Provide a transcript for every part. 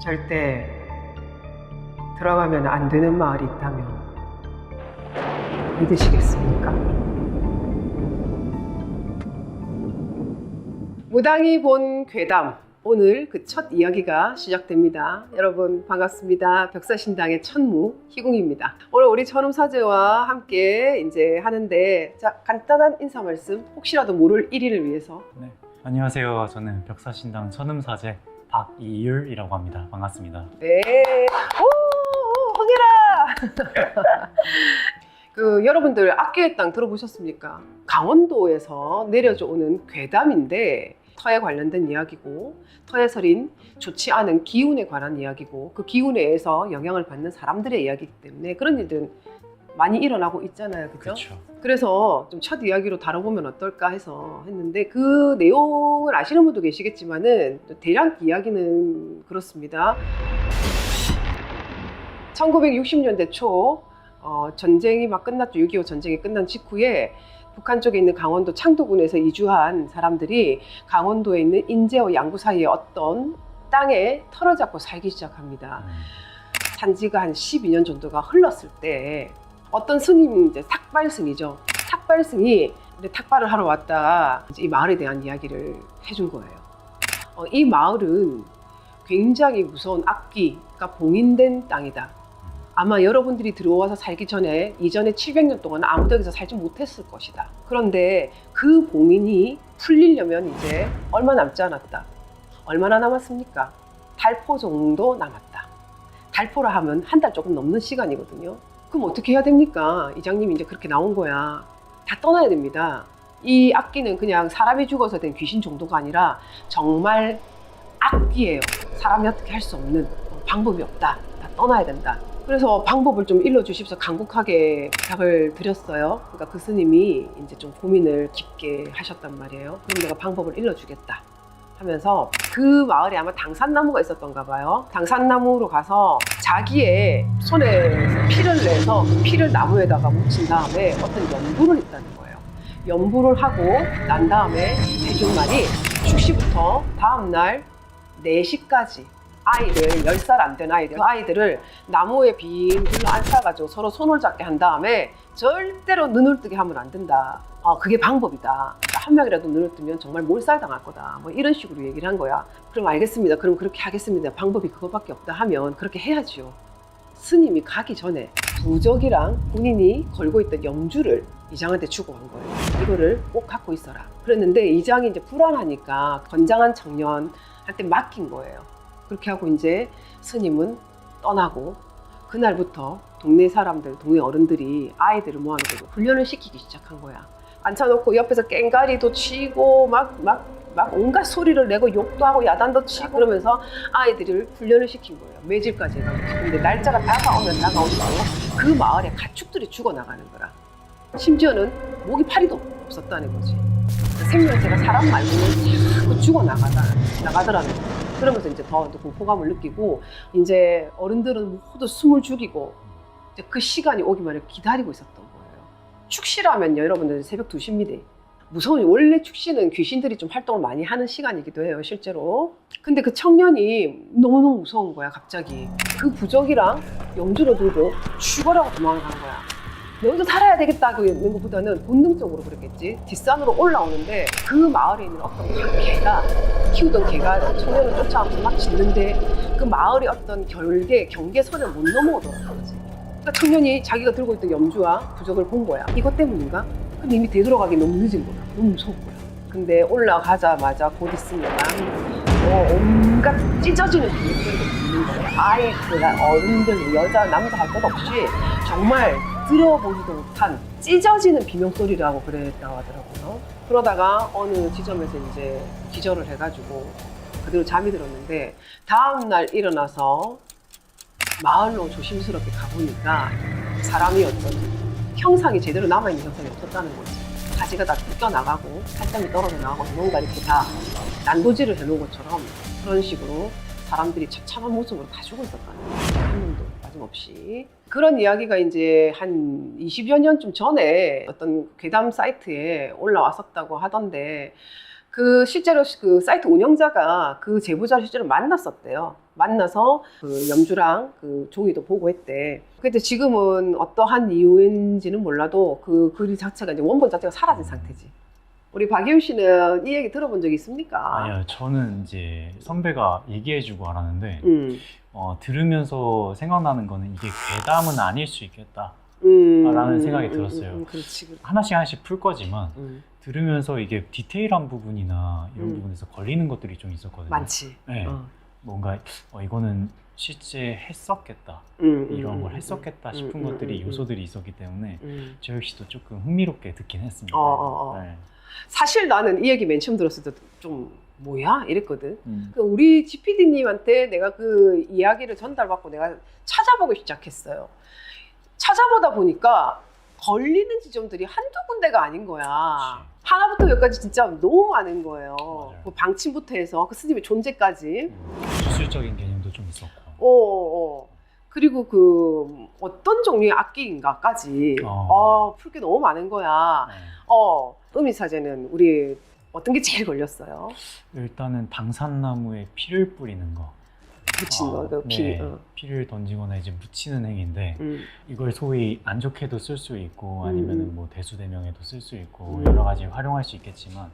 절대 들어가면 안 되는 마을이 있다면 믿으시겠습니까? 무당이 본 괴담, 오늘 그 첫 이야기가 시작됩니다. 여러분 반갑습니다. 벽사신당의 천무 희궁입니다. 오늘 우리 천음사제와 함께 이제 하는데, 자, 간단한 인사 말씀, 혹시라도 모를 1위를 위해서. 네, 안녕하세요. 저는 벽사신당 천음사제 박이율이라고 합니다. 반갑습니다. 네, 오, 흥해라. 여러분들 악기의 땅 들어보셨습니까? 강원도에서 내려져 오는 괴담인데, 터에 관련된 이야기고, 터에 서린 좋지 않은 기운에 관한 이야기고, 그 기운에 의해서 영향을 받는 사람들의 이야기이기 때문에 그런 일들은 많이 일어나고 있잖아요. 그죠? 그렇죠. 그래서 좀 첫 이야기로 다뤄보면 어떨까 해서 했는데, 그 내용을 아시는 분도 계시겠지만은 대략 이야기는 그렇습니다. 1960년대 초 전쟁이 막 끝났죠. 6.25 전쟁이 끝난 직후에 북한 쪽에 있는 강원도 창도군에서 이주한 사람들이 강원도에 있는 인제와 양구 사이에 어떤 땅에 털을 잡고 살기 시작합니다. 산지가 한 12년 정도가 흘렀을 때 어떤 스님이 이제 탁발승이죠. 탁발승이 탁발을 하러 왔다, 이제 이 마을에 대한 이야기를 해준 거예요. 이 마을은 굉장히 무서운 악기가 봉인된 땅이다. 아마 여러분들이 들어와서 살기 전에 이전에 700년 동안 아무도 여기서 살지 못했을 것이다. 그런데 그 봉인이 풀리려면 이제 얼마 남지 않았다. 얼마나 남았습니까? 달포 정도 남았다. 달포라 하면 한 달 조금 넘는 시간이거든요. 그럼 어떻게 해야 됩니까? 이장님이 이제 그렇게 나온 거야. 다 떠나야 됩니다. 이 악기는 그냥 사람이 죽어서 된 귀신 정도가 아니라 정말 악기예요. 사람이 어떻게 할 수 없는 방법이 없다. 다 떠나야 된다. 그래서 방법을 좀 일러주십시오. 간곡하게 부탁을 드렸어요. 그러니까 그 스님이 이제 좀 고민을 깊게 하셨단 말이에요. 그럼 내가 방법을 일러주겠다 하면서, 그 마을에 아마 당산나무가 있었던가 봐요. 당산나무로 가서 자기의 손에 피를 내서 그 피를 나무에다가 묻힌 다음에 어떤 연부를 했다는 거예요. 연부를 하고 난 다음에 해준 말이, 축시부터 다음날 4시까지 아이들, 10살 안 된 아이들, 그 아이들을 나무에 빈 불로 앉혀가지고 서로 손을 잡게 한 다음에 절대로 눈을 뜨게 하면 안 된다. 그게 방법이다. 그러니까 한 명이라도 눈을 뜨면 정말 몰살당할 거다. 뭐 이런 식으로 얘기를 한 거야. 그럼 알겠습니다. 그럼 그렇게 하겠습니다. 방법이 그거밖에 없다 하면 그렇게 해야죠. 스님이 가기 전에 부적이랑 본인이 걸고 있던 염주를 이장한테 주고 간 거예요. 이거를 꼭 갖고 있어라. 그랬는데 이장이 이제 불안하니까 건장한 청년한테 맡긴 거예요. 그렇게 하고 이제 스님은 떠나고, 그날부터 동네 사람들, 동네 어른들이 아이들을 모아놓고 훈련을 시키기 시작한 거야. 앉혀놓고 옆에서 깽가리도 치고 막 온갖 소리를 내고 욕도 하고 야단도 치고 그러면서 아이들을 훈련을 시킨 거예요. 매질까지 해가지고. 근데 날짜가 다가오면 다가올수록 그 마을에 가축들이 죽어나가는 거라. 심지어는 모기 파리도 없었다는 거지. 생명체가 사람 말고는 자꾸 죽어나가더라는 거예요. 그러면서 이제 더 공포감을 느끼고, 이제 어른들은 모두 숨을 죽이고 이제 그 시간이 오기만을 기다리고 있었던 거예요. 축시라면요, 여러분들 새벽 2시입니다. 무서운, 원래 축시는 귀신들이 좀 활동을 많이 하는 시간이기도 해요, 실제로. 근데 그 청년이 너무너무 무서운 거야, 갑자기. 그 부적이랑 염주로 들고 죽어라고 도망을 가는 거야. 여기서 살아야 되겠다 있는 것보다는 본능적으로 그랬겠지. 뒷산으로 올라오는데 그 마을에 있는 어떤 개가, 키우던 개가 청년을 쫓아와서 막 짖는데 그 마을의 어떤 경계선을 못 넘어오더라는 거지. 그러니까 청년이 자기가 들고 있던 염주와 부적을 본 거야. 이것 때문인가? 근데 이미 되돌아가기 너무 늦은 거야. 너무 무서운 거야. 근데 올라가자마자 곧 있으면 온갖 찢어지는 비명소리가 들리는 거야. 아이들, 어른들, 여자, 남자 할 것 없이 정말 들어보지도 못한 찢어지는 비명소리라고 그랬다고 하더라고요. 그러다가 어느 지점에서 이제 기절을 해가지고 그대로 잠이 들었는데, 다음날 일어나서 마을로 조심스럽게 가보니까 사람이 어떤 형상이 제대로 남아있는 형상이 없었다는 거지. 가지가 다 뜯겨나가고 살점이 떨어져 나가고 뭔가 이렇게 다 난도질을 해놓은 것처럼 그런 식으로 사람들이 처참한 모습으로 다 죽어 있었다는 거예요. 한 명도 빠짐없이. 그런 이야기가 이제 한 20여 년쯤 전에 어떤 괴담 사이트에 올라왔었다고 하던데, 그 실제로 그 사이트 운영자가 그 제보자를 실제로 만났었대요. 만나서 그 염주랑 그 종이도 보고 했대. 근데 지금은 어떠한 이유인지는 몰라도 그 글 자체가 이제 원본 자체가 사라진 상태지. 우리 박예우 씨는 이 얘기 들어본 적 있습니까? 아니요, 저는 이제 선배가 얘기해주고 알았는데 음. 들으면서 생각나는 거는 이게 괴담은 아닐 수 있겠다 라는 생각이 들었어요. 그렇지. 하나씩 풀 거지만 음. 들으면서 이게 디테일한 부분이나 이런 부분에서 걸리는 것들이 좀 있었거든요. 많지. 네. 뭔가 이거는 실제 했었겠다 이런 걸 했었겠다 싶은 것들이 요소들이 있었기 때문에 저 역시도 조금 흥미롭게 듣긴 했습니다. 네. 사실 나는 이 얘기 맨 처음 들었을 때 좀 뭐야? 이랬거든. 그 우리 GPD님한테 내가 그 이야기를 전달받고 내가 찾아보기 시작했어요. 찾아보다 보니까 걸리는 지점들이 한두 군데가 아닌 거야. 하나부터 몇까지 진짜 너무 많은 거예요. 그 방침부터 해서 그 스님의 존재까지. 주술적인 개념도 좀 있었고. 그리고 그 어떤 종류의 악기인가까지 풀 게 너무 많은 거야. 음이사제는 우리 어떤 게 제일 걸렸어요? 일단은 당산나무에 피를 뿌리는 거. 묻힌 거, 그 피. 네, 피를 던지거나 이제 묻히는 행위인데 이걸 소위 안 좋게도 쓸 수 있고 아니면은 뭐 대수대명에도 쓸 수 있고 여러 가지 활용할 수 있겠지만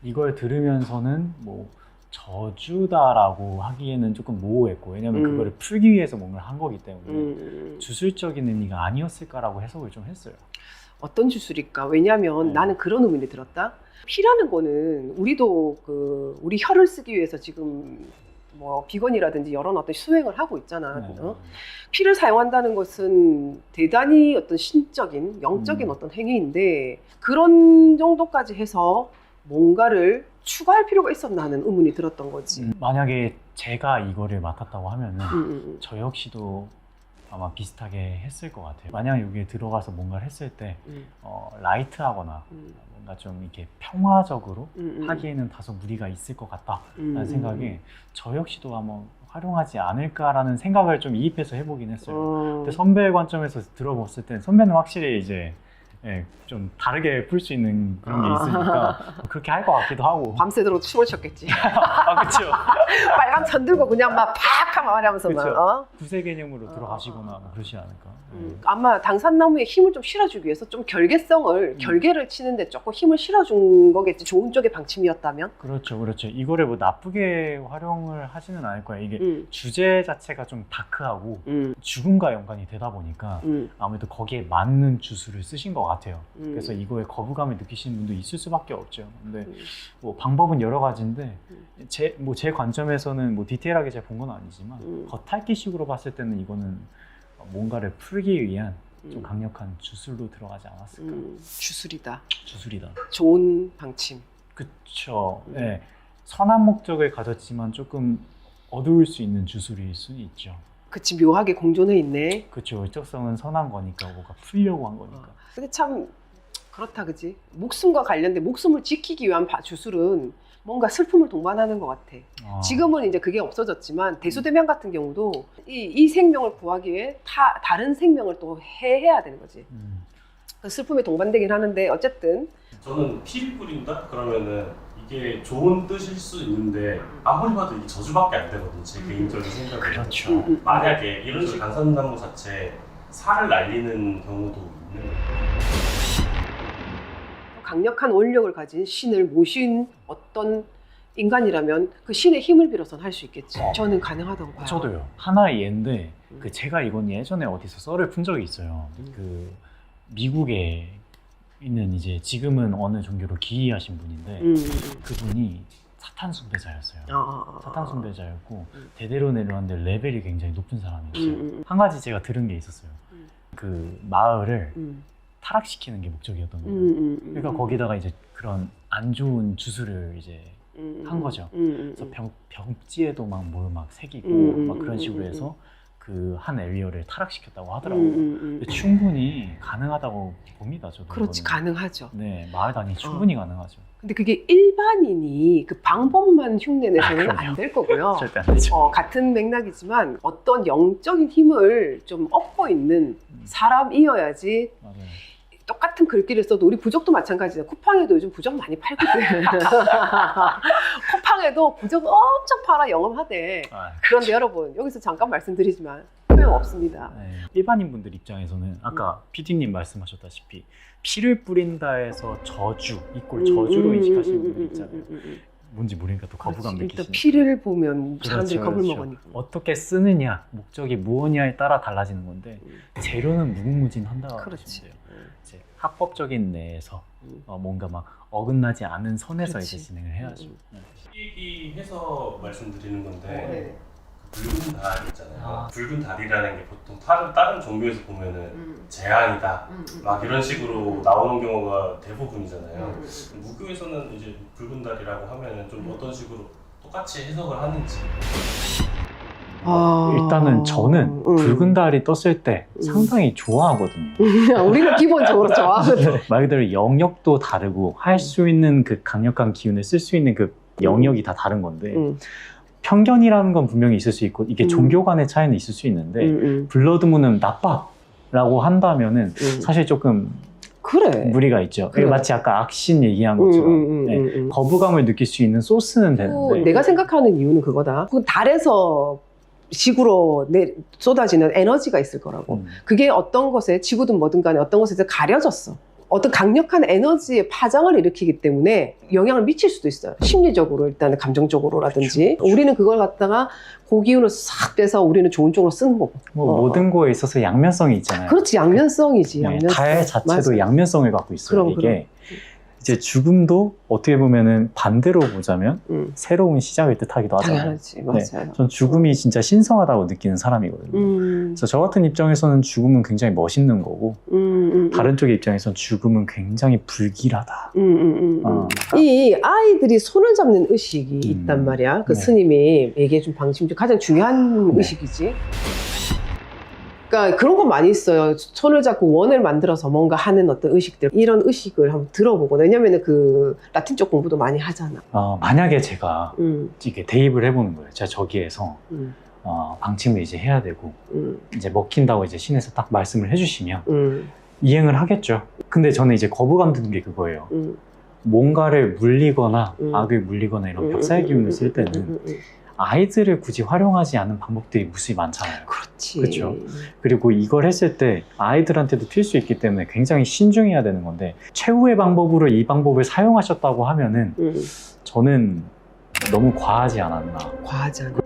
이걸 들으면서는 뭐 저주다라고 하기에는 조금 모호했고 왜냐면 그거를 풀기 위해서 뭔가를 한 거기 때문에 주술적인 의미가 아니었을까라고 해석을 좀 했어요. 어떤 주술일까? 왜냐면 나는 그런 의미를 들었다. 피라는 거는 우리도 그 우리 혀를 쓰기 위해서 지금 뭐 비건이라든지 여러 어떤 수행을 하고 있잖아. 피를 사용한다는 것은 대단히 어떤 신적인, 영적인 어떤 행위인데 그런 정도까지 해서 뭔가를 추가할 필요가 있었나 하는 의문이 들었던 거지. 만약에 제가 이거를 맡았다고 하면은 저 역시도 아마 비슷하게 했을 것 같아요. 만약 여기에 들어가서 뭔가를 했을 때 라이트하거나 뭔가 좀 이렇게 평화적으로 하기에는 다소 무리가 있을 것 같다라는 생각에 저 역시도 아마 활용하지 않을까라는 생각을 좀 이입해서 해보긴 했어요. 근데 선배의 관점에서 들어봤을 때 선배는 확실히 이제 좀 다르게 풀 수 있는 그런 게 있으니까 그렇게 할 것 같기도 하고. 밤새도록 춤을 췄겠지. 그렇죠. 빨간 천 들고 그냥 막 팍 하면 하면서 막. 구세 개념으로 들어가시거나 뭐 그러지 않을까. 아마 당산나무에 힘을 좀 실어주기 위해서 좀 결계를 치는데 조금 힘을 실어준 거겠지. 좋은 쪽의 방침이었다면. 그렇죠. 이거를 뭐 나쁘게 활용을 하지는 않을 거야. 이게 주제 자체가 좀 다크하고 죽음과 연관이 되다 보니까 아무래도 거기에 맞는 주술을 쓰신 것 같아요. 그래서 이거에 거부감을 느끼시는 분도 있을 수밖에 없죠. 근데 뭐 방법은 여러 가지인데 제 관점에서는 뭐 디테일하게 제가 본 건 아니지만 겉핥기식으로 봤을 때는 이거는 뭔가를 풀기 위한 좀 강력한 주술로 들어가지 않았을까. 주술이다. 좋은 방침. 그쵸. 네. 선한 목적을 가졌지만 조금 어두울 수 있는 주술일 수는 있죠. 그치, 묘하게 공존해 있네. 그쵸. 의적성은 선한 거니까 뭐가 풀려고 한 거니까. 근데 참 그렇다, 그치? 목숨과 관련된 목숨을 지키기 위한 주술은 뭔가 슬픔을 동반하는 것 같아. 지금은 이제 그게 없어졌지만 대수대명 같은 경우도 이 생명을 구하기 위해 다른 생명을 또 해야 되는 거지. 그 슬픔에 동반되긴 하는데 어쨌든 저는 피를 뿌린다? 그러면은 이게 좋은 뜻일 수 있는데 아무리 봐도 이게 저주밖에 안 되거든요. 제 개인적인 생각은. 그렇죠. 만약에 이런 식의 당산나무 자체에 살을 날리는 경우도 있는 거예요. 강력한 원력을 가진 신을 모신 어떤 인간이라면 그 신의 힘을 빌어서는 할 수 있겠지. 저는 가능하다고 봐요. 저도요. 하나의 예인데 제가 이건 예전에 어디서 썰을 푼 적이 있어요. 그 미국에 있는 이제 지금은 어느 종교로 기이하신 분인데 그분이 사탄 숭배자였어요. 사탄 숭배자였고 대대로 내려왔는데 레벨이 굉장히 높은 사람이었어요. 한 가지 제가 들은 게 있었어요. 그 마을을 타락시키는 게 목적이었던 거예요. 그러니까 거기다가 이제 그런 안 좋은 주술을 이제 한 거죠. 그래서 벽지에도 막 뭘 막 새기고 막 그런 식으로 해서 그 한 에리어를 타락시켰다고 하더라고요. 근데 충분히 가능하다고 봅니다, 저도. 그렇지, 이거는. 가능하죠. 네, 마을 단위 충분히 가능하죠. 근데 그게 일반인이 그 방법만 흉내내서는 그럼요. 안 될 거고요. 절대 안 되죠. 같은 맥락이지만 어떤 영적인 힘을 좀 얻고 있는 사람이어야지 맞아요. 똑같은 글귀를 써도 우리 부적도 마찬가지예요. 쿠팡에도 요즘 부적 많이 팔거든. 쿠팡에도 부적 엄청 팔아 영업하대. 그런데 여러분 여기서 잠깐 말씀드리지만 소용없습니다. 네. 일반인 분들 입장에서는 아까 PD님 말씀하셨다시피 피를 뿌린다에서 저주 이꼴 저주로 인식하시는 분들 있잖아요. 뭔지 모르니까 또 거부감 일단 느끼시는. 피를 보면 사람들이 그렇죠, 겁을 그렇죠. 먹으니까. 어떻게 쓰느냐, 목적이 무엇이냐에 따라 달라지는 건데 재료는 무궁무진한다. 그렇지. 이제 합법적인 내에서 뭔가 막 어긋나지 않은 선에서 그렇지. 이제 진행을 해야죠. 얘기해서 말씀드리는 건데 네. 붉은 달 있잖아요. 붉은 달이라는 게 보통 다른 종교에서 보면은 재앙이다 막 이런 식으로 나오는 경우가 대부분이잖아요. 무교에서는 이제 붉은 달이라고 하면은 좀 어떤 식으로 똑같이 해석을 하는지. 일단은 저는 붉은 달이 떴을 때 상당히 좋아하거든요. 우리는 기본적으로 좋아하거든. 말 그대로 영역도 다르고 할 수 있는 그 강력한 기운을 쓸 수 있는 그 영역이 다 다른 건데 편견이라는 건 분명히 있을 수 있고 이게 종교 간의 차이는 있을 수 있는데 블러드문은 나빠라고 한다면은 사실 조금 그래. 무리가 있죠. 그래. 마치 아까 악신 얘기한 것처럼 네, 거부감을 느낄 수 있는 소스는 되는데 내가 생각하는 이유는 그거다. 그 달에서 지구로 쏟아지는 에너지가 있을 거라고. 그게 어떤 것에 지구든 뭐든 간에 어떤 것에서 가려졌어. 어떤 강력한 에너지의 파장을 일으키기 때문에 영향을 미칠 수도 있어요. 심리적으로 일단 감정적으로라든지. 그렇죠. 우리는 그걸 갖다가 그 기운을 싹 빼서 우리는 좋은 쪽으로 쓰는 거고. 모든 거에 있어서 양면성이 있잖아요. 그렇지, 양면성이지. 네, 양면성. 달 자체도 맞아. 양면성을 갖고 있어요. 그럼, 이게 이제 죽음도 어떻게 보면은 반대로 보자면 새로운 시작을 뜻하기도 하잖아요. 당연하지, 맞아요. 전 죽음이 진짜 신성하다고 느끼는 사람이거든요. 그래서 저 같은 입장에서는 죽음은 굉장히 멋있는 거고 다른 쪽의 입장에서는 죽음은 굉장히 불길하다. 이 아이들이 손을 잡는 의식이 있단 말이야. 그 네. 스님이 얘기해준 방침 중 가장 중요한 네. 의식이지. 그러니까 그런 거 많이 있어요. 손을 잡고 원을 만들어서 뭔가 하는 어떤 의식들. 이런 의식을 한번 들어보고. 왜냐면은 그 라틴 쪽 공부도 많이 하잖아. 만약에 제가 이게 대입을 해보는 거예요. 제가 저기에서 방침을 이제 해야 되고 이제 먹힌다고 이제 신에서 딱 말씀을 해주시면 이행을 하겠죠. 근데 저는 이제 거부감 드는 게 그거예요. 뭔가를 물리거나 악을 물리거나 이런 벽사의 기운을 쓸 때는 아이들을 굳이 활용하지 않는 방법들이 무수히 많잖아요. 그렇지. 그렇죠. 그리고 이걸 했을 때 아이들한테도 튈 수 있기 때문에 굉장히 신중해야 되는 건데 최후의 방법으로 이 방법을 사용하셨다고 하면은 저는 너무 과하지 않았나. 과하잖아.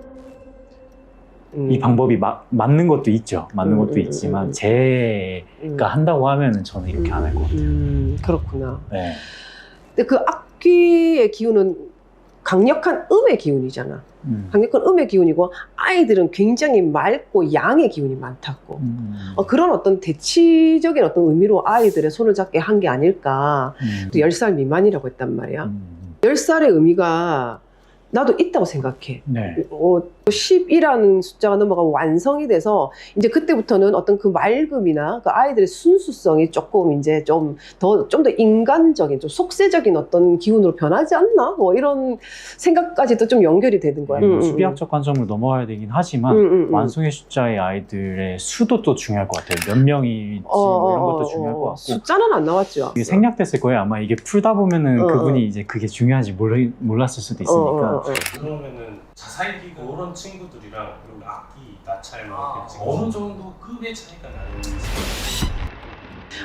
이 방법이 맞는 것도 있죠. 맞는 것도 있지만 제가 한다고 하면은 저는 이렇게 안 할 것 같아요. 그렇구나. 네. 근데 그 악귀의 기운은 강력한 음의 기운이잖아. 강력한 음의 기운이고 아이들은 굉장히 맑고 양의 기운이 많다고. 그런 어떤 대치적인 어떤 의미로 아이들의 손을 잡게 한 게 아닐까. 10살 미만이라고 했단 말이야. 10살의 의미가 나도 있다고 생각해. 네. 10이라는 숫자가 넘어가면 완성이 돼서 이제 그때부터는 어떤 그 맑음이나 그 아이들의 순수성이 조금 이제 좀 더 인간적인, 좀 속세적인 어떤 기운으로 변하지 않나? 뭐 이런 생각까지도 좀 연결이 되는 거야. 수비학적 관점으로 넘어가야 되긴 하지만 완성의 숫자의 아이들의 수도 또 중요할 것 같아요. 몇 명이지 뭐 이런 것도 중요할 것 같고. 숫자는 안 나왔죠. 이게 생략됐을 거예요. 아마 이게 풀다 보면은 그분이 이제 그게 중요한지 몰랐을 수도 있으니까. 그러면은 자살기가 이런 친구들이랑 그리고 악기, 나찰 어느 정도 급의 차이가 나는지.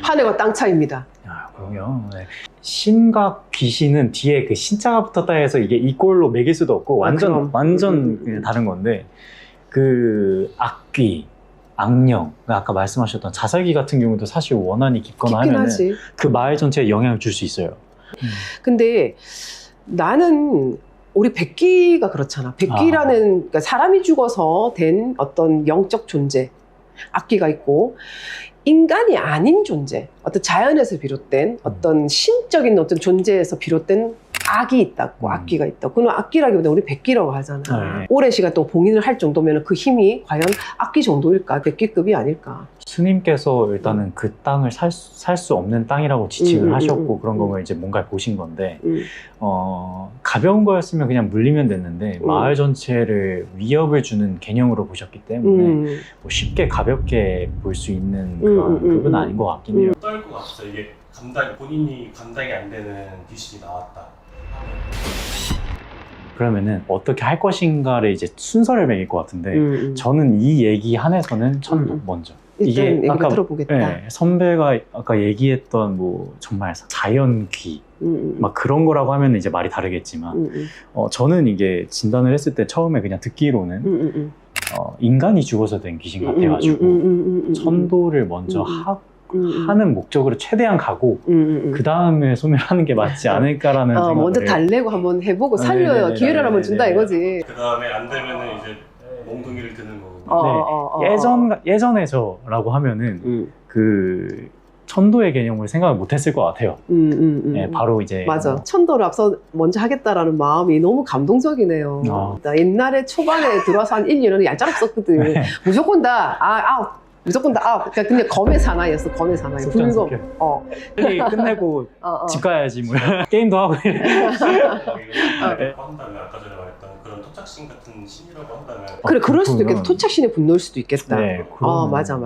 하늘과 땅 차이입니다. 그럼요. 네. 신과 귀신은 뒤에 그 신자가 붙었다 해서 이게 이꼴로 매길 수도 없고 완전 다른 건데 그 악귀, 악령, 아까 말씀하셨던 자살기 같은 경우도 사실 원한이 깊거나 하면은 그 마을 전체에 영향을 줄 수 있어요. 근데 나는 우리 백기가 그렇잖아. 백기라는 그러니까 사람이 죽어서 된 어떤 영적 존재, 악기가 있고 인간이 아닌 존재, 어떤 자연에서 비롯된 어떤 신적인 어떤 존재에서 비롯된 악이 있다고 악기가 있다고. 그건 악기라기보다 우리 백기라고 하잖아. 네. 오랜 시간 동안 봉인을 할 정도면 그 힘이 과연 악기 정도일까? 백기급이 아닐까? 스님께서 일단은 그 땅을 살 수 없는 땅이라고 지칭을 하셨고 그런 거면 이제 뭔가 보신 건데 가벼운 거였으면 그냥 물리면 됐는데 마을 전체를 위협을 주는 개념으로 보셨기 때문에 뭐 쉽게 가볍게 볼 수 있는 그런 급은 아닌 것 같긴 해요. 어떨 것 같아요? 이게 본인이 감당이 안 되는 귀신이 나왔다. 그러면은 어떻게 할 것인가를 이제 순서를 매길 것 같은데 저는 이 얘기 한에서는 천도 먼저. 일단 얘기를 들어보겠다. 네, 선배가 아까 얘기했던 뭐 정말 자연귀 막 그런 거라고 하면 이제 말이 다르겠지만 저는 이게 진단을 했을 때 처음에 그냥 듣기로는 인간이 죽어서 된 귀신 같아가지고 천도를 먼저 하는 목적으로 최대한 가고 그 다음에 소멸하는 게 맞지 않을까라는 생각을 먼저 달래고 한번 해보고 살려요. 네네네, 기회를 한번 준다 이거지. 그 다음에 안 되면은 이제 몽둥이를 드는 거고. 예전에서라고 하면은 그 천도의 개념을 생각을 못했을 것 같아요. 네, 바로 이제 맞아. 천도를 앞서 먼저 하겠다라는 마음이 너무 감동적이네요. 나 옛날에 초반에 들어와서 한 1, 2년은 얄짤없었거든. 네. 무조건 다 무조건 다 그러니까 근데 검의 사나이였어. 검의 사나이. 불검. 빨리 끝내고 집 가야지 뭐 게임도 하고 이래. 한다면 아까 전에 말했던 그런 토착신 같은 신이라고 한다면 그래 그럴 수도 있겠다. 토착신의 분노일 수도 있겠다. 네, 맞아.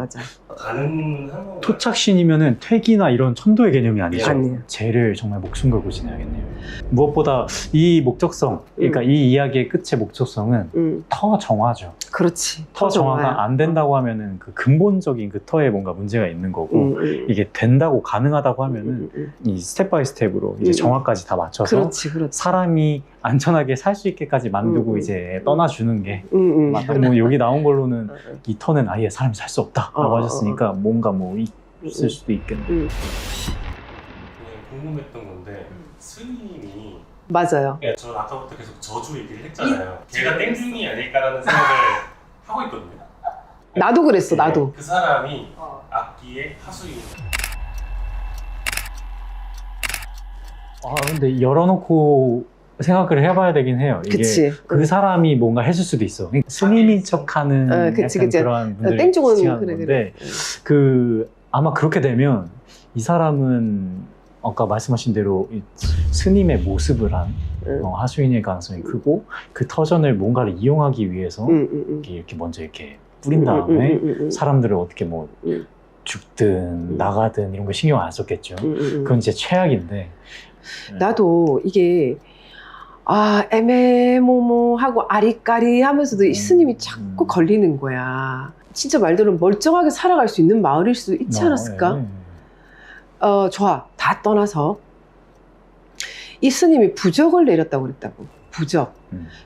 가능한 건가요? 토착신이면은 퇴기나 이런 천도의 개념이 아니죠. 아니에요. 죄를 정말 목숨 걸고 지내야겠네요. 무엇보다 이 목적성, 그러니까 이 이야기의 끝의 목적성은 터 정화죠. 그렇지. 터 정화가 안 된다고 하면은 그 근본적인 그 터에 뭔가 문제가 있는 거고 이게 된다고 가능하다고 하면은 이 스텝 바이 스텝으로 이제 정화까지 다 맞춰서 그렇지. 사람이 안전하게 살 수 있게까지 만들고 이제 떠나주는 게 맞다. 뭐 여기 나온 걸로는 이 터는 아예 사람이 살 수 없다라고 하셨으니까 뭔가 뭐 있을 수도 있겠네. 그냥 궁금했던 건데 스님이 맞아요. 전 아까부터 계속 저주 얘기를 했잖아요. 걔가 땡중이 아닐까라는 생각을 하고 있거든요. 나도 그랬어. 나도. 그 사람이 악기의 하수인. 근데 열어놓고 생각을 해봐야 되긴 해요. 이게 그치. 그 사람이 뭔가 했을 수도 있어. 스님인 척하는 그치. 그런 분들 땡중은 지칭하는 그래. 건데 그 아마 그렇게 되면 이 사람은 아까 말씀하신 대로 이 스님의 모습을 한 하수인일 가능성이 크고 그 터전을 뭔가를 이용하기 위해서 이렇게 먼저 이렇게 뿌린 다음에 사람들을 어떻게 뭐 죽든 나가든 이런 거 신경 안 썼겠죠. 그건 이제 최악인데 나도 이게 애매모호하고 아리까리하면서도 이 스님이 자꾸 걸리는 거야. 진짜 말대로 멀쩡하게 살아갈 수 있는 마을일 수 있지 않았을까? 좋아. 다 떠나서 이 스님이 부적을 내렸다고 그랬다고. 부적.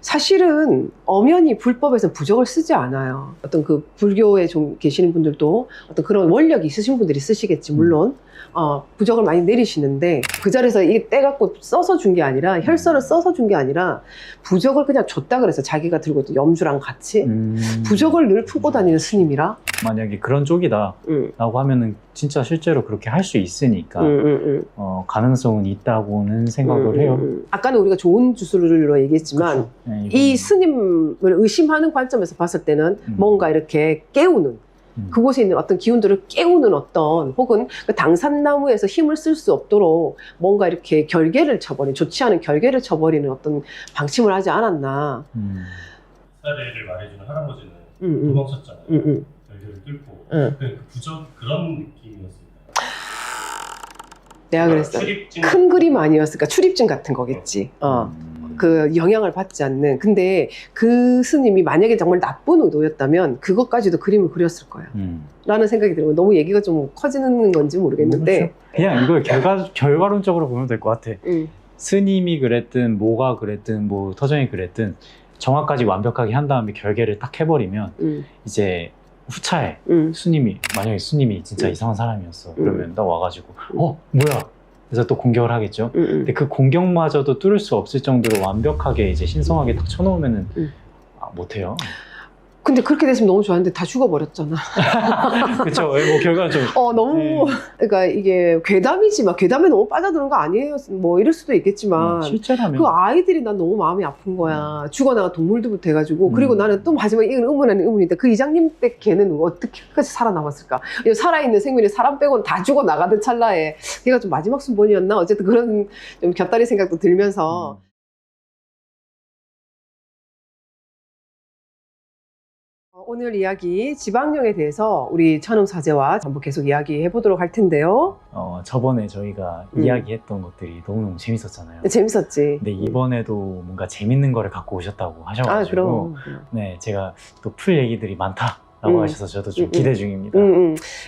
사실은 엄연히 불법에서 부적을 쓰지 않아요. 어떤 그 불교에 좀 계시는 분들도 어떤 그런 원력이 있으신 분들이 쓰시겠지, 물론. 부적을 많이 내리시는데 그 자리에서 이게 떼갖고 써서 준 게 아니라 혈서를 써서 준 게 아니라 부적을 그냥 줬다 그래서 자기가 들고 있던 염주랑 같이 부적을 늘 품고 다니는 스님이라 만약에 그런 쪽이다 라고 하면은 진짜 실제로 그렇게 할 수 있으니까 가능성은 있다고는 생각을 해요. 아까는 우리가 좋은 주술로 얘기했지만 네, 이 스님을 의심하는 관점에서 봤을 때는 뭔가 이렇게 깨우는 그곳에 있는 어떤 기운들을 깨우는 어떤 혹은 그 당산나무에서 힘을 쓸 수 없도록 뭔가 이렇게 결계를 쳐버린 좋지 않은 결계를 쳐버리는 어떤 방침을 하지 않았나. 사례를 말해주는 할아버지는 도망쳤잖아요. 결계를 뚫고 그 부적 그런 느낌이었습니다. 내가 그랬어. 큰 그림 아니었을까? 출입증 같은 거겠지. 그 영향을 받지 않는. 근데 그 스님이 만약에 정말 나쁜 의도였다면 그것까지도 그림을 그렸을 거야. 라는 생각이 들고 너무 얘기가 좀 커지는 건지 모르겠는데 그냥 이걸 결과론적으로 보면 될 것 같아. 스님이 그랬든 뭐가 그랬든 뭐 터전이 그랬든 정화까지 완벽하게 한 다음에 결계를 딱 해버리면 이제 후차에 스님이 만약에 스님이 진짜 이상한 사람이었어. 그러면 나 와가지고 뭐야? 그래서 또 공격을 하겠죠. 근데 그 공격마저도 뚫을 수 없을 정도로 완벽하게 이제 신성하게 딱 쳐놓으면은 못해요. 근데 그렇게 됐으면 너무 좋았는데 다 죽어버렸잖아. 그쵸. 뭐 결과는 좀. 너무 네. 그러니까 이게 괴담이지만 괴담에 너무 빠져드는 거 아니에요? 뭐 이럴 수도 있겠지만 실제라면. 그 아이들이 난 너무 마음이 아픈 거야. 죽어나간 동물들부터 해가지고 그리고 나는 또 마지막에 이건 의문 아닌 의문인데 그 이장님 댁 걔는 어떻게까지 살아남았을까? 살아있는 생명이 사람 빼고는 다 죽어나가던 찰나에 걔가 좀 마지막 순번이었나? 어쨌든 그런 좀 곁다리 생각도 들면서 오늘 이야기 지방령에 대해서 우리 천음 사제와 전부 계속 이야기해 보도록 할 텐데요. 저번에 저희가 이야기했던 것들이 너무너무 재밌었잖아요. 재밌었지. 근데 이번에도 뭔가 재밌는 거를 갖고 오셨다고 하셔가지고 그럼. 네, 제가 또 풀 얘기들이 많다라고 하셔서 저도 좀 기대 중입니다.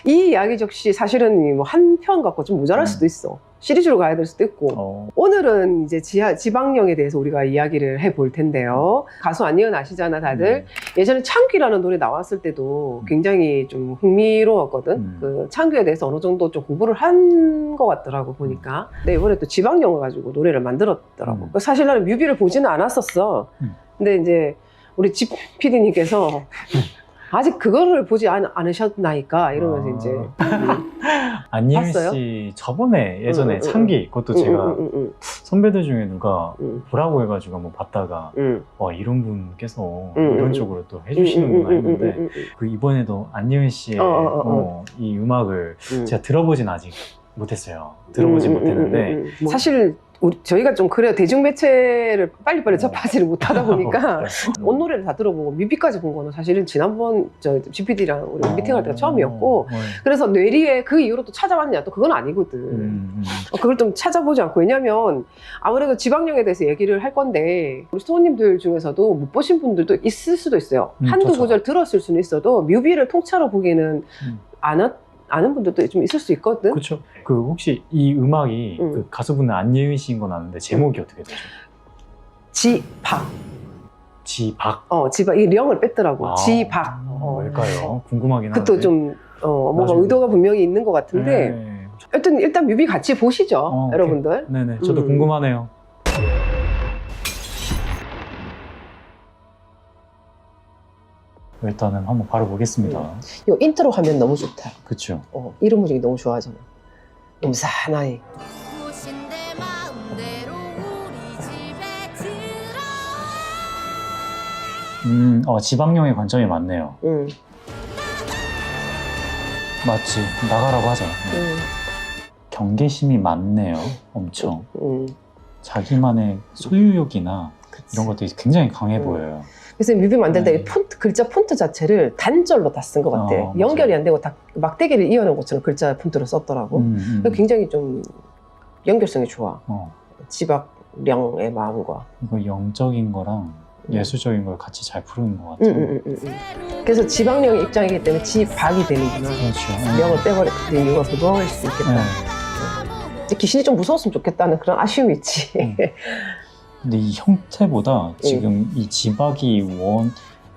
이 이야기 역시 사실은 뭐 한 편 갖고 좀 모자랄 수도 있어. 시리즈로 가야 될 수도 있고. 오늘은 이제 지방령에 대해서 우리가 이야기를 해볼 텐데요. 가수 안예은 아시잖아, 다들. 예전에 창귀라는 노래 나왔을 때도 굉장히 좀 흥미로웠거든. 그 창귀에 대해서 어느 정도 좀 공부를 한 것 같더라고, 보니까. 근데 이번에 또 지방령을 가지고 노래를 만들었더라고. 사실 나는 뮤비를 보지는 않았었어. 근데 이제 우리 집 PD님께서 아직 그거를 보지 않으셨나이까 이러면서 이제 안예은 봤어요? 씨 저번에 예전에 창기 그것도 제가 선배들 중에 누가 보라고 해가지고 한번 봤다가 와 이런 분께서 이런 쪽으로 또 해주시는구나 했는데 그 이번에도 안예은 씨의 이 음악을 제가 들어보진 아직 못했어요. 들어보진 못했는데 사실 저희가 좀 그래요. 대중매체를 빨리빨리 접하지를 못하다 보니까 온 노래를 다 들어보고 뮤비까지 본 거는 사실은 지난번 GPD랑 우리 미팅할 때가 처음이었고 그래서 뇌리에 그 이후로 또 찾아봤냐 또 그건 아니거든. 그걸 좀 찾아보지 않고 왜냐면 아무래도 지방령에 대해서 얘기를 할 건데 우리 스토어님들 중에서도 못 보신 분들도 있을 수도 있어요. 한두 그렇죠. 구절 들었을 수는 있어도 뮤비를 통째로 보기에는 아는 분들도 좀 있을 수 있거든. 그렇죠. 그 혹시 이 음악이 그 가수분은 안예은 씨인 건 아는데 제목이 어떻게 되죠? 지박. 지박. 지박. 이 령을 뺐더라고. 지박. 뭘까요? 궁금하긴 한데. 그것도 좀 뭔가 나중에. 의도가 분명히 있는 것 같은데 네. 일단 뮤비 같이 보시죠, 여러분들. 네네. 저도 궁금하네요. 일단은 한번 바로 보겠습니다. 요 인트로 화면 너무 좋다. 그렇죠. 이름 무지개 너무 좋아하잖아. 음산하이. 무신대 마음대로 우리 집에 들어와. 지방령의 관점이 맞네요. 맞지. 나가라고 하자. 경계심이 많네요. 엄청. 자기만의 소유욕이나 이런 것들이 굉장히 강해 보여요. 그래서 뮤비 만들 때 글자 폰트 자체를 단절로 다 쓴 것 같아. 연결이 안 되고 다 막대기를 이어놓은 것처럼 글자 폰트로 썼더라고. 굉장히 좀 연결성이 좋아. 지박령의 마음과. 이거 영적인 거랑 예술적인 걸 같이 잘 부르는 것 같아요. 그래서 지방령의 입장이기 때문에 지박이 되는구나. 그렇죠. 명을 빼버렸더니 이유가 무서울 수 있겠다. 귀신이 좀 무서웠으면 좋겠다는 그런 아쉬움이 있지. 근데 이 형태보다 지금 이 지박이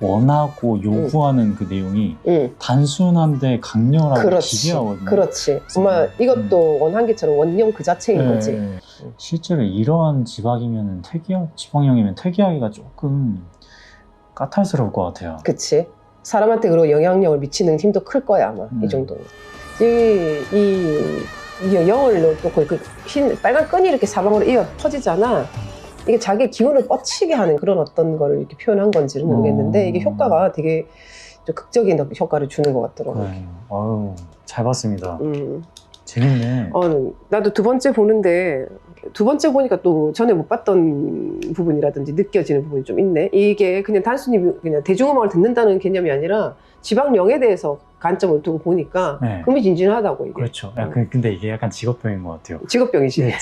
원하고 요구하는 그 내용이 단순한데 강렬하고 기괴하거든요. 그렇지. 정말 이것도 원한계처럼 원령 그 자체인 거지. 실제로 이러한 지박이면 지방령이면 퇴기하기가 조금 까탈스러울 것 같아요. 그치. 사람한테 그리고 영향력을 미치는 힘도 클 거야 아마 이 정도는. 이 영을 놓고 그 흰 빨간 끈이 이렇게 사방으로 이어 퍼지잖아. 이게 자기 기운을 뻗치게 하는 그런 어떤 거를 이렇게 표현한 건지는 모르겠는데 이게 효과가 되게 좀 극적인 효과를 주는 것 같더라고요. 아유, 잘 봤습니다. 재밌네. 나도 두 번째 보는데 두 번째 보니까 또 전에 못 봤던 부분이라든지 느껴지는 부분이 좀 있네. 이게 그냥 단순히 그냥 대중음악을 듣는다는 개념이 아니라 지방령에 대해서 관점을 두고 보니까 흥미진진하다고 이게. 그렇죠. 근데 이게 약간 직업병인 것 같아요. 직업병이지.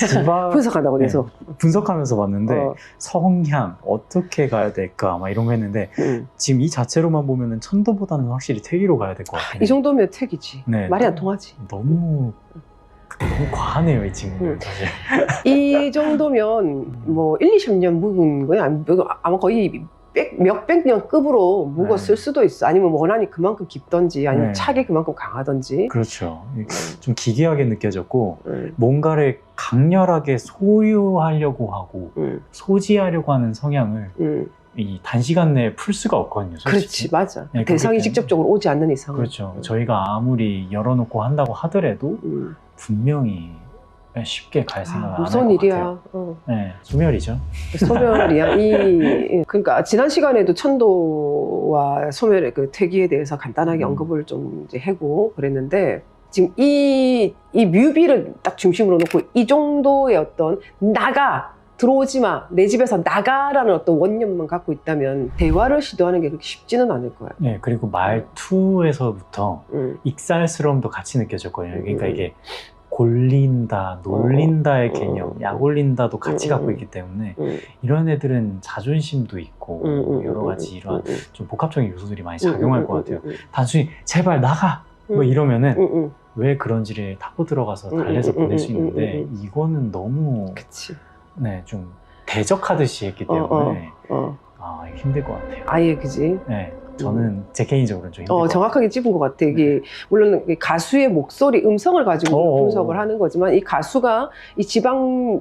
분석한다고 해서. 분석하면서 봤는데 성향 어떻게 가야 될까 막 이런 거 했는데 지금 이 자체로만 보면은 천도보다는 확실히 퇴기로 가야 될 것 같아요. 이 정도면 택이지. 말이 안 통하지. 너무 과하네요 이 친구들 사실. 이 정도면 뭐 1, 2, 3년 묵은 거야. 아마 거의 몇백 년 급으로 묵었을 수도 있어. 아니면 원한이 그만큼 깊던지 아니면 착이 그만큼 강하던지. 그렇죠. 좀 기괴하게 느껴졌고 뭔가를 강렬하게 소유하려고 하고 소지하려고 하는 성향을 이 단시간 내에 풀 수가 없거든요. 그렇지, 솔직히. 맞아. 네, 그렇기 대상이 때문에. 직접적으로 오지 않는 이상. 그렇죠. 저희가 아무리 열어놓고 한다고 하더라도 분명히 쉽게 갈 생각을 안 할 것 무서운 같아요. 일이야. 네, 소멸이죠. 소멸이야. 그러니까 지난 시간에도 천도와 소멸의 그 퇴기에 대해서 간단하게 언급을 좀 이제 하고 그랬는데 지금 이 뮤비를 딱 중심으로 놓고 이 정도의 어떤 나가 들어오지 마, 내 집에서 나가라는 어떤 원념만 갖고 있다면 대화를 시도하는 게 그렇게 쉽지는 않을 거야. 네, 그리고 말투에서부터 익살스러움도 같이 느껴졌거든요. 그러니까 이게 골린다, 놀린다의 개념, 약올린다도 같이 갖고 있기 때문에 이런 애들은 자존심도 있고 여러 가지 이러한 좀 복합적인 요소들이 많이 작용할 것 같아요. 단순히 제발 나가! 뭐 이러면은 왜 그런지를 타고 들어가서 달래서 보낼 수 있는데 이거는 너무 그치. 네, 좀 대적하듯이 했기 때문에 힘들 것 같아요. 아예 그지. 네, 저는 제 개인적으로는 좀 힘들 것 같아요. 정확하게 찝은 것 같아. 이게 물론 가수의 목소리, 음성을 가지고 분석을 하는 거지만 이 가수가 이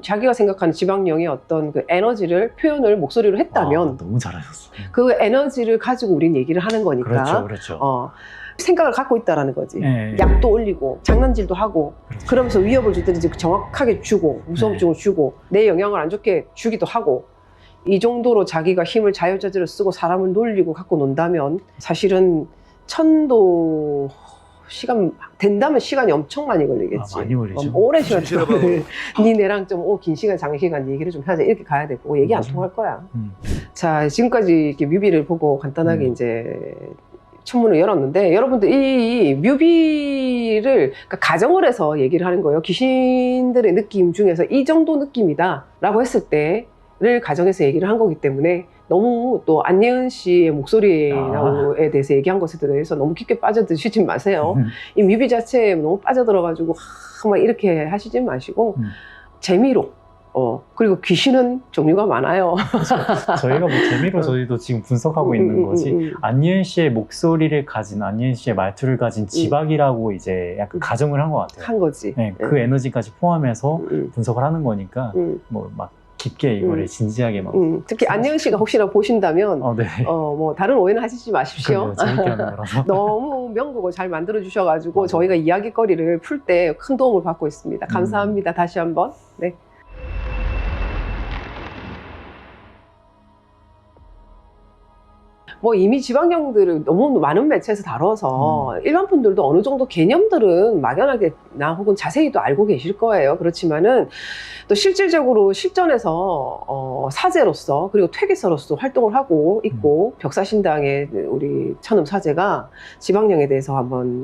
자기가 생각하는 지방령의 어떤 그 에너지를 표현을 목소리로 했다면 너무 잘하셨어. 그 에너지를 가지고 우린 얘기를 하는 거니까. 그렇죠, 그렇죠. 생각을 갖고 있다라는 거지. 네, 약도 올리고 장난질도 하고 그러면서 위협을 주든지 정확하게 주고 무서움증을 주고 내 영향을 안 좋게 주기도 하고 이 정도로 자기가 힘을 자유자재로 쓰고 사람을 놀리고 갖고 논다면 사실은 천도 된다면 시간이 엄청 많이 걸리겠지. 많이 걸리죠. 오래 시간 니네랑 좀 긴 시간 장시간 얘기를 좀 하자 이렇게 가야 되고 얘기 안 통할 거야. 자, 지금까지 이렇게 뮤비를 보고 간단하게 이제 천문을 열었는데 여러분들 이 뮤비를 그러니까 가정을 해서 얘기를 하는 거예요. 귀신들의 느낌 중에서 이 정도 느낌이다 라고 했을 때를 가정해서 얘기를 한 거기 때문에 너무 또 안예은 씨의 목소리에 대해서 얘기한 것에 대해서 너무 깊게 빠져드시지 마세요. 이 뮤비 자체에 너무 빠져들어가지고 막 이렇게 하시지 마시고 재미로 그리고 귀신은 종류가 많아요. 저희가 뭐 재미로 저희도 지금 분석하고 있는 거지. 안예은 씨의 목소리를 가진, 안예은 씨의 말투를 가진 지박이라고 이제 약간 가정을 한 것 같아요. 한 거지. 네, 그 에너지까지 포함해서 분석을 하는 거니까 뭐 막 깊게 이거를 진지하게 막. 특히 안예은 씨가 혹시나 보신다면 네. 뭐 다른 오해는 하시지 마십시오. 재밌게 하는 거라서. 너무 명곡을 잘 만들어 주셔가지고 저희가 이야기거리를 풀 때 큰 도움을 받고 있습니다. 감사합니다. 다시 한번. 네. 뭐 이미 지방령들을 너무 많은 매체에서 다뤄서 일반 분들도 어느 정도 개념들은 막연하게나 혹은 자세히도 알고 계실 거예요. 그렇지만은 또 실질적으로 실전에서 사제로서 그리고 퇴계서로서 활동을 하고 있고 벽사신당의 우리 천음 사제가 지방령에 대해서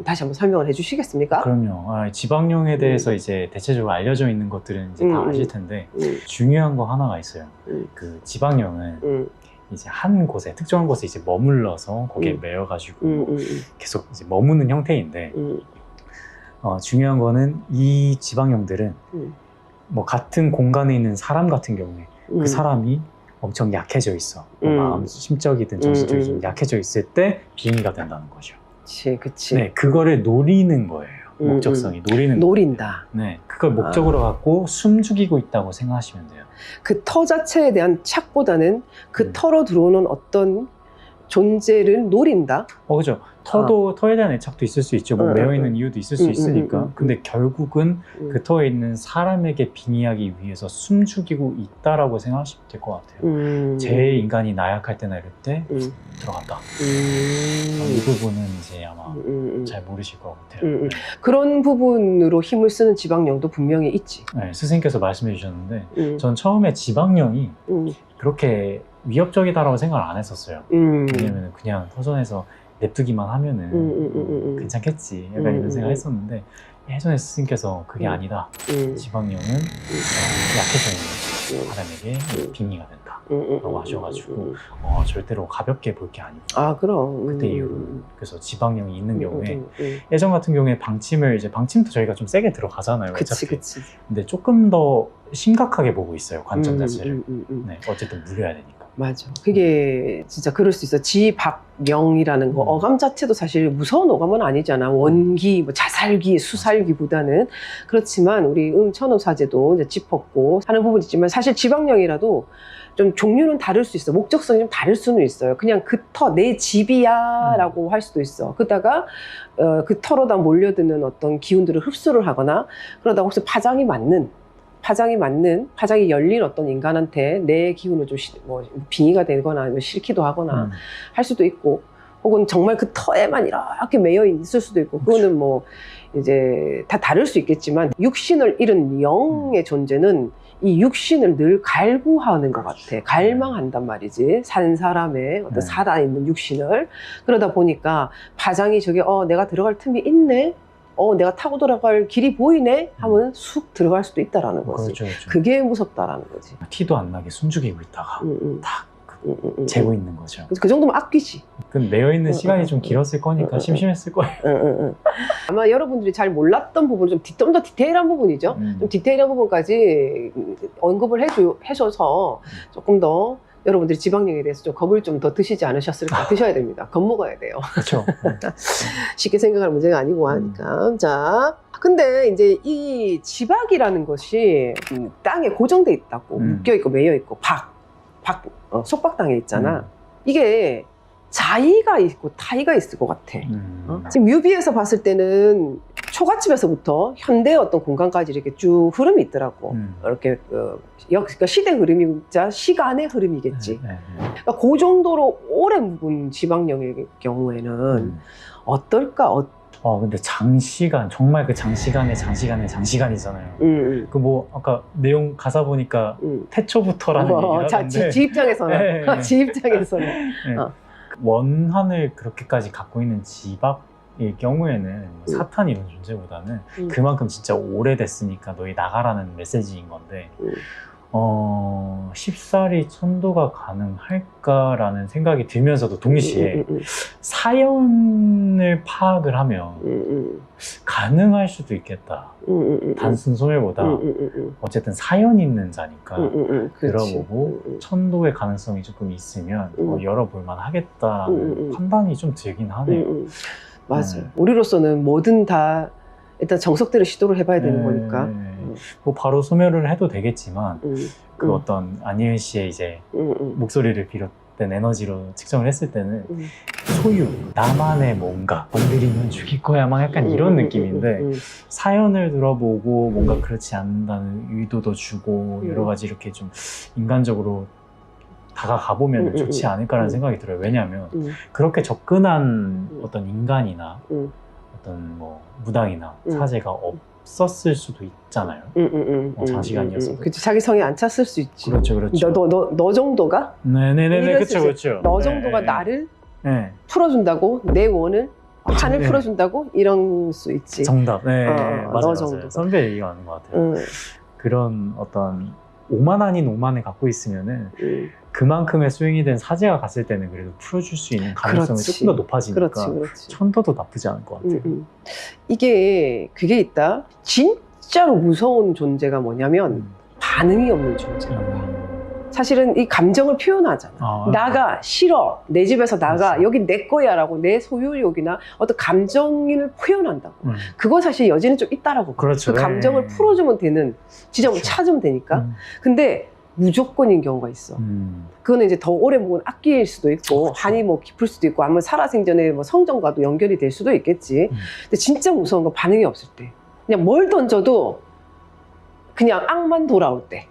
다시 한번 설명을 해주시겠습니까? 그럼요. 지방령에 대해서 이제 대체적으로 알려져 있는 것들은 이제 다 아실 텐데 중요한 거 하나가 있어요. 그 지방령은 이제 한 곳에 특정한 곳에 이제 머물러서 거기에 매여가지고 계속 이제 머무는 형태인데 중요한 거는 이 지방령들은 뭐 같은 공간에 있는 사람 같은 경우에 그 사람이 엄청 약해져 있어. 뭐 마음 심적이든 정신적이든 약해져 있을 때 빙의가 된다는 거죠. 그치. 네, 그거를 노리는 거예요. 목적성이 노린다. 네, 그걸 목적으로 갖고 숨죽이고 있다고 생각하시면 돼요. 그 터 자체에 대한 착보다는 그 터로 들어오는 어떤 존재를 노린다. 그죠. 터에 대한 애착도 있을 수 있죠. 뭐 매여있는 이유도 있을 수 있으니까. 근데 결국은 그 터에 있는 사람에게 빙의하기 위해서 숨죽이고 있다라고 생각하시면 될 것 같아요. 제 인간이 나약할 때나 이럴 때 들어간다. 이 부분은 이제 아마 잘 모르실 것 같아요. 그런 부분으로 힘을 쓰는 지방령도 분명히 있지. 네, 스승님께서 말씀해 주셨는데 전 처음에 지방령이 그렇게 위협적이다라고 생각을 안 했었어요. 왜냐면 그냥 터전에서 냅두기만 하면은 괜찮겠지 약간 이런 생각을 했었는데 예전에 스승께서 그게 아니다. 지방령은 약해져 있는 사람에게 빙의가 된다 라고 하셔가지고 절대로 가볍게 볼 게 아니고 그럼 그때 이후로 그래서 지방령이 있는 경우에 예전 같은 경우에 방침도 저희가 좀 세게 들어가잖아요. 그치. 근데 조금 더 심각하게 보고 있어요. 관점 자체를. 네, 어쨌든 물려야 되니까. 맞아. 그게 진짜 그럴 수 있어. 지박명이라는 거 어감 자체도 사실 무서운 어감은 아니잖아. 원기, 뭐 자살기, 수살기보다는. 그렇지만 우리 천음사제도 이제 짚었고 하는 부분이 있지만 사실 지박명이라도 좀 종류는 다를 수 있어. 목적성이 좀 다를 수는 있어요. 그냥 그 터, 내 집이야 라고 할 수도 있어. 그러다가 그 터로다 몰려드는 어떤 기운들을 흡수를 하거나 그러다가 혹시 파장이 열린 어떤 인간한테 내 기운을 좀 뭐 빙의가 되거나 아니면 싫기도 하거나 할 수도 있고, 혹은 정말 그 터에만 이렇게 매여 있을 수도 있고, 그거는 뭐 이제 다 다를 수 있겠지만 육신을 잃은 영의 존재는 이 육신을 늘 갈구하는 것 같아. 갈망한단 말이지. 산 사람의 어떤 살아있는 육신을. 그러다 보니까 파장이 저게 내가 들어갈 틈이 있네? 내가 타고 들어갈 길이 보이네? 하면 쑥 들어갈 수도 있다라는 거지. 그렇죠, 그렇죠. 그게 무섭다라는 거지. 티도 안 나게 숨죽이고 있다가 딱 재고 있는 거죠. 그 정도면 아끼지. 그 매여 있는 시간이 좀 길었을 거니까 심심했을 거예요. 아마 여러분들이 잘 몰랐던 부분은 좀 더 디테일한 부분이죠. 좀 디테일한 부분까지 언급을 해줘서 조금 더 여러분들이 지방령에 대해서 좀 겁을 좀 더 드시지 않으셨을까. 드셔야 됩니다. 겁먹어야 돼요. 그렇죠. 쉽게 생각할 문제가 아니고 하니까. 자, 근데 이제 이 지박이라는 것이 땅에 고정돼 있다고. 묶여있고 매여있고 속박당해 있잖아. 이게 자의가 있고 타의가 있을 것 같아. 지금 뮤비에서 봤을 때는 초가집에서부터 현대의 어떤 공간까지 이렇게 쭉 흐름이 있더라고. 이렇게 그러니까 시대 흐름이자 시간의 흐름이겠지. 그러니까 그 정도로 오래 묵은 지방령의 경우에는 어떨까? 근데 장시간, 정말 그 장시간이잖아요. 그 뭐 아까 내용 가사 보니까 태초부터라는 얘기를 하던데. 지 입장에서는. 네. 지 입장에서는. 네. 원한을 그렇게까지 갖고 있는 지박의 경우에는 사탄 이런 존재보다는 그만큼 진짜 오래됐으니까 너희 나가라는 메시지인 건데 쉽사리 천도가 가능할까라는 생각이 들면서도 동시에 사연을 파악을 하면 가능할 수도 있겠다. 단순 소멸보다 어쨌든 사연 있는 자니까 들어보고 천도의 가능성이 조금 있으면 열어볼만 하겠다라는 판단이 좀 들긴 하네요. 맞아. 우리로서는 뭐든 다 일단 정석대로 시도를 해봐야 되는 거니까. 뭐 바로 소멸을 해도 되겠지만 그 어떤 안예은 씨의 이제 목소리를 비롯된 에너지로 측정을 했을 때는 소유, 나만의 뭔가 건드리면 죽일 거야 막 약간 이런 느낌인데 사연을 들어보고 뭔가 그렇지 않는다는 의도도 주고 여러 가지 이렇게 좀 인간적으로 다가가 보면 좋지 않을까라는 생각이 들어요. 왜냐하면 그렇게 접근한 어떤 인간이나 어떤 뭐 무당이나 사제가 없었을 수도 있잖아요. 장시간이었어도. 그치, 자기 성에 안 찼을 수 있지. 그렇죠. 너 정도가? 네네네. 그렇죠. 너 정도가 나를 풀어준다고? 내 원을 한을 풀어준다고? 이런 수 있지. 정답. 네, 맞아요. 정도가. 선배 얘기가 맞는 것 같아요. 그런 어떤 오만 아닌 오만을 갖고 있으면은 그만큼의 수행이 된 사제가 갔을 때는 그래도 풀어줄 수 있는 가능성이 조금 더 높아지니까 그렇지. 천도도 나쁘지 않을 것 같아요. 그게 있다. 진짜로 무서운 존재가 뭐냐면 반응이 없는 존재라고. 사실은 이 감정을 표현하잖아. 나가, 싫어, 내 집에서 나가, 그렇지. 여기 내 거야 라고 내 소유욕이나 어떤 감정을 표현한다고. 그건 사실 여지는 좀 있다라고. 그렇죠. 그 감정을 풀어주면 되는 지점을 찾으면 되니까. 근데 무조건인 경우가 있어. 그거는 이제 더 오래 묵은 악기일 수도 있고, 그렇죠. 한이 뭐 깊을 수도 있고, 아니면 살아생전에 뭐 성전과도 연결이 될 수도 있겠지. 근데 진짜 무서운 건 반응이 없을 때. 그냥 뭘 던져도 그냥 악만 돌아올 때.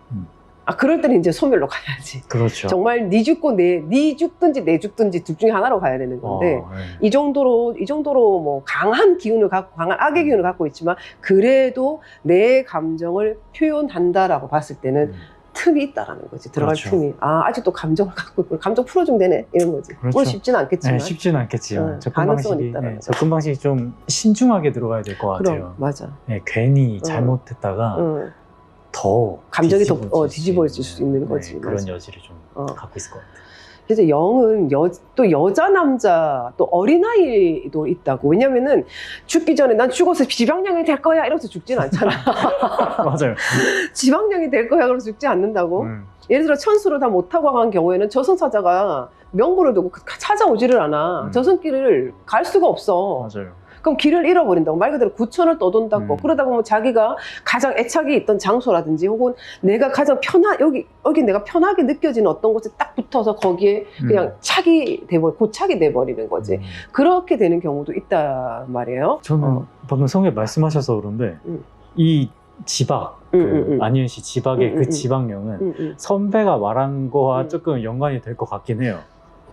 그럴 때는 이제 소멸로 가야지. 그렇죠. 정말 네 죽든지 내 죽든지 둘 중에 하나로 가야 되는 건데, 이 정도로 뭐 강한 악의 기운을 갖고 있지만, 그래도 내 감정을 표현한다라고 봤을 때는 틈이 있다라는 거지. 들어갈 그렇죠. 틈이. 아직도 감정을 갖고 있고, 감정 풀어주면 되네. 이런 거지. 그렇죠. 물론 쉽지는 않겠지만. 쉽지는 않겠지만 가능성은 있다라는 거지. 접근 방식이 좀 신중하게 들어가야 될 것 같아요. 그럼, 맞아. 괜히 잘못했다가 더 감정이 더 뒤집어질 수 있는 거지. 그런 맞아. 여지를 좀 갖고 있을 것 같아요. 진짜 영은 또 여자 남자 또 어린아이도 있다고. 왜냐면은 죽기 전에 난 죽어서 지방령이 될 거야 이러면서 죽진 않잖아. 맞아요. 지방령이 될 거야 그러면서 죽지 않는다고. 예를 들어 천수를 다 못하고 간 경우에는 저승사자가 명부를 두고 찾아오지를 않아. 저승길을 갈 수가 없어. 맞아요. 그럼 길을 잃어버린다고. 말 그대로 구천을 떠돈다고. 그러다 보면 자기가 가장 애착이 있던 장소라든지 혹은 내가 가장 여기 내가 편하게 느껴지는 어떤 곳에 딱 붙어서 거기에 그냥 고착이 돼버리는 거지. 그렇게 되는 경우도 있단 말이에요. 저는 방금 성에 말씀하셔서 그런데 이 지박, 안희은 씨 지박의 그 지박령은 선배가 말한 거와 조금 연관이 될 것 같긴 해요.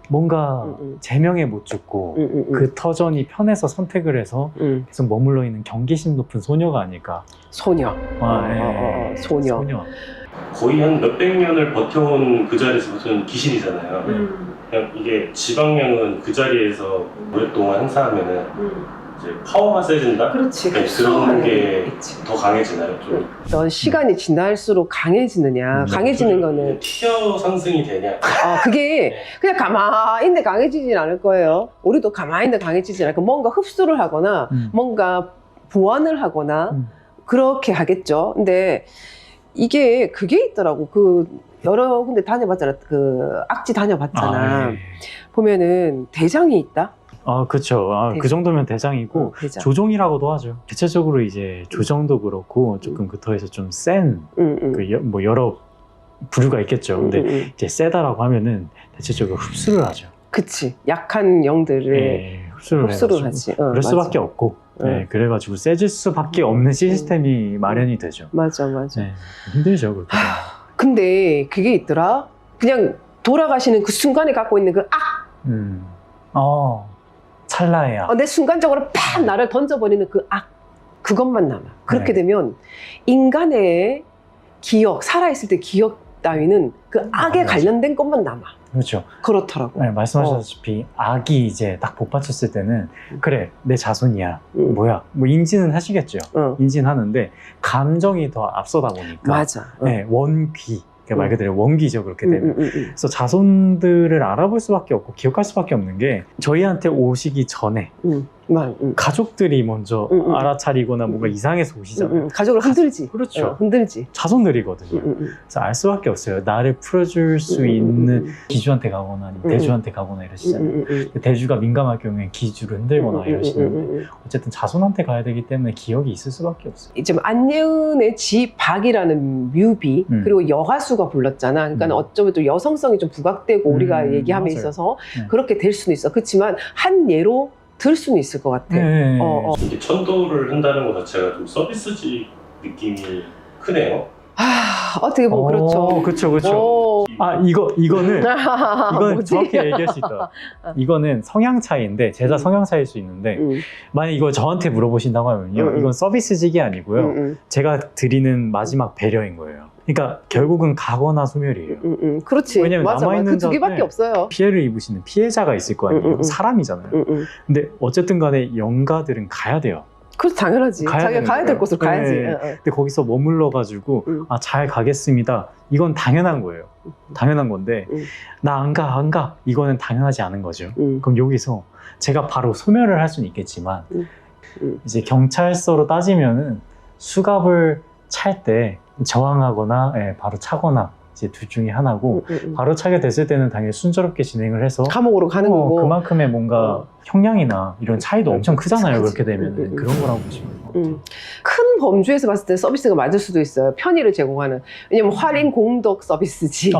뭔가 제명에 못 죽고 그 터전이 편해서 선택을 해서 계속 머물러 있는 경계심 높은 소녀가 아닐까. 소녀. 소녀. 거의 한 몇백 년을 버텨온 그 자리에서 무슨 귀신이잖아요. 그냥 이게 지방령은 그 자리에서 오랫동안 행사하면은 이제 파워가 세진다? 그렇지. 그런 게 더 강해지나요? 좀? 넌 시간이 지날수록 강해지느냐. 강해지는 거는 티어 상승이 되냐? 그게 그냥 가만히 있는데 강해지진 않을 거예요. 우리도 가만히 있는데 강해지진 않고 뭔가 흡수를 하거나 뭔가 보완을 하거나 그렇게 하겠죠. 근데 그게 있더라고. 여러 군데 다녀봤잖아. 악지 다녀봤잖아. 예. 보면은 대장이 있다. 그렇죠. 그 정도면 대장이고 대장. 조정이라고도 하죠. 대체적으로 이제 조정도 그렇고 조금 그 터에서 좀 센 여러 부류가 있겠죠. 근데 이제 세다라고 하면은 대체적으로 흡수를 하죠. 그치. 약한 영들을 흡수를 하지. 그럴 수밖에 없고. 그래가지고 세질 수밖에 없는 시스템이 마련이 되죠. 맞아. 네, 힘들죠, 그렇게. 근데 그게 있더라. 그냥 돌아가시는 그 순간에 갖고 있는 찰나의 악. 내 순간적으로 팍 나를 던져버리는 그것만 남아. 그렇게 되면 인간의 기억, 살아있을 때 기억 따위는 그 악에 관련된 것만 남아. 그렇죠. 그렇더라고. 네, 말씀하셨다시피 악이 이제 딱 복받쳤을 때는 그래 내 자손이야. 뭐야? 뭐 인지는 하시겠죠. 인지는 하는데 감정이 더 앞서다 보니까. 맞아. 네, 원귀. 말 그대로 원기죠, 그렇게 되면. 그래서 자손들을 알아볼 수밖에 없고 기억할 수밖에 없는 게 저희한테 오시기 전에 가족들이 먼저 알아차리거나 뭔가 이상해서 오시잖아요. 가족을 흔들지. 그렇죠. 흔들지. 자손들이거든요. 그래서 알 수밖에 없어요. 나를 풀어줄 수 있는 기주한테 가거나 아니면 대주한테 가거나 이러시잖아요. 대주가 민감할 경우에 기주를 흔들거나 이러시는데 어쨌든 자손한테 가야 되기 때문에 기억이 있을 수밖에 없어요. 지금 안예은의 지박이라는 뮤비 그리고 여가수가 불렀잖아. 그러니까 어쩌면 또 여성성이 좀 부각되고 우리가 얘기함에 맞아요. 있어서 그렇게 될 수는 있어. 그렇지만 한 예로 들 수는 있을 것 같아. 이게 천도를 한다는 것 자체가 좀 서비스직 느낌이 크네요. 어떻게 보면 그렇죠. 그렇죠. 이거는 뭐지? 정확히 얘기할 수 있다. 이거는 성향 차이인데 제자 성향 차이일 수 있는데 만약 이걸 저한테 물어보신다고 하면요, 이건 서비스직이 아니고요. 제가 드리는 마지막 배려인 거예요. 그러니까 결국은 가거나 소멸이에요. 그렇지. 왜냐면 맞아. 남아있는 그 두 개밖에 자들은 없어요. 피해를 입으시는 피해자가 있을 거 아니에요. 사람이잖아요. 근데 어쨌든 간에 영가들은 가야 돼요. 그렇죠. 당연하지. 자기가 가야 될 곳으로 가야지. 근데 거기서 머물러가지고 잘 가겠습니다. 이건 당연한 거예요. 당연한 건데 나 안 가. 이거는 당연하지 않은 거죠. 그럼 여기서 제가 바로 소멸을 할 수는 있겠지만 이제 경찰서로 따지면은 수갑을 찰 때 저항하거나 바로 차거나 이제 둘 중에 하나고 바로 차게 됐을 때는 당연히 순조롭게 진행을 해서 감옥으로 가는 거고 그만큼의 뭔가 형량이나 이런 차이도 엄청 크잖아요. 그렇게 되면 그런 거라고 보시면 돼요. 큰 범주에서 봤을 때 서비스가 맞을 수도 있어요. 편의를 제공하는. 왜냐면 활인 공덕 서비스지.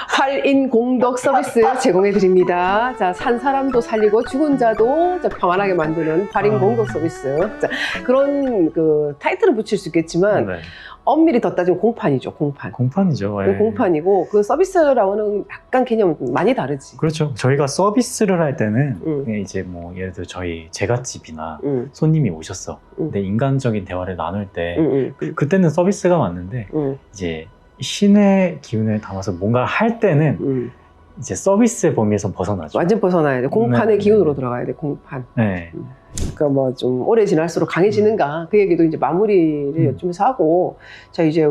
활인 공덕 서비스 제공해 드립니다. 자, 산 사람도 살리고 죽은 자도 평안하게 만드는 활인 공덕 서비스. 자, 그런 타이틀을 붙일 수 있겠지만 엄밀히 더 따지면 공판이죠. 공판이죠. 공판이고 그 서비스라고는 약간 개념 많이 다르지. 그렇죠. 저희가 서비스를 할 때는 이제 뭐 예를 들어 저희 제갓집이나 손님이 오셨어. 근데 인간적인 대화를 나눌 때 그때는 서비스가 맞는데 이제 신의 기운을 담아서 뭔가 할 때는 이제 서비스의 범위에서 벗어나죠. 완전 벗어나야 돼. 공판의 기운으로 들어가야 돼. 공판. 그러니까 뭐 좀 오래 지날수록 강해지는가 그 얘기도 이제 마무리를 요즘에서 하고 자 이제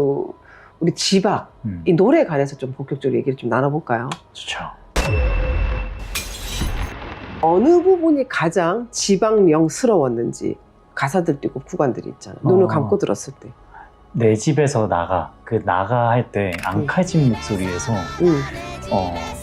우리 지박, 이 노래에 관해서 좀 본격적으로 얘기를 좀 나눠볼까요? 좋죠. 어느 부분이 가장 지방령스러웠는지 가사들 띄고 구간들이 있잖아. 눈을 감고 들었을 때. 내 집에서 나가. 그 나가 할 때 앙칼진 목소리에서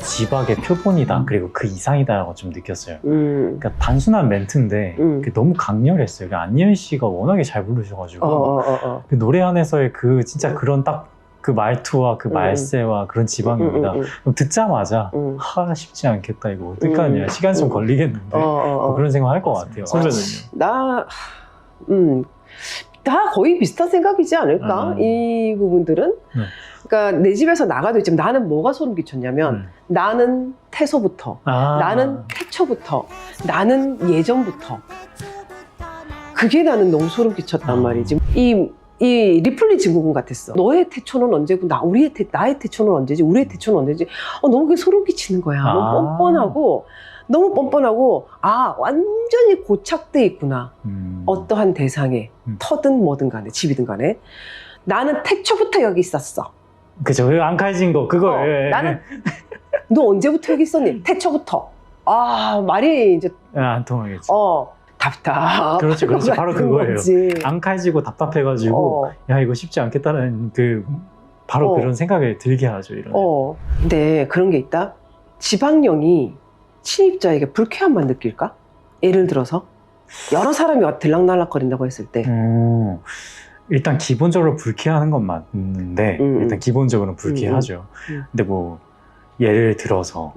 지박의 표본이다. 그리고 그 이상이다라고 좀 느꼈어요. 그러니까 단순한 멘트인데 그게 너무 강렬했어요. 그러니까 안예은 씨가 워낙에 잘 부르셔가지고 그 노래 안에서의 그 진짜 그런 딱 그 말투와 그 말세와 그런 지방입니다. 그럼 듣자마자 쉽지 않겠다 이거 어떡하냐 시간 좀 걸리겠는데 뭐 그런 생각 할 것 같아요. 선배는요? 다 거의 비슷한 생각이지 않을까? 이 부분들은. 그러니까 내 집에서 나가도 지금 나는 뭐가 소름 끼쳤냐면 나는 태소부터, 나는 태초부터, 나는 예전부터. 그게 나는 너무 소름 끼쳤단 말이지. 이 리플리 증후군 같았어. 너의 태초는 언제고 나의 태초는 언제지? 우리의 태초는 언제지? 너무 그게 소름 끼치는 거야. 너무 뻔뻔하고 완전히 고착돼 있구나. 어떠한 대상에 터든 뭐든 간에 집이든 간에 나는 태초부터 여기 있었어. 그죠. 그 앙칼진 거 그거. 나는 너 언제부터 여기 있었니? 태초부터. 말이 이제 안 통하겠지. 답답. 그렇지. 바로 그거예요. 앙칼지고 답답해가지고 야 이거 쉽지 않겠다는 바로 그런 생각을 들게 하죠. 이런. 근데 그런 게 있다. 지방령이 침입자에게 불쾌함만 느낄까? 예를 들어서 여러 사람이 들락날락거린다고 했을 때 일단 기본적으로 불쾌하는 건 맞는데 일단 기본적으로는 불쾌하죠. 근데 뭐 예를 들어서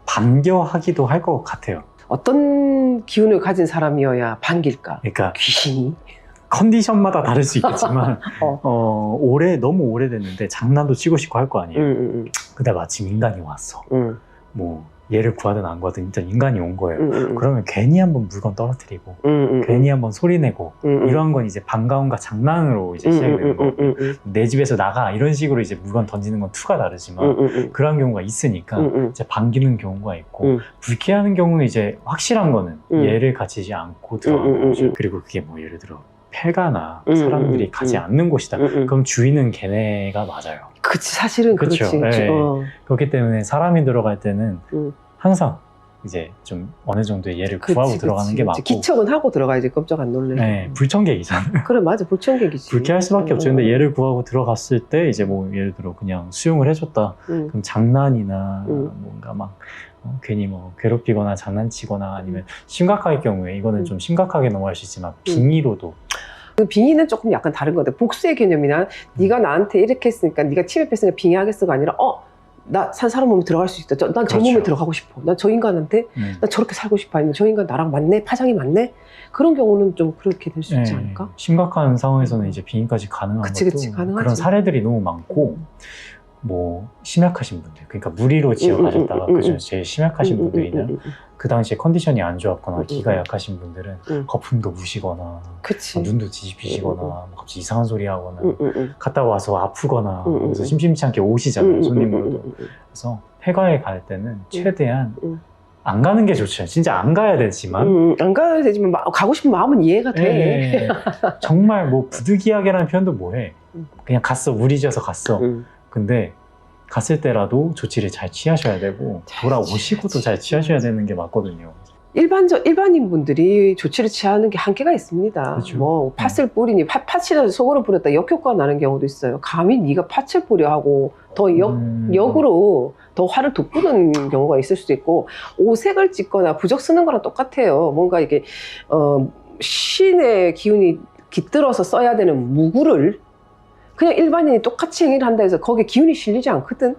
반겨하기도 할 것 같아요. 어떤 기운을 가진 사람이어야 반길까? 그러니까 귀신이? 컨디션마다 다를 수 있겠지만 너무 오래됐는데 장난도 치고 싶고 할 거 아니에요. 근데 마침 인간이 왔어. 뭐 얘를 구하든 안 구하든 일단 인간이 온 거예요. 그러면 괜히 한번 물건 떨어뜨리고 괜히 한번 소리내고 이런 건 이제 반가움과 장난으로 이제 시작이 되는 거고 내 집에서 나가 이런 식으로 이제 물건 던지는 건 투가 다르지만 그런 경우가 있으니까 이제 반기는 경우가 있고 불쾌하는 경우는 이제 확실한 거는 얘를 가지지 않고 들어가는 거죠. 그리고 그게 뭐 예를 들어 폐가나 사람들이 가지 않는 곳이다. 그럼 주인은 걔네가 맞아요. 그치, 사실은 그렇지. 네. 그렇기 때문에 사람이 들어갈 때는 항상 이제 좀 어느 정도의 얘를 구하고 들어가는 게 맞고 기척은 하고 들어가야지 깜짝 안 놀래. 네, 불청객이잖아요. 그래 맞아 불청객이지. 불쾌할 수밖에 없죠. 근데 얘를 구하고 들어갔을 때 이제 뭐 예를 들어 그냥 수용을 해줬다. 그럼 장난이나 뭔가 막 괜히 뭐 괴롭히거나 장난치거나 아니면 심각할 경우에 이거는 좀 심각하게 넘어갈 수 있지만 빙의로도 그 빙의는 조금 약간 다른 것 같아. 복수의 개념이나 네가 나한테 이렇게 했으니까 네가 침입했으니까 빙의하겠어가 아니라 나 산 사람 몸에 들어갈 수 있다. 난 저 몸에 들어가고 싶어. 난 저 인간한테 나 저렇게 살고 싶어. 아니면 저 인간 나랑 맞네? 파장이 맞네? 그런 경우는 좀 그렇게 될 수 있지 않을까? 심각한 상황에서는 이제 빙의까지 가능한 것도 가능하지. 그런 사례들이 너무 많고 뭐 심약하신 분들 그러니까 무리로 지어가셨다가 그죠 제일 심약하신 분들이는 그 당시에 컨디션이 안 좋았거나 기가 약하신 분들은 거품도 무시거나 눈도 뒤집히시거나 뭐 갑자기 이상한 소리 하거나 갔다 와서 아프거나 그래서 심심치 않게 오시잖아요 손님으로도. 그래서 폐가에 갈 때는 최대한 안 가는 게 좋죠. 진짜 안 가야 되지만 안 가야 되지만 가고 싶은 마음은 이해가 돼. 네. 정말 뭐 부득이하게라는 표현도 뭐해. 그냥 갔어 무리지어서 갔어. 근데 갔을 때라도 조치를 잘 취하셔야 되고 돌아오시고도 잘 취하셔야 되는 게 맞거든요. 일반인 분들이 조치를 취하는 게 한계가 있습니다. 그렇죠. 뭐 팥을 뿌리니 팥이라도 속으로 뿌렸다 역효과가 나는 경우도 있어요. 감히 네가 팥을 뿌려 하고 더 역으로 더 화를 돋구는 경우가 있을 수도 있고 오색을 찍거나 부적 쓰는 거랑 똑같아요. 뭔가 이게 신의 기운이 깃들어서 써야 되는 무구를 그냥 일반인이 똑같이 행위를 한다 해서 거기에 기운이 실리지 않거든.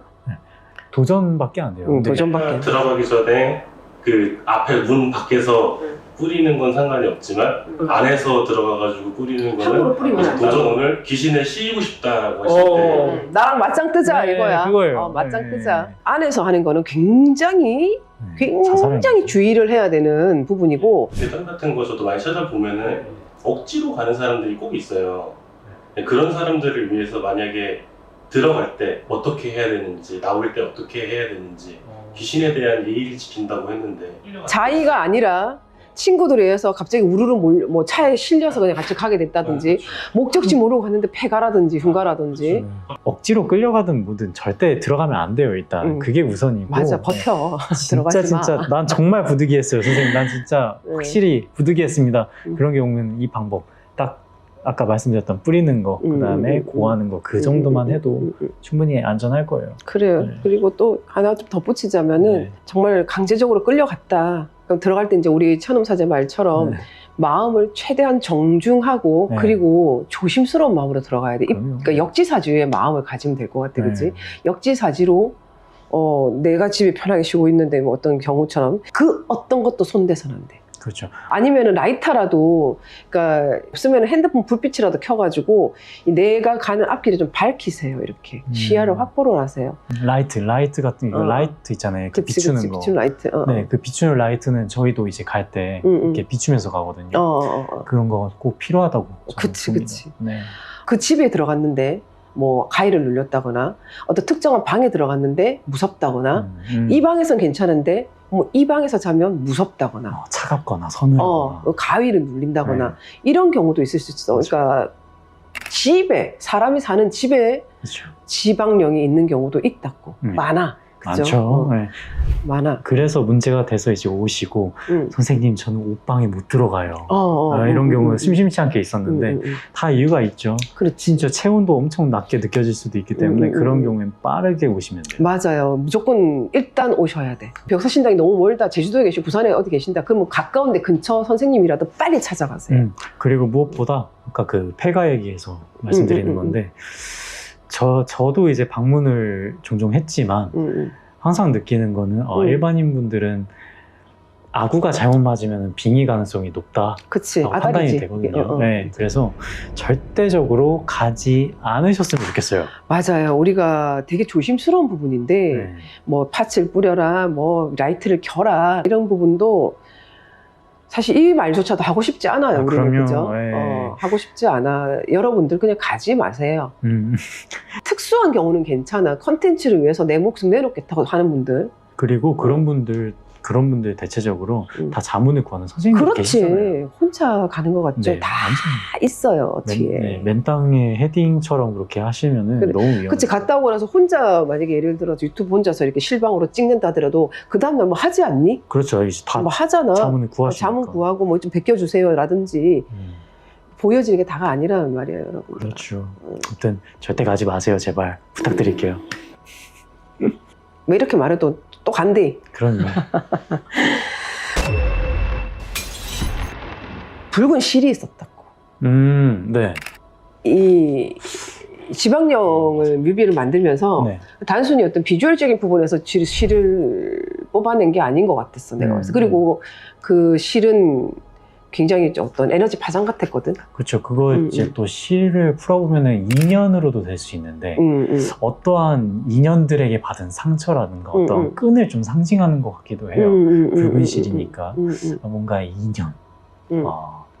도전밖에 안 돼요. 도전밖에. 들어가기 전에 그 앞에 문 밖에서 뿌리는 건 상관이 없지만 안에서 들어가가지고 뿌리는 함부로 뿌리면 거는 안 돼. 도전을 귀신을 씌우고 싶다라고 했을 때 나랑 맞짱 뜨자 네, 이거야. 그거예요. 맞짱 네. 뜨자. 안에서 하는 거는 굉장히 주의를 해야 되는 부분이고. 대전 같은 거 저도 많이 찾아보면은 억지로 가는 사람들이 꼭 있어요. 그런 사람들을 위해서 만약에 들어갈 때 어떻게 해야 되는지 나올 때 어떻게 해야 되는지 귀신에 대한 예의를 지킨다고 했는데 자의가 아니라 친구들에 의해서 갑자기 우르르 뭐 차에 실려서 그냥 같이 가게 됐다든지 목적지 모르고 갔는데 폐가라든지 흉가라든지 억지로 끌려가든 뭐든 절대 들어가면 안 돼요. 일단 그게 우선이고. 맞아 버텨. 진짜 들어가지 마. 진짜 난 정말 부득이했어요, 선생님. 난 진짜 확실히 부득이했습니다. 그런 경우는 이 방법 딱 아까 말씀드렸던 뿌리는 거, 그다음에 고하는 거 그 정도만 해도 충분히 안전할 거예요. 그래요. 네. 그리고 또 하나 좀 덧붙이자면은 네. 정말 강제적으로 끌려갔다. 그럼 들어갈 때 이제 우리 천음사제 말처럼 네. 마음을 최대한 정중하고 네. 그리고 조심스러운 마음으로 들어가야 돼. 그럼요. 그러니까 역지사지의 마음을 가지면 될 것 같아, 그렇지? 네. 역지사지로 내가 집에 편하게 쉬고 있는데 뭐 어떤 경우처럼 그 어떤 것도 손대서는 안 돼. 그렇죠. 아니면은 라이터라도, 그러니까 없으면 핸드폰 불빛이라도 켜가지고 내가 가는 앞길을 좀 밝히세요. 이렇게 시야를 확보를 하세요. 라이트 같은 이거 라이트 있잖아요. 그 비추는 거. 비추는 라이트. 네, 그 비추는 라이트는 저희도 이제 갈 때 이렇게 비추면서 가거든요. 그런 거 꼭 필요하다고. 저는 그치, 봅니다. 그치. 네. 그 집에 들어갔는데 뭐 가위를 눌렸다거나 어떤 특정한 방에 들어갔는데 무섭다거나 이 방에선 괜찮은데 뭐 이 방에서 자면 무섭다거나 차갑거나 서늘하거나. 가위를 눌린다거나 이런 경우도 있을 수 있어. 그러니까 집에 사람이 사는 집에 그렇죠. 지방령이 있는 경우도 있다고. 많아. 그죠? 많죠. 네. 많아. 그래서 문제가 돼서 이제 오시고 선생님 저는 옷방에 못 들어가요. 이런 경우는 심심치 않게 있었는데 다 이유가 있죠. 그렇지. 진짜 체온도 엄청 낮게 느껴질 수도 있기 때문에 그런 경우엔 빠르게 오시면 돼요. 맞아요. 무조건 일단 오셔야 돼. 벽사신당이 너무 멀다. 제주도에 계시고 부산에 어디 계신다. 그러면 가까운데 근처 선생님이라도 빨리 찾아가세요. 그리고 무엇보다 아까 그 폐가 얘기해서 말씀드리는 건데 저도 이제 방문을 종종 했지만 항상 느끼는 거는 일반인 분들은 아구가 잘못 맞으면 빙의 가능성이 높다. 그치. 판단이 아다리지. 되거든요. 네, 그래서 절대적으로 가지 않으셨으면 좋겠어요. 맞아요. 우리가 되게 조심스러운 부분인데 네. 뭐 팥을 뿌려라, 뭐 라이트를 켜라 이런 부분도 사실 이 말조차도 하고 싶지 않아요. 우리는 그럼요. 그죠? 네. 하고 싶지 않아. 여러분들 그냥 가지 마세요. 특수한 경우는 괜찮아. 컨텐츠를 위해서 내 목숨 내놓겠다고 하는 분들. 그리고 그런 분들 대체적으로 다 자문을 구하는 선생님들 계시잖아요. 그렇지. 혼자 가는 것 같죠? 네, 다 완전 있어요, 뒤에. 맨땅에 헤딩처럼 그렇게 하시면은 그래. 너무 위험해요. 그치, 갔다 오고 나서 혼자 만약에 예를 들어서 유튜브 혼자서 이렇게 실방으로 찍는다 하더라도 그 다음날 뭐 하지 않니? 그렇죠. 이제 다 뭐 하잖아. 자문을 구하시니까. 자문 구하고 뭐 좀 베껴주세요 라든지 보여지는 게 다가 아니라는 말이에요, 여러분. 그렇죠. 아무튼 절대 가지 마세요, 제발 부탁드릴게요. 왜 이렇게 말해도 또 간대. 그럼요. 붉은 실이 있었다고. 네. 이 지방령을 뮤비를 만들면서 네. 단순히 어떤 비주얼적인 부분에서 실을 뽑아낸 게 아닌 것 같았어, 내가. 그래서 그리고 그 실은 굉장히 어떤 에너지 파장 같았거든. 그렇죠. 그거 이제 또 시를 풀어보면은 인연으로도 될 수 있는데 어떠한 인연들에게 받은 상처라든가 어떤 끈을 좀 상징하는 것 같기도 해요. 붉은 실이니까 뭔가 인연,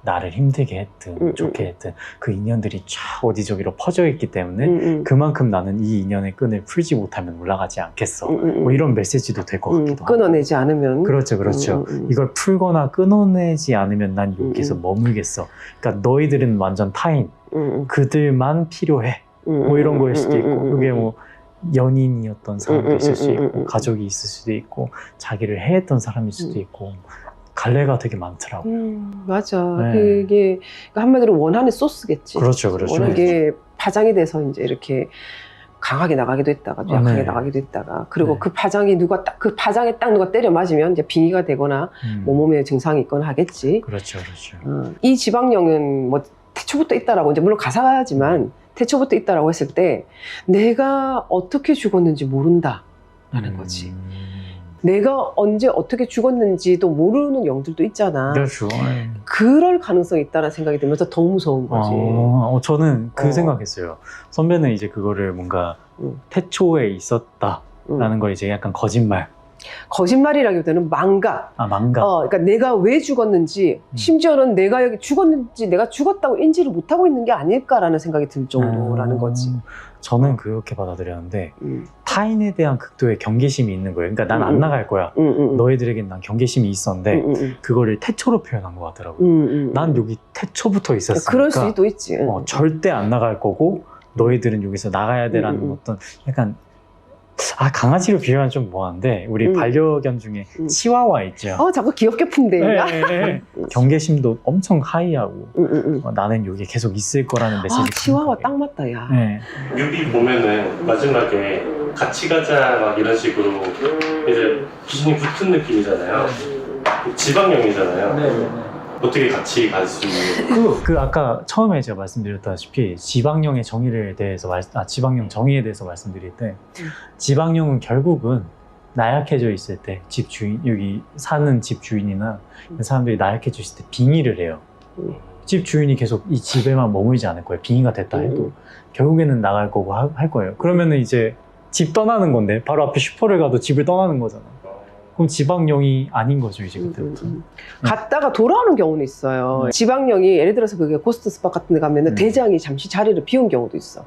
나를 힘들게 했든 좋게 했든 그 인연들이 쫙 어디저기로 퍼져 있기 때문에 그만큼 나는 이 인연의 끈을 풀지 못하면 올라가지 않겠어. 뭐 이런 메시지도 될 것 같기도 하고. 끊어내지 않으면. 그렇죠, 그렇죠. 이걸 풀거나 끊어내지 않으면 난 여기서 머물겠어. 그러니까 너희들은 완전 타인, 그들만 필요해. 뭐 이런 거일 수도 있고, 그게 뭐 연인이었던 사람도 있을 수 있고, 가족이 있을 수도 있고, 자기를 해했던 사람일 수도 있고. 갈래가 되게 많더라고요. 맞아. 네. 그게 한마디로 원한의 소스겠지. 그렇죠, 그렇죠. 원한게 파장이 돼서 이제 이렇게 강하게 나가기도 했다가 또 약하게 네. 나가기도 했다가 그리고 네. 그 파장이 그 파장에 딱 누가 때려 맞으면 이제 빙의가 되거나 몸에 증상이 있거나 하겠지. 그렇죠, 그렇죠. 이 지방령은 뭐 태초부터 있다라고 이제 물론 가사지만 태초부터 있다라고 했을 때 내가 어떻게 죽었는지 모른다라는 거지. 내가 언제 어떻게 죽었는지도 모르는 영들도 있잖아. 그렇죠. 그럴 가능성이 있다는 생각이 들면서 더 무서운 거지. 저는 그 생각했어요. 선배는 이제 그거를 뭔가 태초에 있었다라는 걸 이제 약간 거짓말이라기보다는 망각. 망각. 그러니까 내가 왜 죽었는지, 심지어는 내가 여기 죽었는지, 내가 죽었다고 인지를 못하고 있는 게 아닐까라는 생각이 들 정도라는 거지. 저는 그렇게 받아들였는데 타인에 대한 극도의 경계심이 있는 거예요. 그러니까 난 안 나갈 거야. 너희들에겐 난 경계심이 있었는데 그거를 태초로 표현한 것 같더라고요. 난 여기 태초부터 있었으니까 그럴 수도 있지. 절대 안 나갈 거고 너희들은 여기서 나가야 돼라는 어떤 약간 강아지로 비유하면 좀 뭐한데 우리 반려견 중에 치와와 있죠. 자꾸 귀엽게 푼대. 네. 경계심도 엄청 하이하고 나는 여기 계속 있을 거라는 메시지. 치와와 딱 맞다, 야. 네. 뮤비 보면은 마지막에 같이 가자 막 이런 식으로 이제 귀신이 붙은 느낌이잖아요. 지방령이잖아요. 어떻게 같이 갈 수 있는? 그 아까 처음에 제가 말씀드렸다시피 지방령의 정의를 대해서 지방령 정의에 대해서 말씀드릴 때 지방령은 결국은 나약해져 있을 때 집 주인 여기 사는 집 주인이나 사람들이 나약해져 있을 때 빙의를 해요. 집 주인이 계속 이 집에만 머물지 않을 거예요. 빙의가 됐다 해도 결국에는 나갈 거고 할 거예요. 그러면은 이제 집 떠나는 건데 바로 앞에 슈퍼를 가도 집을 떠나는 거잖아. 그럼 지방령이 아닌 거죠 이제 그때부터. 갔다가 돌아오는 경우는 있어요. 지방령이 예를 들어서 그게 고스트 스팟 같은 데 가면은 대장이 잠시 자리를 비운 경우도 있어.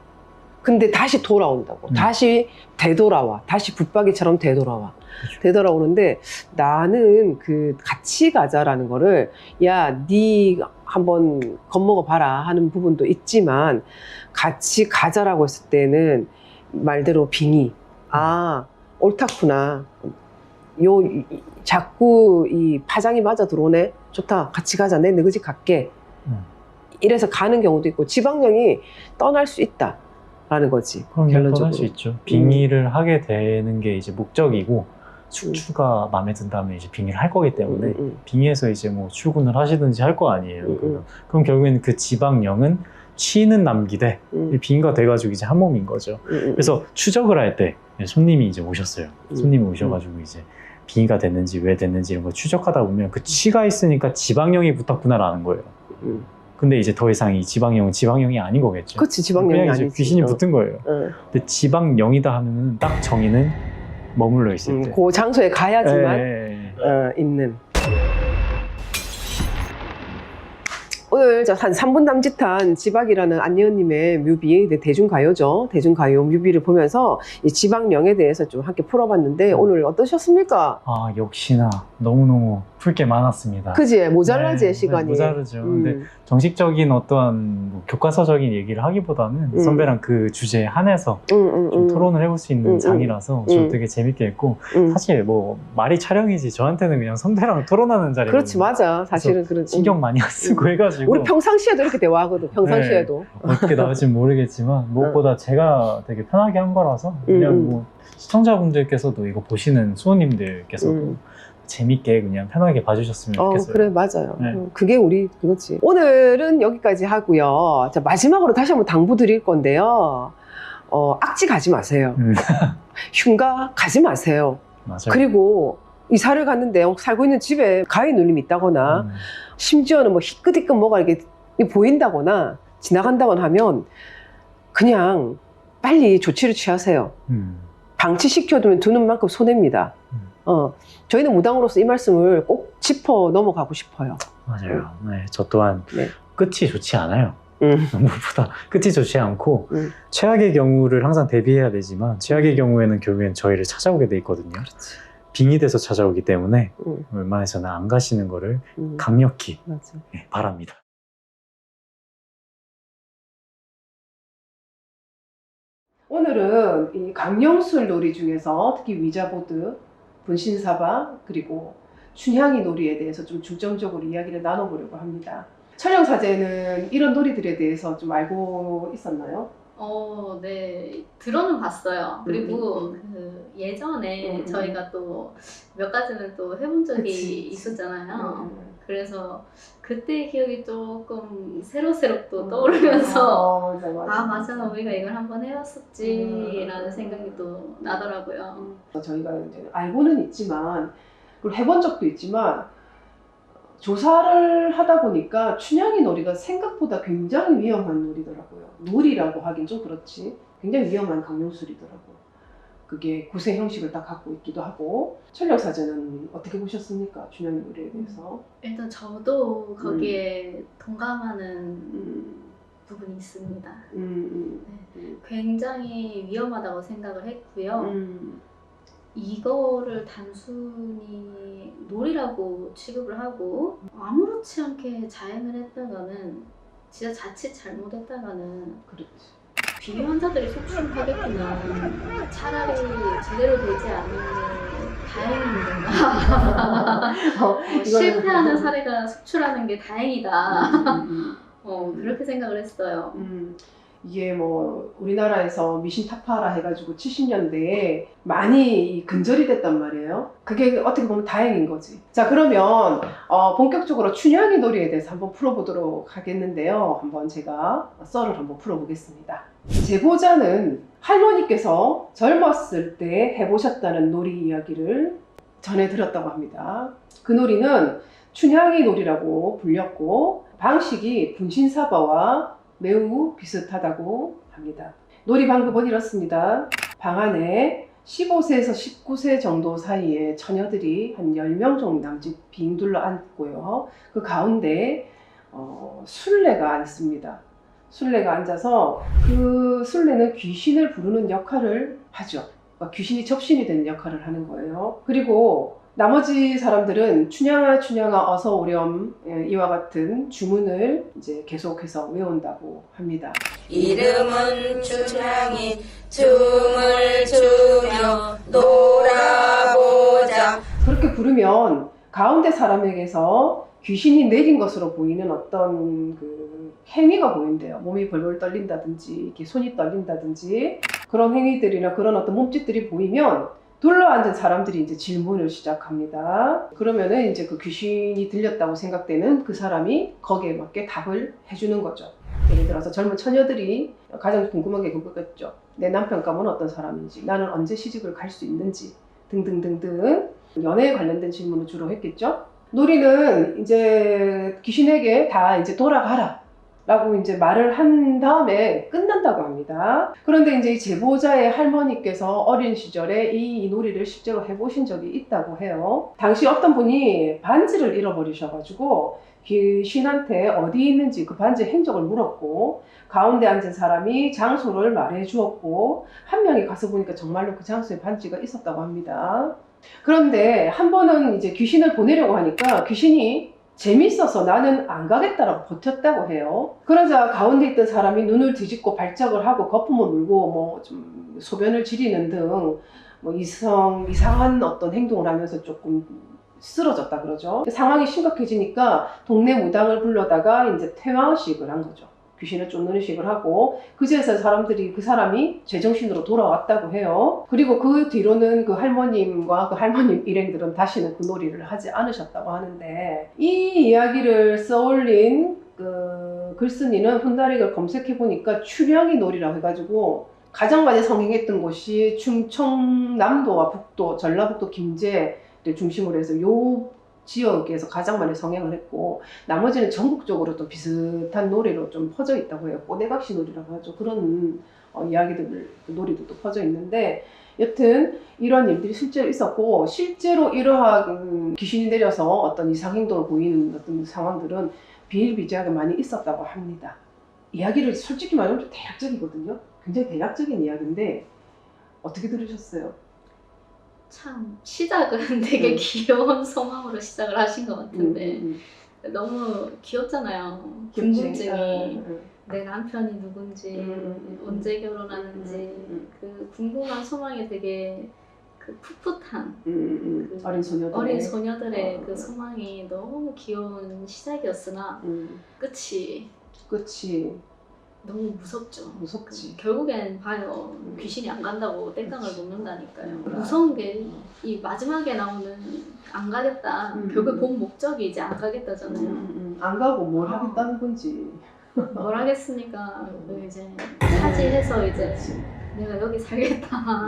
근데 다시 돌아온다고. 다시 되돌아와. 다시 붙박이처럼 되돌아와. 그렇죠. 되돌아오는데 나는 그 같이 가자라는 거를 야, 네 한번 겁먹어 봐라 하는 부분도 있지만 같이 가자라고 했을 때는 말대로 빙의. 옳다구나. 자꾸 이 파장이 맞아 들어오네. 좋다. 같이 가자. 내 너희 집 갈게. 이래서 가는 경우도 있고 지방령이 떠날 수 있다라는 거지. 그럼 결론적으로. 떠날 수 있죠. 빙의를 하게 되는 게 이제 목적이고 숙주가 마음에 든다면 이제 빙의를 할 거기 때문에 빙의해서 이제 뭐 출근을 하시든지 할 거 아니에요. 그럼 결국에는 그 지방령은 취는 남기되 빙의가 돼가지고 이제 한 몸인 거죠. 그래서 추적을 할 때 손님이 이제 오셨어요. 손님이 오셔가지고 이제 빙의가 됐는지 왜 됐는지 이런 걸 추적하다 보면 그 취가 있으니까 지방령이 붙었구나라는 거예요. 근데 이제 더 이상 이 지방령은 지방령이 아닌 거겠죠. 그렇지, 지방령이 그냥 이제 아니지. 귀신이 붙은 거예요. 근데 지방령이다 하면은 딱 정의는 머물러 있을 때. 그 장소에 가야지만 예. 있는. 오늘 한 3분 남짓한 지박이라는 안예은님의 뮤비, 대중가요죠. 대중가요 뮤비를 보면서 이 지방령에 대해서 좀 함께 풀어봤는데 오늘 어떠셨습니까? 역시나 너무너무 풀 게 많았습니다. 그지? 모자라지, 시간이. 모자르죠. 근데 정식적인 어떠한 뭐 교과서적인 얘기를 하기보다는 선배랑 그 주제에 한해서 좀 토론을 해볼 수 있는 장이라서 좀 되게 재밌게 했고 사실 뭐 말이 촬영이지 저한테는 그냥 선배랑 토론하는 자리거든요. 그렇지, 맞아. 사실은 그런. 신경 많이 안 쓰고 해가지고 우리 평상시에도 이렇게 대화하거든. 평상시에도. 어떻게 나올지는 모르겠지만 무엇보다 제가 되게 편하게 한 거라서 그냥 뭐 시청자분들께서도 이거 보시는 수호님들께서도 재밌게 그냥 편하게 봐주셨으면 좋겠어요. 그래, 맞아요. 네. 그게 우리 그거지. 오늘은 여기까지 하고요. 자, 마지막으로 다시 한번 당부 드릴 건데요. 악지 가지 마세요. 흉가 가지 마세요. 맞아요. 그리고 이사를 갔는데 살고 있는 집에 가위 눌림이 있다거나 심지어는 뭐 희끗희끗 뭐가 이렇게 보인다거나 지나간다거나 하면 그냥 빨리 조치를 취하세요. 방치시켜두면 두는 만큼 손해입니다. 저희는 무당으로서 이 말씀을 꼭 짚어 넘어가고 싶어요. 맞아요. 네, 저 또한 네. 끝이 좋지 않아요. 무엇보다 끝이 좋지 않고 최악의 경우를 항상 대비해야 되지만 최악의 경우에는 결국엔 저희를 찾아오게 돼 있거든요. 그렇지. 빙의돼서 찾아오기 때문에 웬만해서는 안 가시는 거를 강력히 맞아. 바랍니다. 오늘은 이 강령술 놀이 중에서 특히 위자보드, 분신사바, 그리고 춘향이 놀이에 대해서 좀 중점적으로 이야기를 나눠보려고 합니다. 촬영사제는 이런 놀이들에 대해서 좀 알고 있었나요? 네. 들어는 봤어요. 그리고 그 예전에 저희가 또 몇 가지는 또 해본 적이 그치. 있었잖아요. 그래서 그때 기억이 조금 새록새록 또 떠오르면서 맞아. 우리가 이걸 한번 해봤었지라는 생각이 또 나더라고요. 저희가 이제 알고는 있지만 그걸 해본 적도 있지만 조사를 하다 보니까 춘향이 놀이가 생각보다 굉장히 위험한 놀이더라고요. 놀이라고 하긴 좀 그렇지. 굉장히 위험한 강령술이더라고요. 그게 구세 형식을 딱 갖고 있기도 하고. 촬영사제는 어떻게 보셨습니까? 춘향이 놀이에 대해서. 일단 저도 거기에 동감하는 부분이 있습니다. 음, 굉장히 위험하다고 생각을 했고요. 이거를 단순히 놀이라고 취급을 하고 아무렇지 않게 자행을 했다가는 진짜 자칫 잘못했다가는 그렇지. 비리 환자들이 속출하겠구나. 차라리 제대로 되지 않는 게 다행인 건가. 실패하는 사례가 속출하는 게 다행이다. 그렇게 생각을 했어요. 이게 뭐 우리나라에서 미신 타파라 해가지고 70년대에 많이 근절이 됐단 말이에요. 그게 어떻게 보면 다행인 거지. 자, 그러면 본격적으로 춘향이 놀이에 대해서 한번 풀어보도록 하겠는데요. 한번 제가 썰을 한번 풀어보겠습니다. 제보자는 할머니께서 젊었을 때 해보셨다는 놀이 이야기를 전해 들었다고 합니다. 그 놀이는 춘향이 놀이라고 불렸고 방식이 분신사바와 매우 비슷하다고 합니다. 놀이 방법은 이렇습니다. 방 안에 15세에서 19세 정도 사이의 처녀들이 한 10명 정도 남짓 빙 둘러 앉고요. 그 가운데 술래가 앉습니다. 술래가 앉아서 그 술래는 귀신을 부르는 역할을 하죠. 그러니까 귀신이 접신이 되는 역할을 하는 거예요. 그리고 나머지 사람들은 춘향아 춘향아 어서 오렴 이와 같은 주문을 이제 계속해서 외운다고 합니다. 이름은 춘향이 춤을 추며 놀아보자. 그렇게 부르면 가운데 사람에게서 귀신이 내린 것으로 보이는 어떤 그 행위가 보인대요. 몸이 벌벌 떨린다든지 이렇게 손이 떨린다든지 그런 행위들이나 그런 어떤 몸짓들이 보이면 둘러앉은 사람들이 이제 질문을 시작합니다. 그러면은 이제 그 귀신이 들렸다고 생각되는 그 사람이 거기에 맞게 답을 해주는 거죠. 예를 들어서 젊은 처녀들이 가장 궁금한 게 그거겠죠. 내 남편감은 어떤 사람인지, 나는 언제 시집을 갈 수 있는지 등등등등 연애에 관련된 질문을 주로 했겠죠. 놀이는 이제 귀신에게 다 이제 돌아가라 라고 이제 말을 한 다음에 끝난다고 합니다. 그런데 이제 이 제보자의 할머니께서 어린 시절에 이 놀이를 실제로 해보신 적이 있다고 해요. 당시 어떤 분이 반지를 잃어버리셔가지고 귀신한테 어디 있는지 그 반지의 행적을 물었고 가운데 앉은 사람이 장소를 말해 주었고 한 명이 가서 보니까 정말로 그 장소에 반지가 있었다고 합니다. 그런데 한 번은 이제 귀신을 보내려고 하니까 귀신이 재밌어서 나는 안 가겠다라고 버텼다고 해요. 그러자 가운데 있던 사람이 눈을 뒤집고 발작을 하고 거품을 물고 뭐 좀 소변을 지리는 등 뭐 이상한 어떤 행동을 하면서 조금 쓰러졌다 그러죠. 상황이 심각해지니까 동네 무당을 불러다가 이제 퇴화식을 한 거죠. 귀신을 쫓는 식을 하고 그제서 사람들이 그 사람이 제정신으로 돌아왔다고 해요. 그리고 그 뒤로는 그 할머님과 그 할머님 일행들은 다시는 그 놀이를 하지 않으셨다고 하는데 이 이야기를 써올린 그 글쓴이는 훗날에 검색해 보니까 춘향이 놀이라고 해가지고 가장 많이 성행했던 곳이 충청남도와 북도, 전라북도 김제를 중심으로 해서 요 지역에서 가장 많이 성행을 했고 나머지는 전국적으로 또 비슷한 놀이로 좀 퍼져 있다고 해요. 꼬대각시 놀이라고 하죠. 그런 이야기들, 놀이도 퍼져 있는데 여튼 이런 일들이 실제로 있었고 실제로 이러한 귀신이 내려서 어떤 이상행동을 보이는 어떤 상황들은 비일비재하게 많이 있었다고 합니다. 이야기를 솔직히 말하면 좀 대략적이거든요. 굉장히 대략적인 이야기인데 어떻게 들으셨어요? 참 시작은 되게 귀여운 소망으로 시작을 하신 것 같은데 너무 귀엽잖아요. 궁금증이 내 남편이 누군지 언제 결혼하는지 그 궁금한 소망이 되게 그 풋풋한 그 어린 소녀들의 그 소망이 너무 귀여운 시작이었으나 끝이 너무 무섭죠. 무섭지. 결국엔 봐요. 귀신이 안 간다고 땡깡을 놓는다니까요. 무서운 게 이 마지막에 나오는 안 가겠다. 결국 본 목적이 이제 안 가겠다잖아요. 안 가고 뭘 하겠다는 건지. 뭘 하겠습니까? 그 이제 타지해서 이제 내가 여기 살겠다.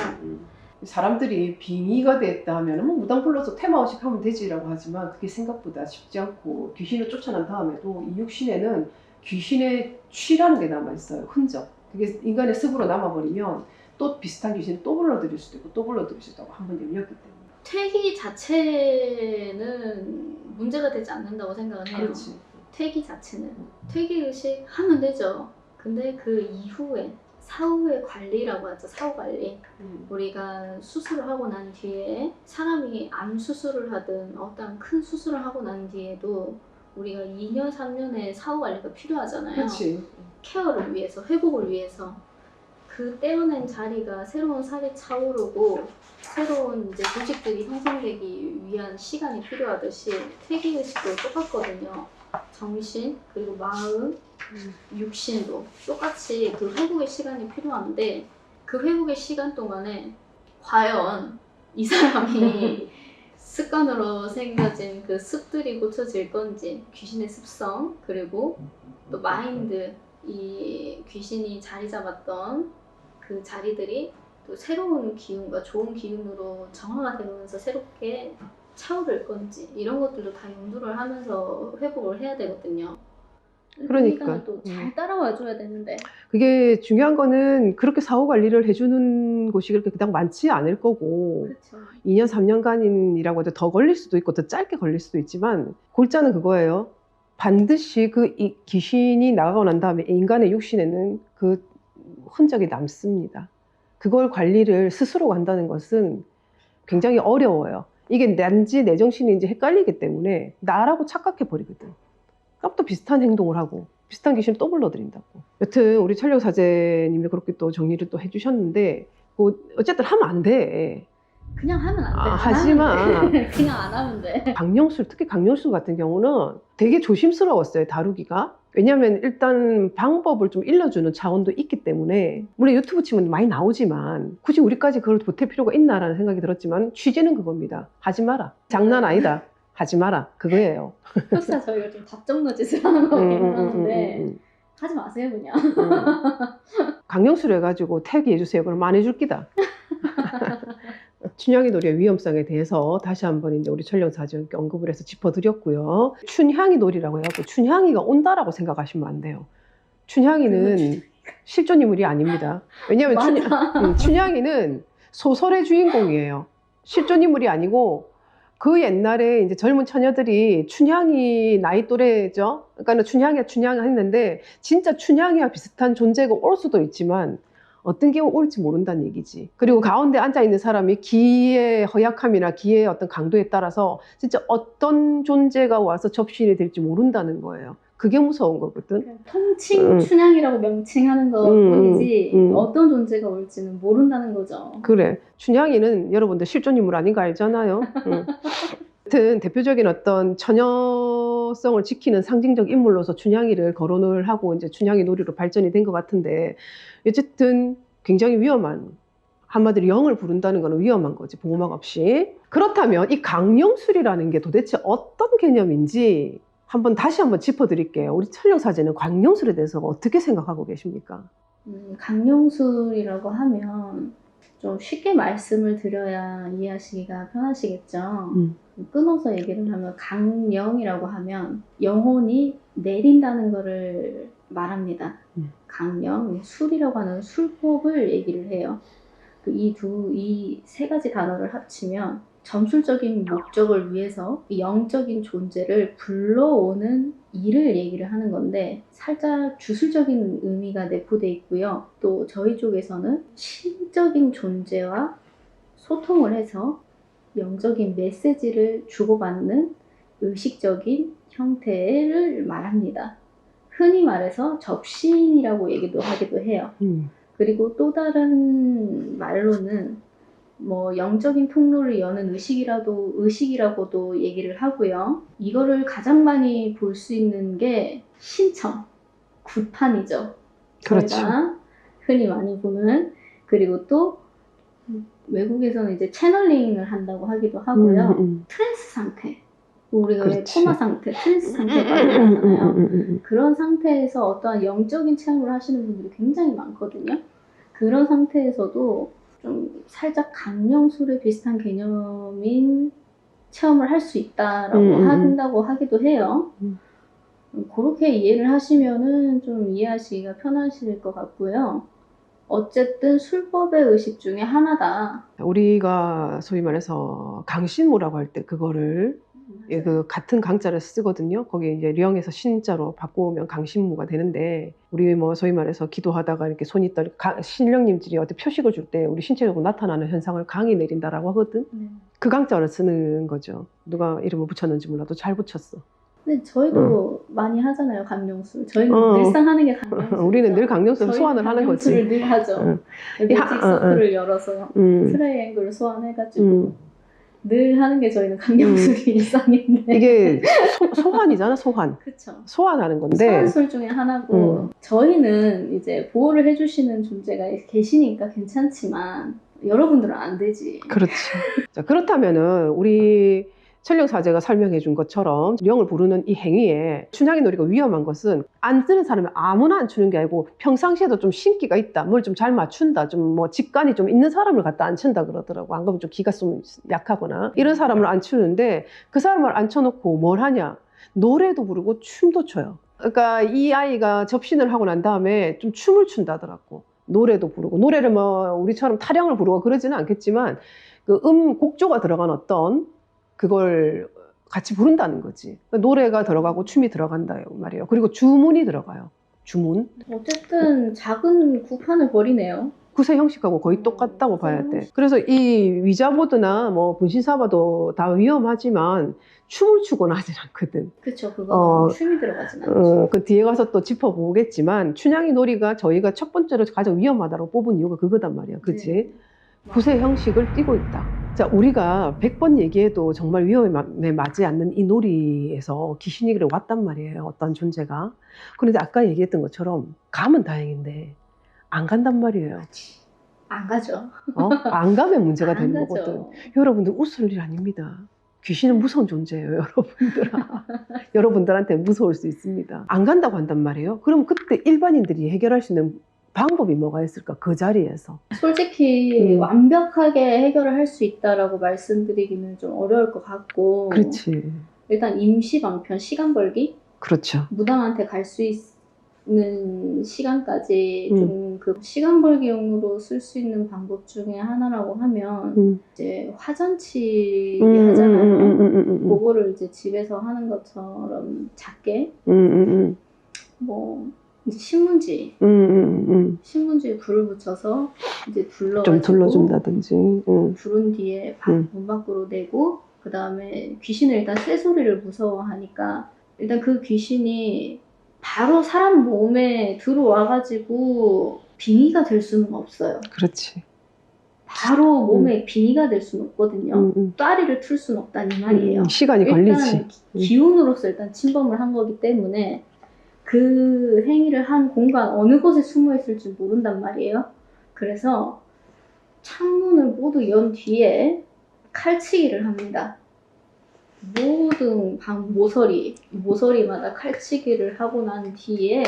사람들이 빙의가 됐다 하면 뭐 무당 불러서 테마의식 하면 되지라고 하지만 그게 생각보다 쉽지 않고 귀신을 쫓아난 다음에도 이 육신에는 귀신의 취라는 게 남아있어요. 흔적. 그게 인간의 습으로 남아버리면 또 비슷한 귀신을 또 불러들일 수도 있고 또 불러들일 수도 있고 한번 열렸기 때문에. 퇴기 자체는 문제가 되지 않는다고 생각을 해요. 그렇지. 퇴기 자체는. 퇴기 의식 하면 되죠. 근데 그 이후에 사후의 관리라고 하죠. 사후 관리. 우리가 수술을 하고 난 뒤에 사람이 암 수술을 하든 어떤 큰 수술을 하고 난 뒤에도 우리가 2년, 3년의 사후 관리가 필요하잖아요. 그렇지. 케어를 위해서, 회복을 위해서. 그 떼어낸 자리가 새로운 살이 차오르고 새로운 이제 조직들이 형성되기 위한 시간이 필요하듯이 퇴기의식도 똑같거든요. 정신, 그리고 마음, 육신도 똑같이 그 회복의 시간이 필요한데 그 회복의 시간 동안에 과연 이 사람이 습관으로 생겨진 그 습들이 고쳐질 건지, 귀신의 습성, 그리고 또 마인드, 이 귀신이 자리 잡았던 그 자리들이 또 새로운 기운과 좋은 기운으로 정화가 되면서 새롭게 차오를 건지, 이런 것들도 다 염두를 하면서 회복을 해야 되거든요. 그러니까. 또 잘 따라와 줘야 되는데. 그게 중요한 거는 그렇게 사후 관리를 해주는 곳이 그렇게 그닥 많지 않을 거고, 그렇죠. 2년, 3년간이라고 해도 더 걸릴 수도 있고, 더 짧게 걸릴 수도 있지만, 골자는 그거예요. 반드시 이 귀신이 나가고 난 다음에 인간의 육신에는 그 흔적이 남습니다. 그걸 관리를 스스로 한다는 것은 굉장히 어려워요. 이게 난지 내 정신인지 헷갈리기 때문에 나라고 착각해 버리거든. 그럼 또 비슷한 행동을 하고 비슷한 귀신을 또 불러들인다고. 여튼 우리 천령사제님이 그렇게 또 정리를 또 해주셨는데, 뭐 어쨌든 하면 안 돼. 그냥 하면 안 돼. 하지만 그냥 안 하면 돼. 강령술, 특히 강령술 같은 경우는 되게 조심스러웠어요, 다루기가. 왜냐하면 일단 방법을 좀 일러주는 차원도 있기 때문에, 물론 유튜브 치면 많이 나오지만 굳이 우리까지 그걸 보탤 필요가 있나라는 생각이 들었지만, 취지는 그겁니다. 하지 마라. 장난 아니다. 하지 마라. 그거예요. 설사 저희가 좀 답정너짓을 하는 거긴 하는데 하지 마세요 그냥. 강령술 해가지고 태기해주세요. 그럼 안 해줄 기다. 춘향이 놀이의 위험성에 대해서 다시 한번 이제 우리 천령사제님께 언급을 해서 짚어드렸고요. 춘향이 놀이라고 해갖고 춘향이가 온다라고 생각하시면 안 돼요. 춘향이는 실존 인물이 아닙니다. 왜냐하면 춘향이는 소설의 주인공이에요. 실존 인물이 아니고, 그 옛날에 이제 젊은 처녀들이 춘향이 나이 또래죠. 그러니까 춘향이야 했는데, 진짜 춘향이와 비슷한 존재가 올 수도 있지만 어떤 게 올지 모른다는 얘기지. 그리고 가운데 앉아있는 사람이 기의 허약함이나 기의 어떤 강도에 따라서 진짜 어떤 존재가 와서 접신이 될지 모른다는 거예요. 그게 무서운 거거든. 통칭 춘향이라고 명칭하는 것뿐이지 어떤 존재가 올지는 모른다는 거죠. 그래. 춘향이는 여러분들 실존 인물 아닌 거 알잖아요. 하여튼 대표적인 어떤 처녀성을 지키는 상징적 인물로서 춘향이를 거론을 하고 이제 춘향이 놀이로 발전이 된 것 같은데, 어쨌든 굉장히 위험한, 한마디로 영을 부른다는 거는 위험한 거지, 보호막 없이. 그렇다면 이 강령술이라는 게 도대체 어떤 개념인지 다시 한번 짚어드릴게요. 우리 천령사제는 강령술에 대해서 어떻게 생각하고 계십니까? 강령술이라고 하면 좀 쉽게 말씀을 드려야 이해하시기가 편하시겠죠. 끊어서 얘기를 하면 강령이라고 하면 영혼이 내린다는 것을 말합니다. 강령, 술이라고 하는 술법을 얘기를 해요. 이 세 가지 단어를 합치면 점술적인 목적을 위해서 영적인 존재를 불러오는 일을 얘기를 하는 건데, 살짝 주술적인 의미가 내포되어 있고요. 또 저희 쪽에서는 신적인 존재와 소통을 해서 영적인 메시지를 주고받는 의식적인 형태를 말합니다. 흔히 말해서 접신이라고 얘기도 하기도 해요. 그리고 또 다른 말로는 뭐 영적인 통로를 여는 의식이라고도 얘기를 하고요. 이거를 가장 많이 볼 수 있는 게 신청, 구판이죠. 그렇죠. 저희가 흔히 많이 보는. 그리고 또 외국에서는 이제 채널링을 한다고 하기도 하고요. 트랜스 상태, 우리가 왜 코마 상태, 트랜스 상태가 하잖아요. 그런 상태에서 어떠한 영적인 체험을 하시는 분들이 굉장히 많거든요. 그런 상태에서도 좀 살짝 강령술에 비슷한 개념인 체험을 할 수 있다라고 한다고 하기도 해요. 그렇게 이해를 하시면은 좀 이해하시기가 편하실 것 같고요. 어쨌든 술법의 의식 중에 하나다. 우리가 소위 말해서 강신모라고 할 때 그거를 예, 그 같은 강자를 쓰거든요. 거기 이제 령에서 신자로 바꾸면 강신무가 되는데, 우리 뭐 소위 말해서 기도하다가 이렇게 손이 떨 신령님들이 어디 표식을 줄 때 우리 신체적으로 나타나는 현상을 강이 내린다라고 하거든. 그 강자를 쓰는 거죠. 누가 이름을 붙였는지 몰라도 잘 붙였어. 근데 저희도 많이 하잖아요, 강령술. 저희는 늘상 하는 게 강령술. 우리는 늘 강령술을 소환을 하는 거지. 강령술을 늘 하죠. 매직 서클을 열어서 트라이앵글을 소환해가지고 늘 하는 게 저희는 강령술이 일상인데. 이게 소환이잖아, 소환. 그쵸. 소환하는 건데. 소환술 중에 하나고 저희는 이제 보호를 해주시는 존재가 계시니까 괜찮지만 여러분들은 안 되지. 그렇지. 자, 그렇다면은 우리 천령사제가 설명해 준 것처럼 령을 부르는 이 행위에 춘향이 놀이가 위험한 것은 안 쓰는 사람이 아무나 안 추는 게 아니고 평상시에도 좀 신기가 있다, 뭘 좀 잘 맞춘다, 좀 뭐 직관이 좀 있는 사람을 갖다 안 춘다 그러더라고. 안 그러면 좀 기가 좀 약하거나 이런 사람을 안 추는데, 그 사람을 앉혀놓고 뭘 하냐, 노래도 부르고 춤도 춰요. 그러니까 이 아이가 접신을 하고 난 다음에 좀 춤을 춘다더라고. 노래도 부르고, 노래를 뭐 우리처럼 타령을 부르고 그러지는 않겠지만 그 곡조가 들어간 어떤 그걸 같이 부른다는 거지. 노래가 들어가고 춤이 들어간다 말이에요. 그리고 주문이 들어가요. 주문. 어쨌든 작은 구판을 벌이네요. 구세 형식하고 거의 똑같다고 봐야 돼. 그래서 이 위자보드나 뭐 분신사바도 다 위험하지만 춤을 추고는 하진 않거든. 그쵸, 그거 춤이 들어가진 않죠. 그 뒤에 가서 또 짚어보겠지만 춘향이 놀이가 저희가 첫 번째로 가장 위험하다고 뽑은 이유가 그거단 말이야. 그치? 네. 구세 형식을 띠고 있다. 자, 우리가 100번 얘기해도 정말 위험에 맞지 않는 이 놀이에서 귀신이 그래 왔단 말이에요. 어떤 존재가. 그런데 아까 얘기했던 것처럼 가면 다행인데 안 간단 말이에요. 안 가죠. 안 가면 문제가 안 되는 가죠. 거거든. 여러분들 웃을 일 아닙니다. 귀신은 무서운 존재예요, 여러분들아. 여러분들한테 무서울 수 있습니다. 안 간다고 한단 말이에요. 그럼 그때 일반인들이 해결할 수 있는 방법이 뭐가 있을까? 그 자리에서. 솔직히 완벽하게 해결을 할 수 있다라고 말씀드리기는 좀 어려울 것 같고. 그렇지. 일단 임시 방편, 시간 벌기? 그렇죠. 무당한테 갈 수 있는 시간까지 좀 그 시간 벌기용으로 쓸 수 있는 방법 중에 하나라고 하면 이제 화전치기 하잖아요. 그거를 이제 집에서 하는 것처럼 작게 뭐 이제 신문지에 불을 붙여서 이제 좀 불러가지고 둘러준다든지. 부른 뒤에 문 밖으로 내고, 그 다음에 귀신을 일단 쇠소리를 무서워하니까 일단 그 귀신이 바로 사람 몸에 들어와가지고 빙의가 될 수는 없어요. 그렇지. 바로 몸에 빙의가 될 수는 없거든요. 따리를 틀 수는 없다는 말이에요. 시간이 일단 걸리지. 기운으로서 일단 침범을 한 거기 때문에 그 행위를 한 공간 어느 곳에 숨어 있을지 모른단 말이에요. 그래서 창문을 모두 연 뒤에 칼치기를 합니다. 모든 방 모서리마다 칼치기를 하고 난 뒤에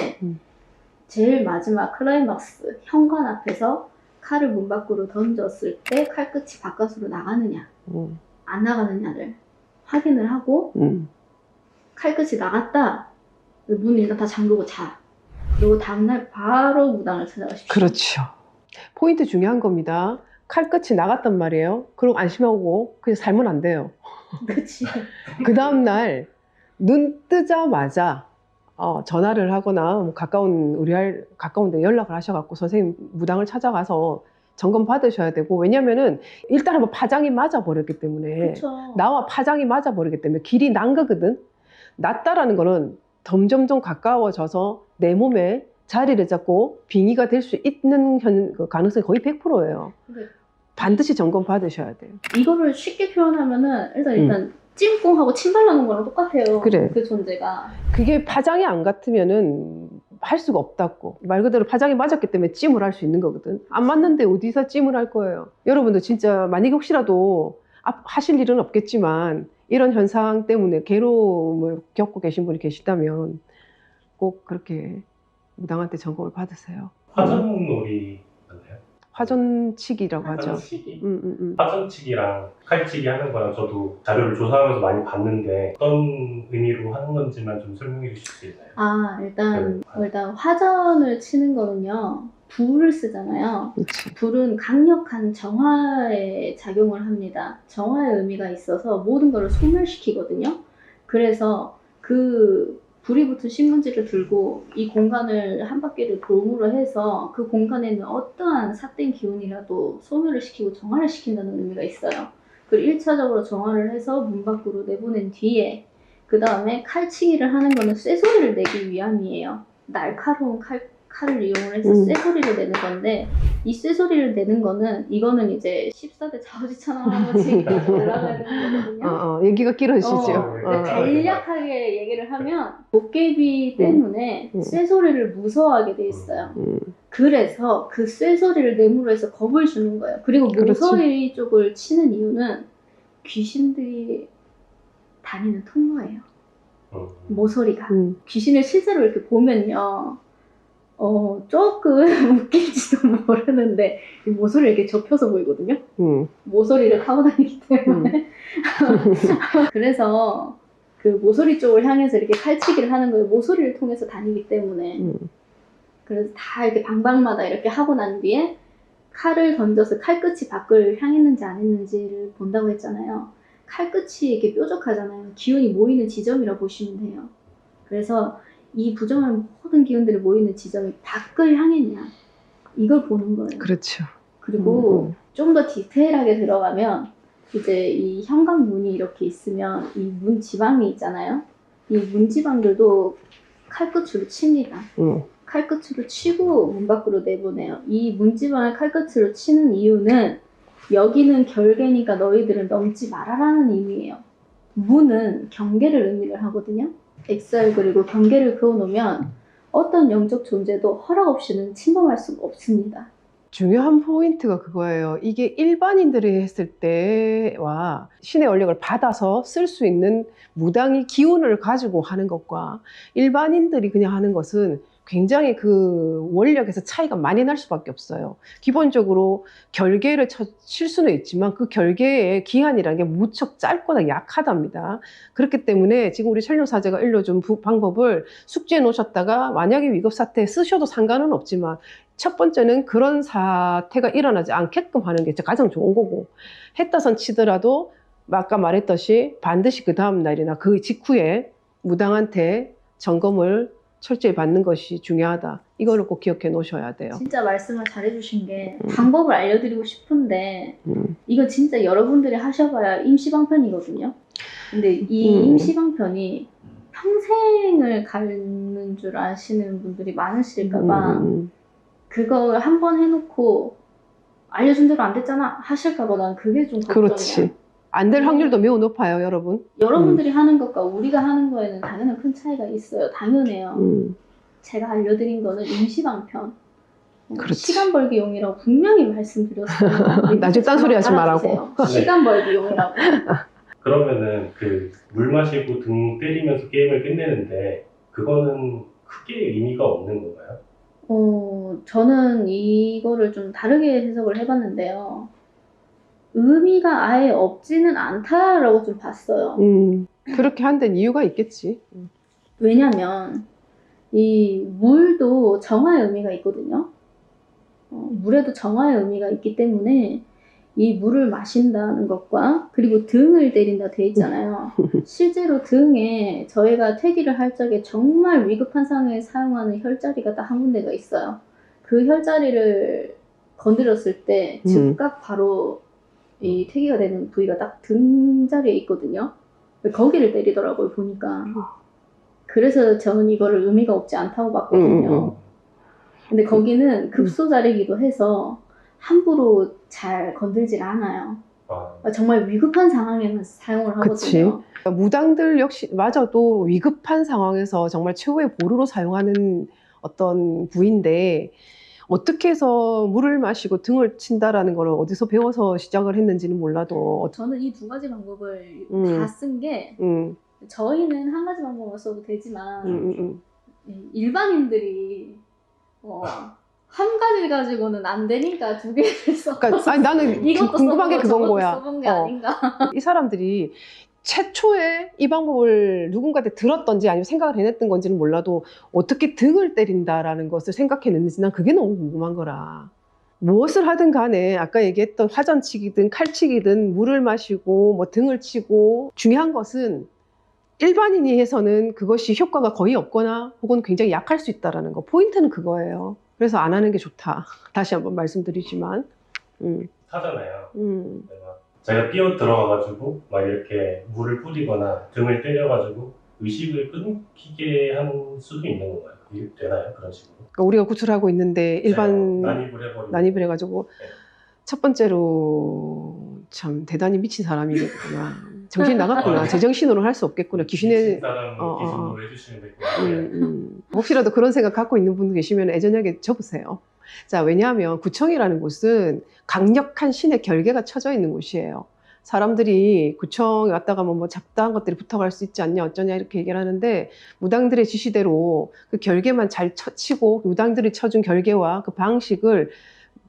제일 마지막 클라이막스 현관 앞에서 칼을 문 밖으로 던졌을 때 칼끝이 바깥으로 나가느냐 안 나가느냐를 확인을 하고 칼끝이 나갔다. 문을 일단 다 잠그고 자. 그리고 다음날 바로 무당을 찾아가십시오. 그렇죠. 포인트 중요한 겁니다. 칼끝이 나갔단 말이에요. 그리고 안심하고 그냥 살면 안 돼요. 그치. 그 다음날 눈 뜨자마자 전화를 하거나 뭐 가까운 데 연락을 하셔갖고 선생님 무당을 찾아가서 점검 받으셔야 되고, 왜냐면은 일단 한번 파장이 맞아버렸기 때문에 그쵸. 나와 파장이 맞아버리기 때문에 길이 난 거거든. 났다라는 거는 점점점 가까워져서 내 몸에 자리를 잡고 빙의가 될 수 있는 그 가능성이 거의 100%예요. 반드시 점검 받으셔야 돼요. 이거를 쉽게 표현하면은 일단 찜꽁하고 침 발라놓은 거랑 똑같아요. 그래. 그 존재가. 그게 파장이 안 같으면은 할 수가 없다고. 말 그대로 파장이 맞았기 때문에 찜을 할 수 있는 거거든. 안 맞는데 어디서 찜을 할 거예요. 여러분도 진짜 만약에 혹시라도 하실 일은 없겠지만 이런 현상 때문에 괴로움을 겪고 계신 분이 계시다면 꼭 그렇게 무당한테 점검을 받으세요. 화전놀이 맞나요? 화전치기라고 하죠. 화전치기? 화전치기랑 칼치기 하는 거랑 저도 자료를 조사하면서 많이 봤는데 어떤 의미로 하는 건지만 좀 설명해 주실 수 있나요? 일단 화전을 치는 거는요. 불을 쓰잖아요. 그렇지. 불은 강력한 정화의 작용을 합니다. 정화의 의미가 있어서 모든 것을 소멸시키거든요. 그래서 그 불이 붙은 신문지를 들고 이 공간을 한 바퀴를 돌므로 해서 그 공간에 있는 어떠한 삿된 기운이라도 소멸을 시키고 정화를 시킨다는 의미가 있어요. 그리고 1차적으로 정화를 해서 문 밖으로 내보낸 뒤에 그 다음에 칼치기를 하는 거는 쇠소리를 내기 위함이에요. 날카로운 칼을 이용을 해서 쇠소리를 내는 건데 이 쇠소리를 내는 거는 이거는 이제 14대 자우지천 할아버지가 올라가야 되는 거거든요. 얘기가 길어지죠. 근데 간략하게 얘기를 하면 도깨비 때문에 쇠소리를 무서워하게 돼 있어요. 그래서 그 쇠소리를 내므로 해서 겁을 주는 거예요. 그리고 모서리 쪽을 치는 이유는 귀신들이 다니는 통로예요. 모서리가. 귀신을 실제로 이렇게 보면요. 조금 웃길지도 모르는데 이 모서리 이렇게 접혀서 보이거든요. 모서리를 타고 다니기 때문에. 그래서 그 모서리 쪽을 향해서 이렇게 칼치기를 하는 거예요. 모서리를 통해서 다니기 때문에. 그래서 다 이렇게 방방마다 이렇게 하고 난 뒤에 칼을 던져서 칼끝이 밖을 향했는지 안 했는지를 본다고 했잖아요. 칼끝이 이렇게 뾰족하잖아요. 기운이 모이는 지점이라고 보시면 돼요. 그래서 이 부정한 모든 기운들이 모이는 지점이 밖을 향했냐 이걸 보는 거예요. 그렇죠. 그리고 좀 더 디테일하게 들어가면 이제 이 현관문이 이렇게 있으면 이 문 지방이 있잖아요. 이 문 지방들도 칼끝으로 칩니다. 칼끝으로 치고 문 밖으로 내보내요. 이 문지방을 칼끝으로 치는 이유는 여기는 결계니까 너희들은 넘지 말아라는 의미예요. 문은 경계를 의미를 하거든요. 엑셀 그리고 경계를 그어놓으면 어떤 영적 존재도 허락 없이는 침범할 수가 없습니다. 중요한 포인트가 그거예요. 이게 일반인들이 했을 때와 신의 원력을 받아서 쓸 수 있는 무당이 기운을 가지고 하는 것과 일반인들이 그냥 하는 것은 굉장히 그 원력에서 차이가 많이 날 수밖에 없어요. 기본적으로 결계를 칠 수는 있지만 그 결계의 기한이라는 게 무척 짧거나 약하답니다. 그렇기 때문에 지금 우리 천룡사제가 일러준 방법을 숙지해 놓으셨다가 만약에 위급사태에 쓰셔도 상관은 없지만 첫 번째는 그런 사태가 일어나지 않게끔 하는 게 가장 좋은 거고, 했다선 치더라도 아까 말했듯이 반드시 그 다음 날이나 그 직후에 무당한테 점검을 철저히 받는 것이 중요하다. 이거를 꼭 기억해 놓으셔야 돼요. 진짜 말씀을 잘해주신 게 방법을 알려드리고 싶은데 이건 진짜 여러분들이 하셔봐야 임시방편이거든요. 근데 이 임시방편이 평생을 가는 줄 아시는 분들이 많으실까봐 그걸 한 번 해놓고 알려준 대로 안 됐잖아 하실까봐 난 그게 좀 걱정이야. 그렇지. 안 될 확률도 매우 높아요, 여러분. 여러분들이 하는 것과 우리가 하는 거에는 당연한 큰 차이가 있어요. 당연해요. 제가 알려드린 거는 임시방편. 그렇지. 시간 벌기용이라고 분명히 말씀드렸어요. 나중에 딴소리 하지 말라고. 시간 벌기용이라고. 그러면은 그 물 마시고 등 때리면서 게임을 끝내는데 그거는 크게 의미가 없는 건가요? 저는 이거를 좀 다르게 해석을 해봤는데요. 의미가 아예 없지는 않다라고 좀 봤어요. 그렇게 한 데는 이유가 있겠지. 왜냐면 이 물도 정화의 의미가 있거든요. 물에도 정화의 의미가 있기 때문에 이 물을 마신다는 것과 그리고 등을 때린다 돼 있잖아요. 실제로 등에 저희가 퇴기를 할 적에 정말 위급한 상황에 사용하는 혈자리가 딱 한 군데가 있어요. 그 혈자리를 건드렸을 때 즉각 바로 이 퇴기가 되는 부위가 딱 등자리에 있거든요. 거기를 때리더라고요, 보니까. 그래서 저는 이거를 의미가 없지 않다고 봤거든요. 근데 거기는 급소자리이기도 해서 함부로 잘 건들질 않아요. 정말 위급한 상황에만 사용을 하거든요. 그치. 무당들 역시 마저도 위급한 상황에서 정말 최후의 보루로 사용하는 어떤 부위인데 어떻게 해서 물을 마시고 등을 친다라는 걸 어디서 배워서 시작을 했는지는 몰라도 저는 이 두 가지 방법을 다 쓴 게 저희는 한 가지 방법을 써도 되지만 일반인들이 한 가지 가지고는 안 되니까 두 개를 써. 그러니까 아니, 나는 이것도 궁금한 게 써보고 그건 저것도 거야. 써본 게 아닌가. 이 사람들이 최초에 이 방법을 누군가한테 들었던지 아니면 생각을 해냈던 건지는 몰라도 어떻게 등을 때린다라는 것을 생각해냈는지 난 그게 너무 궁금한 거라. 무엇을 하든 간에 아까 얘기했던 화전치기든 칼치기든 물을 마시고 뭐 등을 치고 중요한 것은 일반인이 해서는 그것이 효과가 거의 없거나 혹은 굉장히 약할 수 있다는 거. 포인트는 그거예요. 그래서 안 하는 게 좋다. 다시 한번 말씀드리지만. 하잖아요. 제가 뛰어 들어가가지고 막 이렇게 물을 뿌리거나 등을 때려가지고 의식을 끊기게 하는 수도 있는 건가요? 이게 되나요? 그런 식으로? 그러니까 우리가 구출하고 있는데 일반 난입을 해가지고 네. 첫 번째로 참 대단히 미친 사람이겠구나. 정신 나갔구나. 네. 제정신으로 할 수 없겠구나. 귀신의 사람 기준으로 해주시면 될 것 같아요. 혹시라도 그런 생각 갖고 있는 분 계시면 애저녁에 접으세요. 자, 왜냐하면 구청이라는 곳은 강력한 신의 결계가 쳐져 있는 곳이에요. 사람들이 구청에 왔다 가면 뭐 잡다한 것들이 붙어갈 수 있지 않냐 어쩌냐 이렇게 얘기를 하는데 무당들의 지시대로 그 결계만 잘 치고 무당들이 쳐준 결계와 그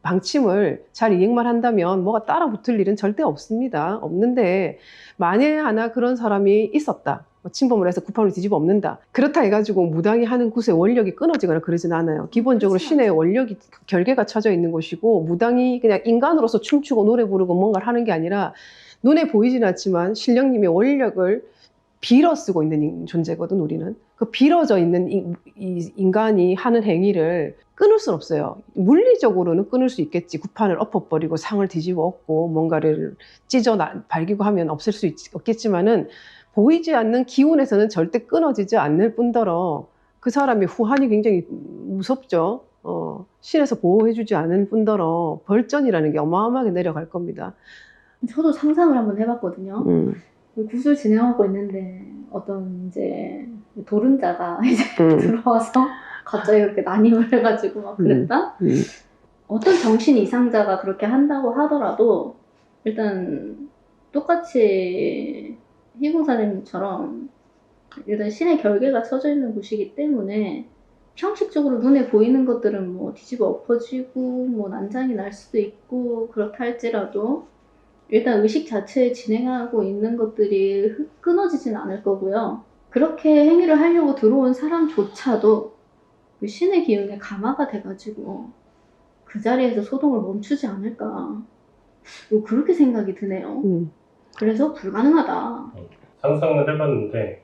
방침을 잘 이행만 한다면 뭐가 따라 붙을 일은 절대 없습니다. 없는데 만에 하나 그런 사람이 있었다. 침범을 해서 구판을 뒤집어 엎는다. 그렇다 해가지고 무당이 하는 곳의 원력이 끊어지거나 그러진 않아요. 기본적으로 신의 원력이 결계가 쳐져 있는 곳이고 무당이 그냥 인간으로서 춤추고 노래 부르고 뭔가를 하는 게 아니라 눈에 보이진 않지만 신령님의 원력을 빌어 쓰고 있는 존재거든. 우리는 그 빌어져 있는 이 인간이 하는 행위를 끊을 수는 없어요. 물리적으로는 끊을 수 있겠지. 구판을 엎어버리고 상을 뒤집어 엎고 뭔가를 찢어 발기고 하면 없앨 수 없겠지만은 보이지 않는 기운에서는 절대 끊어지지 않을 뿐더러 그 사람의 후환이 굉장히 무섭죠. 신에서 보호해주지 않을 뿐더러 벌전이라는 게 어마어마하게 내려갈 겁니다. 저도 상상을 한번 해봤거든요. 구슬 진행하고 있는데 어떤 이제 도른자가 이제 들어와서 갑자기 그렇게 난입을 해가지고 막 그랬다? 어떤 정신 이상자가 그렇게 한다고 하더라도 일단 똑같이 희궁사님처럼 일단 신의 결계가 쳐져 있는 곳이기 때문에 형식적으로 눈에 보이는 것들은 뭐 뒤집어 엎어지고 뭐 난장이 날 수도 있고 그렇다 할지라도 일단 의식 자체에 진행하고 있는 것들이 끊어지진 않을 거고요. 그렇게 행위를 하려고 들어온 사람조차도 그 신의 기운에 감화가 돼가지고 그 자리에서 소동을 멈추지 않을까. 그렇게 생각이 드네요. 그래서 불가능하다. 상상을 해봤는데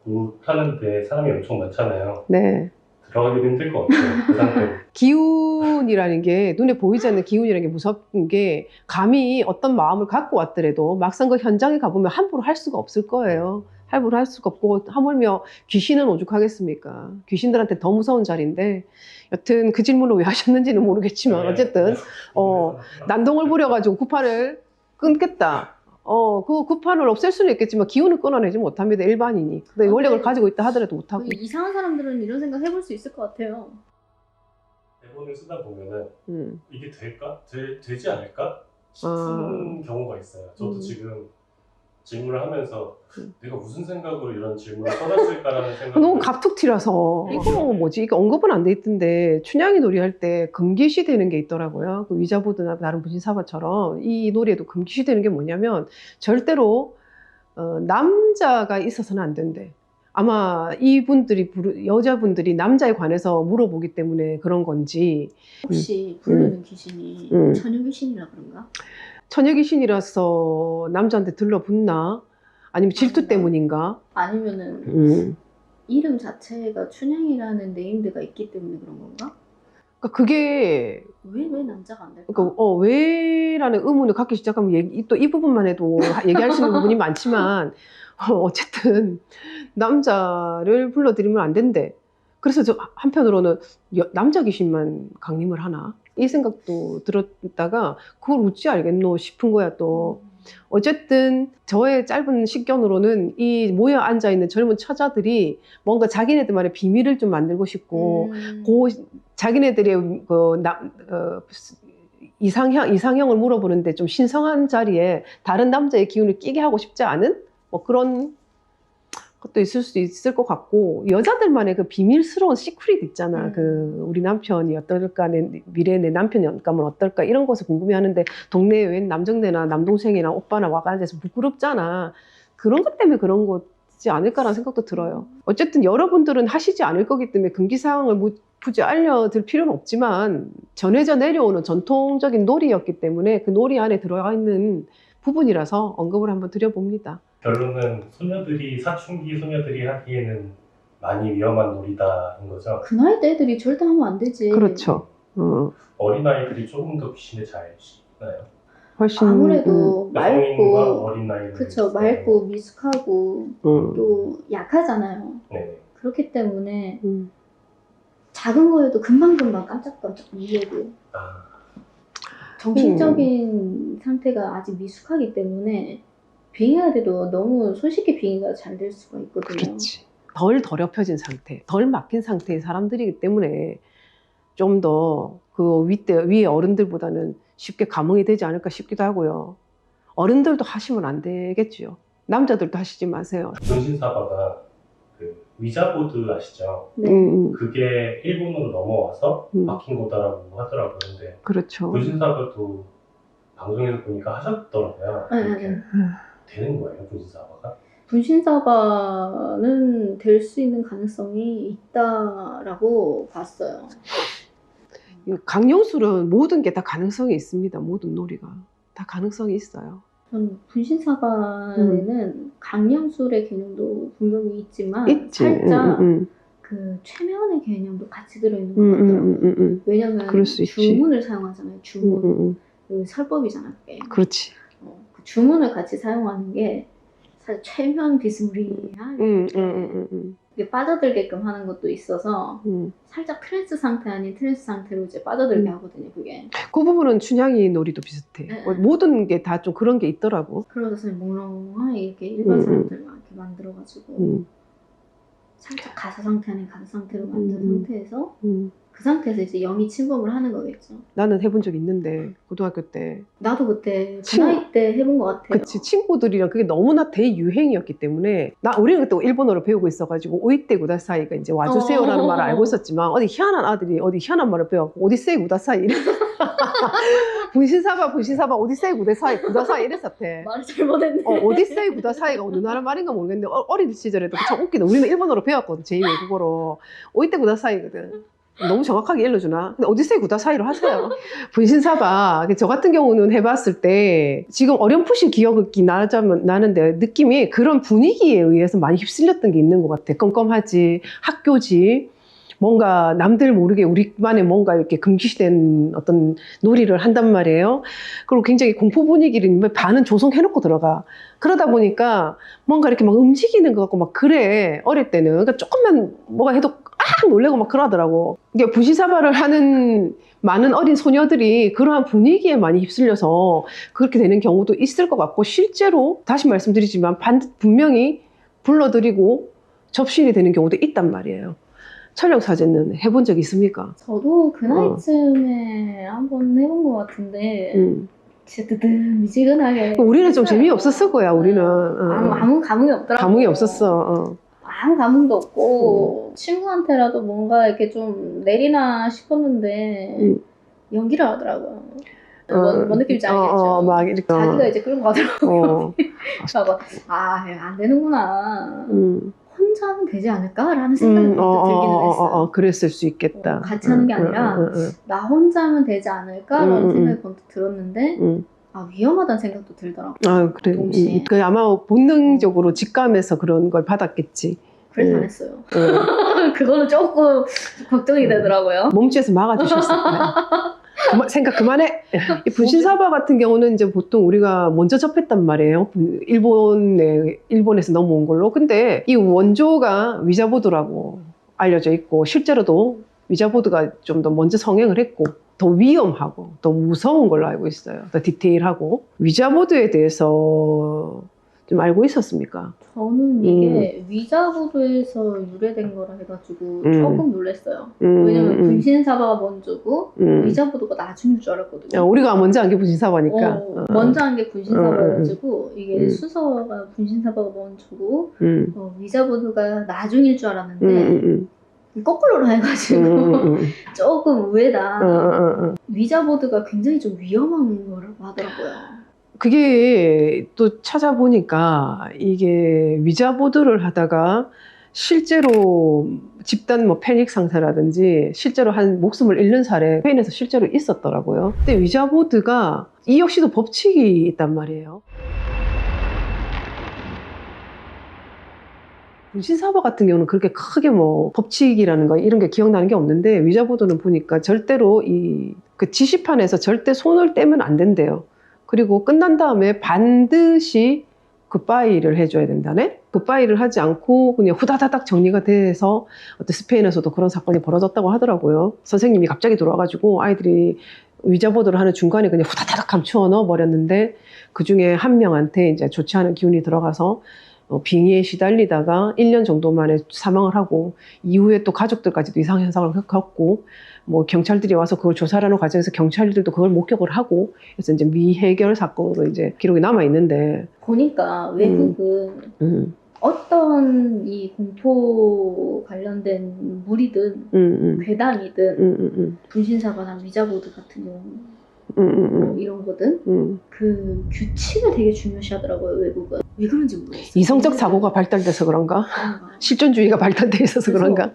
못하는데 사람이 엄청 많잖아요. 네. 들어가기도 힘들 것 같아요. 그 상태로. 기운이라는 게 눈에 보이지 않는 기운이라는 게 무섭은 게 감히 어떤 마음을 갖고 왔더라도 막상 그 현장에 가보면 함부로 할 수가 없을 거예요. 함부로 할 수가 없고 하물며 귀신은 오죽하겠습니까? 귀신들한테 더 무서운 자리인데 여튼 그 질문을 왜 하셨는지는 모르겠지만 어쨌든 난동을 부려가지고 구판을 끊겠다. 그 구판을 없앨 수는 있겠지만 기운을 끊어내지 못합니다. 일반인이. 근데 원력을 가지고 있다 하더라도 못하고. 이상한 사람들은 이런 생각 해볼 수 있을 것 같아요. 대본을 쓰다 보면은 이게 될까? 되지 않을까? 싶은 경우가 있어요. 저도 지금 질문을 하면서 내가 무슨 생각으로 이런 질문을 써놨을까라는 생각이 너무 갑툭튀라서 이거 뭐지? 이거 언급은 안 돼 있던데 춘향이 놀이할 때 금기시 되는 게 있더라고요. 그 위자보드나 다른 분신사바처럼 이 놀이에도 금기시 되는 게 뭐냐면 절대로 남자가 있어서는 안 된대. 아마 이분들이 여자분들이 남자에 관해서 물어보기 때문에 그런 건지. 혹시 부르는 귀신이 처녀 귀신이라 그런가? 처녀 귀신이라서 남자한테 들러붙나? 아니면 질투 때문인가? 아니면은 이름 자체가 춘향이라는 네임드가 있기 때문에 그런 건가? 그러니까 그게 왜 남자가 안 될까? 그러니까 왜라는 의문을 갖기 시작하면 또 이 부분만 해도 얘기할 수 있는 부분이 많지만 어쨌든 남자를 불러들이면 안 된대. 그래서 저 한편으로는 남자 귀신만 강림을 하나? 이 생각도 들었다가 그걸 어찌 알겠노 싶은 거야 또. 어쨌든 저의 짧은 식견으로는 이 모여 앉아있는 젊은 처자들이 뭔가 자기네들만의 비밀을 좀 만들고 싶고 자기네들의 이상형을 물어보는데 좀 신성한 자리에 다른 남자의 기운을 끼게 하고 싶지 않은 뭐 그런 것도 있을 수 있을 것 같고 여자들만의 그 비밀스러운 시크릿 있잖아. 그 우리 남편이 어떨까, 미래의 내 남편이 가면 어떨까 이런 것을 궁금해하는데 동네에 웬 남정네나 남동생이나 오빠나 와가지고 부끄럽잖아. 그런 것 때문에 그런 거지 않을까라는 생각도 들어요. 어쨌든 여러분들은 하시지 않을 거기 때문에 금기사항을 뭐 굳이 알려드릴 필요는 없지만 전해져 내려오는 전통적인 놀이였기 때문에 그 놀이 안에 들어가 있는 부분이라서 언급을 한번 드려봅니다. 결론은 사춘기 소녀들이 하기에는 많이 위험한 놀이다인 거죠. 그 나이 때 애들이 절대 하면 안 되지. 그렇죠. 어린아이들이 조금 더 귀신에 잘 쉽나요? 훨씬 아무래도 성인과 맑고, 어린아이를 그쵸, 맑고 미숙하고 또 약하잖아요. 네. 그렇기 때문에 작은 거에도 금방금방 깜짝깜짝 놀래고 아, 정신적인 상태가 아직 미숙하기 때문에 빙의하기도 너무 손쉽게 빙의가 잘 될 수가 있거든요. 그렇지. 덜 더럽혀진 상태, 덜 막힌 상태의 사람들이기 때문에 좀 더 그 위에 어른들보다는 쉽게 감흥이 되지 않을까 싶기도 하고요. 어른들도 하시면 안 되겠죠. 남자들도 하시지 마세요. 분신사바가 그 위자보드 아시죠? 네. 그게 일본으로 넘어와서 바뀐 거다라고 하더라고요. 근데 그렇죠. 분신사바도 방송에서 보니까 하셨더라고요. 이렇게 되는 거예요, 분신사바가? 분신사바는 될 수 있는 가능성이 있다라고 봤어요. 강령술은 모든 게 다 가능성이 있습니다. 모든 놀이가 다 가능성이 있어요. 전 분신사바에는 강령술의 개념도 분명히 있지만 있지. 살짝 그 최면의 개념도 같이 들어있는 것 같더라고요. 왜냐면 그럴 수 있지. 주문을 사용하잖아요. 주문. 그 설법이잖아요. 그게. 그렇지. 그 주문을 같이 사용하는 게 사실 최면 비스무리한 이게 빠져들게끔 하는 것도 있어서 살짝 트랜스 상태 아닌 트랜스 상태로 이제 빠져들게 하거든요. 그게. 그 부분은 춘향이 놀이도 비슷해. 네. 모든 게 다 좀 그런 게 있더라고. 그러고서 몽롱하게 이렇게 일반 사람들만 이렇게 만들어가지고 살짝 가사 상태 아닌 가사 상태로 만든 상태에서 그 상태에서 이제 영이 침범을 하는 거겠죠. 나는 해본 적 있는데 고등학교 때. 나도 그때 그 친- 나이 때 해본 것 같아요. 그치, 친구들이랑 그게 너무나 대유행이었기 때문에 우리는 그때 일본어를 배우고 있어가지고 오이떼 구다사이가 이제 와주세요라는 말을 알고 있었지만 어디 희한한 아들이 어디 희한한 말을 배워갖고 오디세이 구다사이 분신사바 오디세이 구다사이 이랬었대. 말을 잘못했네. 오디세이 구다사이가 어느 나라 말인가 모르겠는데 어린 시절에도 참 웃기다. 우리는 일본어로 배웠거든. 제2외국어로. 오이떼 구다사이거든. 너무 정확하게 일러주나? 근데 오디세이 구다사이로 하세요. 분신사바. 저 같은 경우는 해봤을 때 지금 어렴풋이 기억이 나는데 느낌이 그런 분위기에 의해서 많이 휩쓸렸던 게 있는 것 같아. 껌껌하지, 학교지. 뭔가 남들 모르게 우리만의 뭔가 이렇게 금기시된 어떤 놀이를 한단 말이에요. 그리고 굉장히 공포 분위기를 반은 조성해놓고 들어가. 그러다 보니까 뭔가 이렇게 막 움직이는 것 같고 막 그래. 어릴 때는. 그러니까 조금만 뭐가 해도 놀래고 막 그러더라고. 이게 분신사바를 하는 많은 어린 소녀들이 그러한 분위기에 많이 휩쓸려서 그렇게 되는 경우도 있을 것 같고 실제로 다시 말씀드리지만 분명히 불러들이고 접신이 되는 경우도 있단 말이에요. 촬영사제는 해본 적 있습니까? 저도 그 나이쯤에 한번 해본 것 같은데 진짜 뜨뜻미지근하게 우리는 좀 했어요. 재미없었을 거야. 우리는 아무 감흥이 없더라고요. 감흥이 없었어. 아무 감흥도 없고 친구한테라도 뭔가 이렇게 좀 내리나 싶었는데 연기를 하더라고요. 뭔 느낌인지 알겠죠? 막 이렇게 자기가 이제 끌고 가더라고요. 어. 그래서 안 되는구나. 혼자 하면 되지 않을까라는 생각이 들기는 했어요. 그랬을 수 있겠다. 같이 하는 게 아니라 나 혼자 하면 되지 않을까라는 생각이 번뜩 들었는데 위험하다는 생각도 들더라고요. 그래. 동시에. 그 아마 본능적으로 직감해서 그런 걸 받았겠지. 그래서 안 했어요. 그거는 조금 걱정이 되더라고요. 몸집에서 막아주셨을 거야. 생각 그만해. 이 분신사바 같은 경우는 이제 보통 우리가 먼저 접했단 말이에요. 일본에서 넘어온 걸로. 근데 이 원조가 위자보드라고 알려져 있고 실제로도 위자보드가 좀 더 먼저 성행을 했고 더 위험하고 더 무서운 걸로 알고 있어요. 더 디테일하고. 위자보드에 대해서 좀 알고 있었습니까? 저는 이게 위자보드에서 유래된 거라 해가지고 조금 놀랐어요. 왜냐면 분신사바가 먼저고 위자보드가 나중인 줄 알았거든요. 우리가 먼저 한 게 분신사바니까. 먼저 한 게 분신사바여가지고 이게 순서가 분신사바가 먼저고 위자보드가 나중일 줄 알았는데 거꾸로로 해가지고 조금 의외다. 위자보드가 굉장히 좀 위험한 거라고 하더라고요. 그게 또 찾아보니까 이게 위자보도를 하다가 실제로 집단 뭐 패닉 상태라든지 실제로 한 목숨을 잃는 사례 스페인에서 실제로 있었더라고요. 근데 위자보드가 이 역시도 법칙이 있단 말이에요. 분신사바 같은 경우는 그렇게 크게 뭐 법칙이라는 거 이런 게 기억나는 게 없는데 위자보도는 보니까 절대로 그 지시판에서 절대 손을 떼면 안 된대요. 그리고 끝난 다음에 반드시 굿바이를 해줘야 된다네? 굿바이를 하지 않고 그냥 후다다닥 정리가 돼서 어떤 스페인에서도 그런 사건이 벌어졌다고 하더라고요. 선생님이 갑자기 들어와가지고 아이들이 위자보도를 하는 중간에 그냥 후다다닥 감추어 넣어버렸는데 그 중에 한 명한테 이제 좋지 않은 기운이 들어가서 빙의에 시달리다가 1년 정도 만에 사망을 하고 이후에 또 가족들까지도 이상 현상을 겪고 뭐 경찰들이 와서 그걸 조사하는 과정에서 경찰들도 그걸 목격을 하고 그래서 이제 미해결 사건으로 이제 기록이 남아 있는데 보니까 외국은 어떤 이 공포 관련된 무리든 괴담이든 분신사바나 위자보드 같은 경우 뭐 이런 거든 그 규칙을 되게 중요시하더라고요. 외국은 왜 그런지 모르겠어요. 이성적 사고가 발달돼서 그런가? 실존주의가 발달돼 있어서 그런가?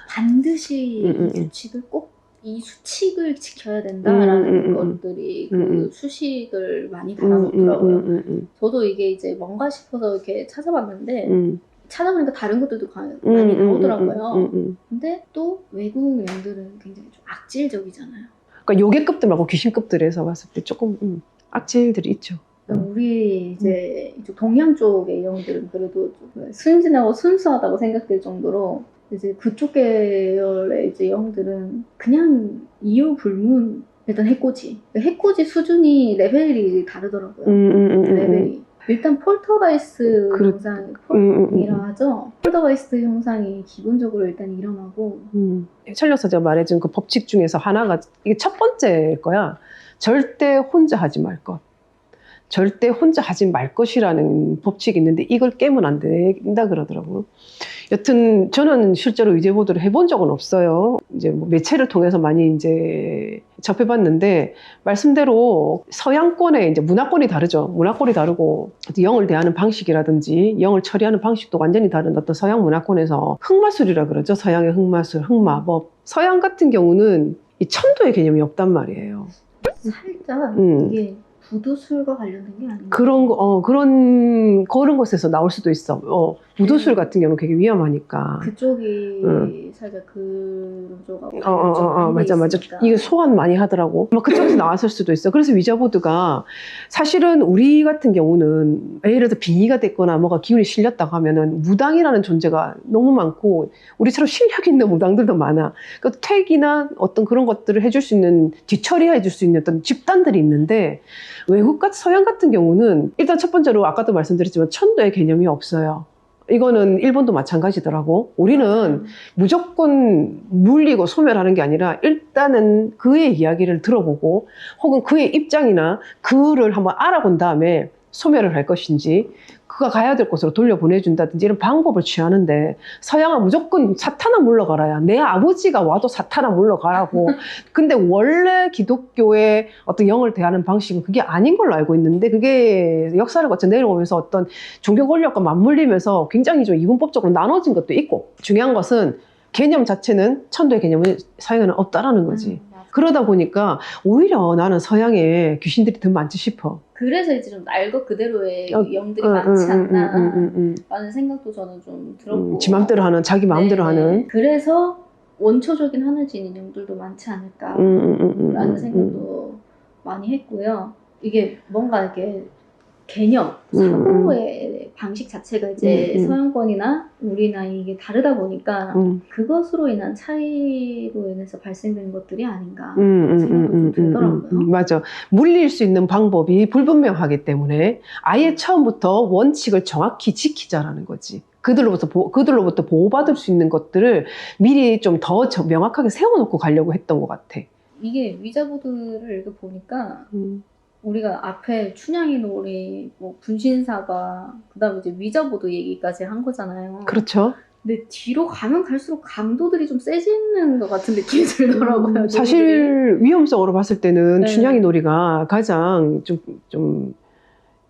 반드시 이 규칙을 꼭 이 수칙을 지켜야 된다라는 것들이 그 수식을 많이 달아놓더라고요. 저도 이게 이제 뭔가 싶어서 이렇게 찾아봤는데 찾아보니까 다른 것들도 많이 나오더라고요. 근데 또 외국 영들은 굉장히 좀 악질적이잖아요. 그러니까 요괴급들 말고 귀신급들에서 봤을 때 조금 악질들이 있죠. 우리 이제 이쪽 동양 쪽의 영들은 그래도 좀 순진하고 순수하다고 생각될 정도로 이제 그쪽 계열의 이제 영들은 그냥 이유 불문 일단 해코지 수준이 레벨이 다르더라고요. 레벨이 일단 폴터가이스트 형상이라 하죠. 폴터가이스트 형상이 기본적으로 일단 일어나고 찰려서 제가 말해준 그 법칙 중에서 하나가 이게 첫 번째일 거야. 절대 혼자 하지 말 것. 절대 혼자 하지 말 것이라는 법칙이 있는데 이걸 깨면 안 된다 그러더라고요. 여튼 저는 실제로 위자보도를 해본 적은 없어요. 이제 뭐 매체를 통해서 많이 이제 접해봤는데 말씀대로 서양권의 이제 문화권이 다르죠. 문화권이 다르고 영을 대하는 방식이라든지 영을 처리하는 방식도 완전히 다른 어떤 서양 문화권에서 흑마술이라 그러죠. 서양의 흑마술, 흑마법. 서양 같은 경우는 이 천도의 개념이 없단 말이에요. 살짝 이게 부두술과 관련된 게 아닌가? 그런 곳에서 나올 수도 있어. 부두술 같은 경우는 되게 위험하니까. 그쪽이 살짝 그런 쪽하고 맞아. 이게 소환 많이 하더라고. 그쪽에서 나왔을 수도 있어. 그래서 위자보드가 사실은 우리 같은 경우는 예를 들어 빙의가 됐거나 뭐가 기운이 실렸다고 하면은 무당이라는 존재가 너무 많고 우리처럼 실력 있는 무당들도 많아. 그러니까 택이나 어떤 그런 것들을 해줄 수 있는 뒤처리해 줄 수 있는 어떤 집단들이 있는데 외국 같은 서양 같은 경우는 일단 첫 번째로 아까도 말씀드렸지만 천도의 개념이 없어요. 이거는 일본도 마찬가지더라고. 우리는 무조건 물리고 소멸하는 게 아니라 일단은 그의 이야기를 들어보고 혹은 그의 입장이나 그를 한번 알아본 다음에 소멸을 할 것인지 그가 가야 될 곳으로 돌려보내준다든지 이런 방법을 취하는데 서양은 무조건 사탄아 물러가라야. 내 아버지가 와도 사탄아 물러가라고. 근데 원래 기독교의 어떤 영을 대하는 방식은 그게 아닌 걸로 알고 있는데 그게 역사를 거쳐 내려오면서 어떤 종교 권력과 맞물리면서 굉장히 좀 이분법적으로 나눠진 것도 있고 중요한 것은 개념 자체는 천도의 개념은 서양에는 없다라는 거지. 그러다 보니까 오히려 나는 서양에 귀신들이 더 많지 싶어. 그래서 이제 좀 날 것 그대로의 영들이 많지 않나 라는 생각도 저는 좀 들었고 지 마음대로 하는 자기 마음대로 하는 그래서 원초적인 하늘지인 영들도 많지 않을까 라는 생각도 많이 했고요. 이게 뭔가 이렇게 개념, 사고의 방식 자체가 이제 서양권이나 우리나 이게 다르다 보니까 그것으로 인한 차이로 인해서 발생된 것들이 아닌가 생각도 좀 들더라고요. 맞아. 물릴 수 있는 방법이 불분명하기 때문에 아예 처음부터 원칙을 정확히 지키자라는 거지. 그들로부터 보호받을 수 있는 것들을 미리 좀 더 명확하게 세워놓고 가려고 했던 것 같아. 이게 위자보드를 읽어보니까 우리가 앞에 춘향이 놀이, 뭐 분신사바, 그다음에 이제 위자보드 얘기까지 한 거잖아요. 그렇죠. 근데 뒤로 가면 갈수록 강도들이 좀 세지는 것 같은 느낌이 들더라고요. 사실 위험성으로 봤을 때는 네. 춘향이 놀이가 가장 좀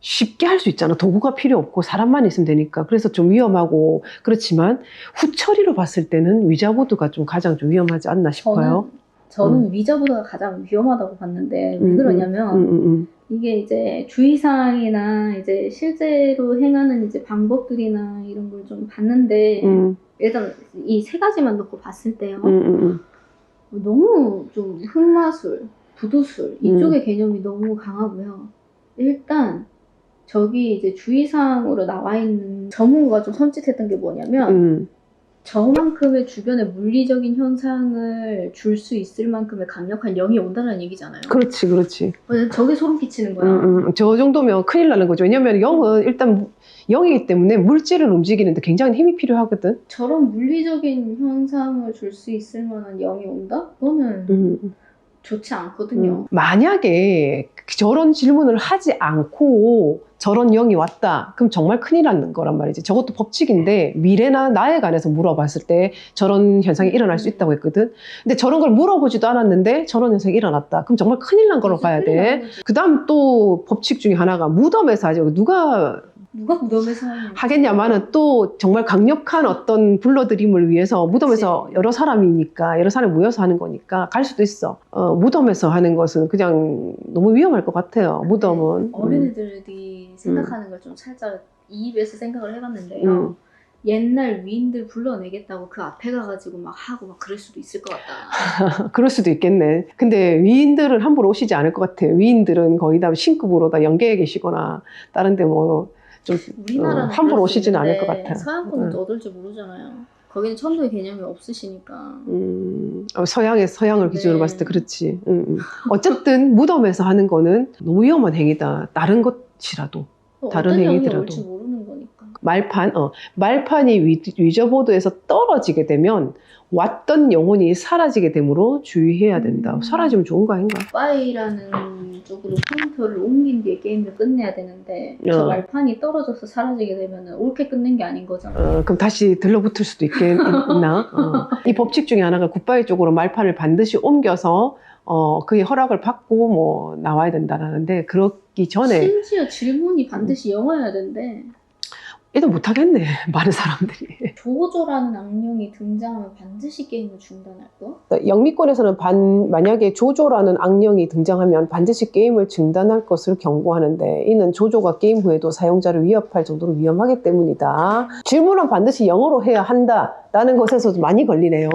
쉽게 할 수 있잖아. 도구가 필요 없고 사람만 있으면 되니까. 그래서 좀 위험하고 그렇지만 후처리로 봤을 때는 위자보드가 좀 가장 좀 위험하지 않나 싶어요. 저는 위자보드가 가장 위험하다고 봤는데 왜 그러냐면 이게 이제 주의사항이나 이제 실제로 행하는 이제 방법들이나 이런 걸 좀 봤는데 일단 이 세 가지만 놓고 봤을 때요. 너무 좀 흑마술, 부두술 이쪽의 개념이 너무 강하고요. 일단 저기 이제 주의사항으로 나와 있는 전문가가 좀 섬찟했던 게 뭐냐면 저만큼의 주변의 물리적인 현상을 줄 수 있을 만큼의 강력한 영이 온다는 얘기잖아요. 그렇지. 저게 소름 끼치는 거야. 저 정도면 큰일 나는 거죠. 왜냐면 영은 일단 영이기 때문에 물질을 움직이는데 굉장히 힘이 필요하거든. 저런 물리적인 현상을 줄 수 있을 만한 영이 온다? 그거는 좋지 않거든요. 만약에 저런 질문을 하지 않고 저런 영이 왔다. 그럼 정말 큰일 나는 거란 말이지. 저것도 법칙인데 미래나 나에 관해서 물어봤을 때 저런 현상이 일어날 수 있다고 했거든. 근데 저런 걸 물어보지도 않았는데 저런 현상이 일어났다. 그럼 정말 큰일 난 거로 봐야 돼. 그 다음 또 법칙 중에 하나가 무덤에서 하죠. 누가 무덤에서 하겠냐마는 또 정말 강력한 어떤 불러들임을 위해서 무덤에서 그치. 여러 사람이니까 여러 사람이 모여서 하는 거니까 갈 수도 있어. 무덤에서 하는 것은 그냥 너무 위험할 것 같아요. 무덤은. 어린애들이 생각하는 걸 좀 살짝 이입해서 생각을 해봤는데요. 옛날 위인들 불러내겠다고 그 앞에 가가지고 막 하고 막 그럴 수도 있을 것 같다. 그럴 수도 있겠네. 근데 위인들은 함부로 오시지 않을 것 같아요. 위인들은 거의 다 신급으로 다 연계해 계시거나 다른데 뭐 좀 우리나라는 함부로 그럴 수 오시지는 않을 있는데 것 같아요. 서양권은 또 어떨지 모르잖아요. 거기는 천도의 개념이 없으시니까. 서양을 기준으로 네. 봤을 때 그렇지. 어쨌든 무덤에서 하는 거는 너무 위험한 행위다. 다른 것이라도. 다른 어떤 영이 행위들하고. 올지 모르는 거니까. 말판이 위저보드에서 떨어지게 되면 왔던 영혼이 사라지게 되므로 주의해야 된다. 사라지면 좋은 거 아닌가? 파이라는 쪽으로 포인터를 옮긴 뒤에 게임을 끝내야 되는데 저 말판이 떨어져서 사라지게 되면 옳게 끝낸 게 아닌 거잖아요. 그럼 다시 들러붙을 수도 있겠나? 이 법칙 중에 하나가 굿바이 쪽으로 말판을 반드시 옮겨서 그의 허락을 받고 뭐 나와야 된다라는데 그렇기 전에 심지어 질문이 반드시 영어여야 된대. 일단 못하겠네. 많은 사람들이. 조조라는 악령이 등장하면 반드시 게임을 중단할 거? 영미권에서는 만약에 조조라는 악령이 등장하면 반드시 게임을 중단할 것을 경고하는데 이는 조조가 게임 후에도 사용자를 위협할 정도로 위험하기 때문이다. 질문은 반드시 영어로 해야 한다라는 것에서도 많이 걸리네요.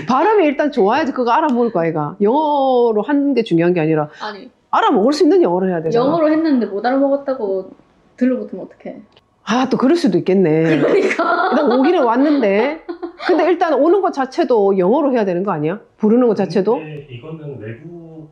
발음이 일단 좋아야지 그거 알아먹을 거 아이가. 영어로 하는 게 중요한 게 아니라 아니 알아먹을 수 있는 영어를 해야 되잖아. 영어로 했는데 못 알아먹었다고 들러붙으면 어떡해. 또 그럴 수도 있겠네. 그러니까 일단 오기는 왔는데 근데 일단 오는 것 자체도 영어로 해야 되는 거 아니야? 부르는 것 자체도? 근데 이거는 외부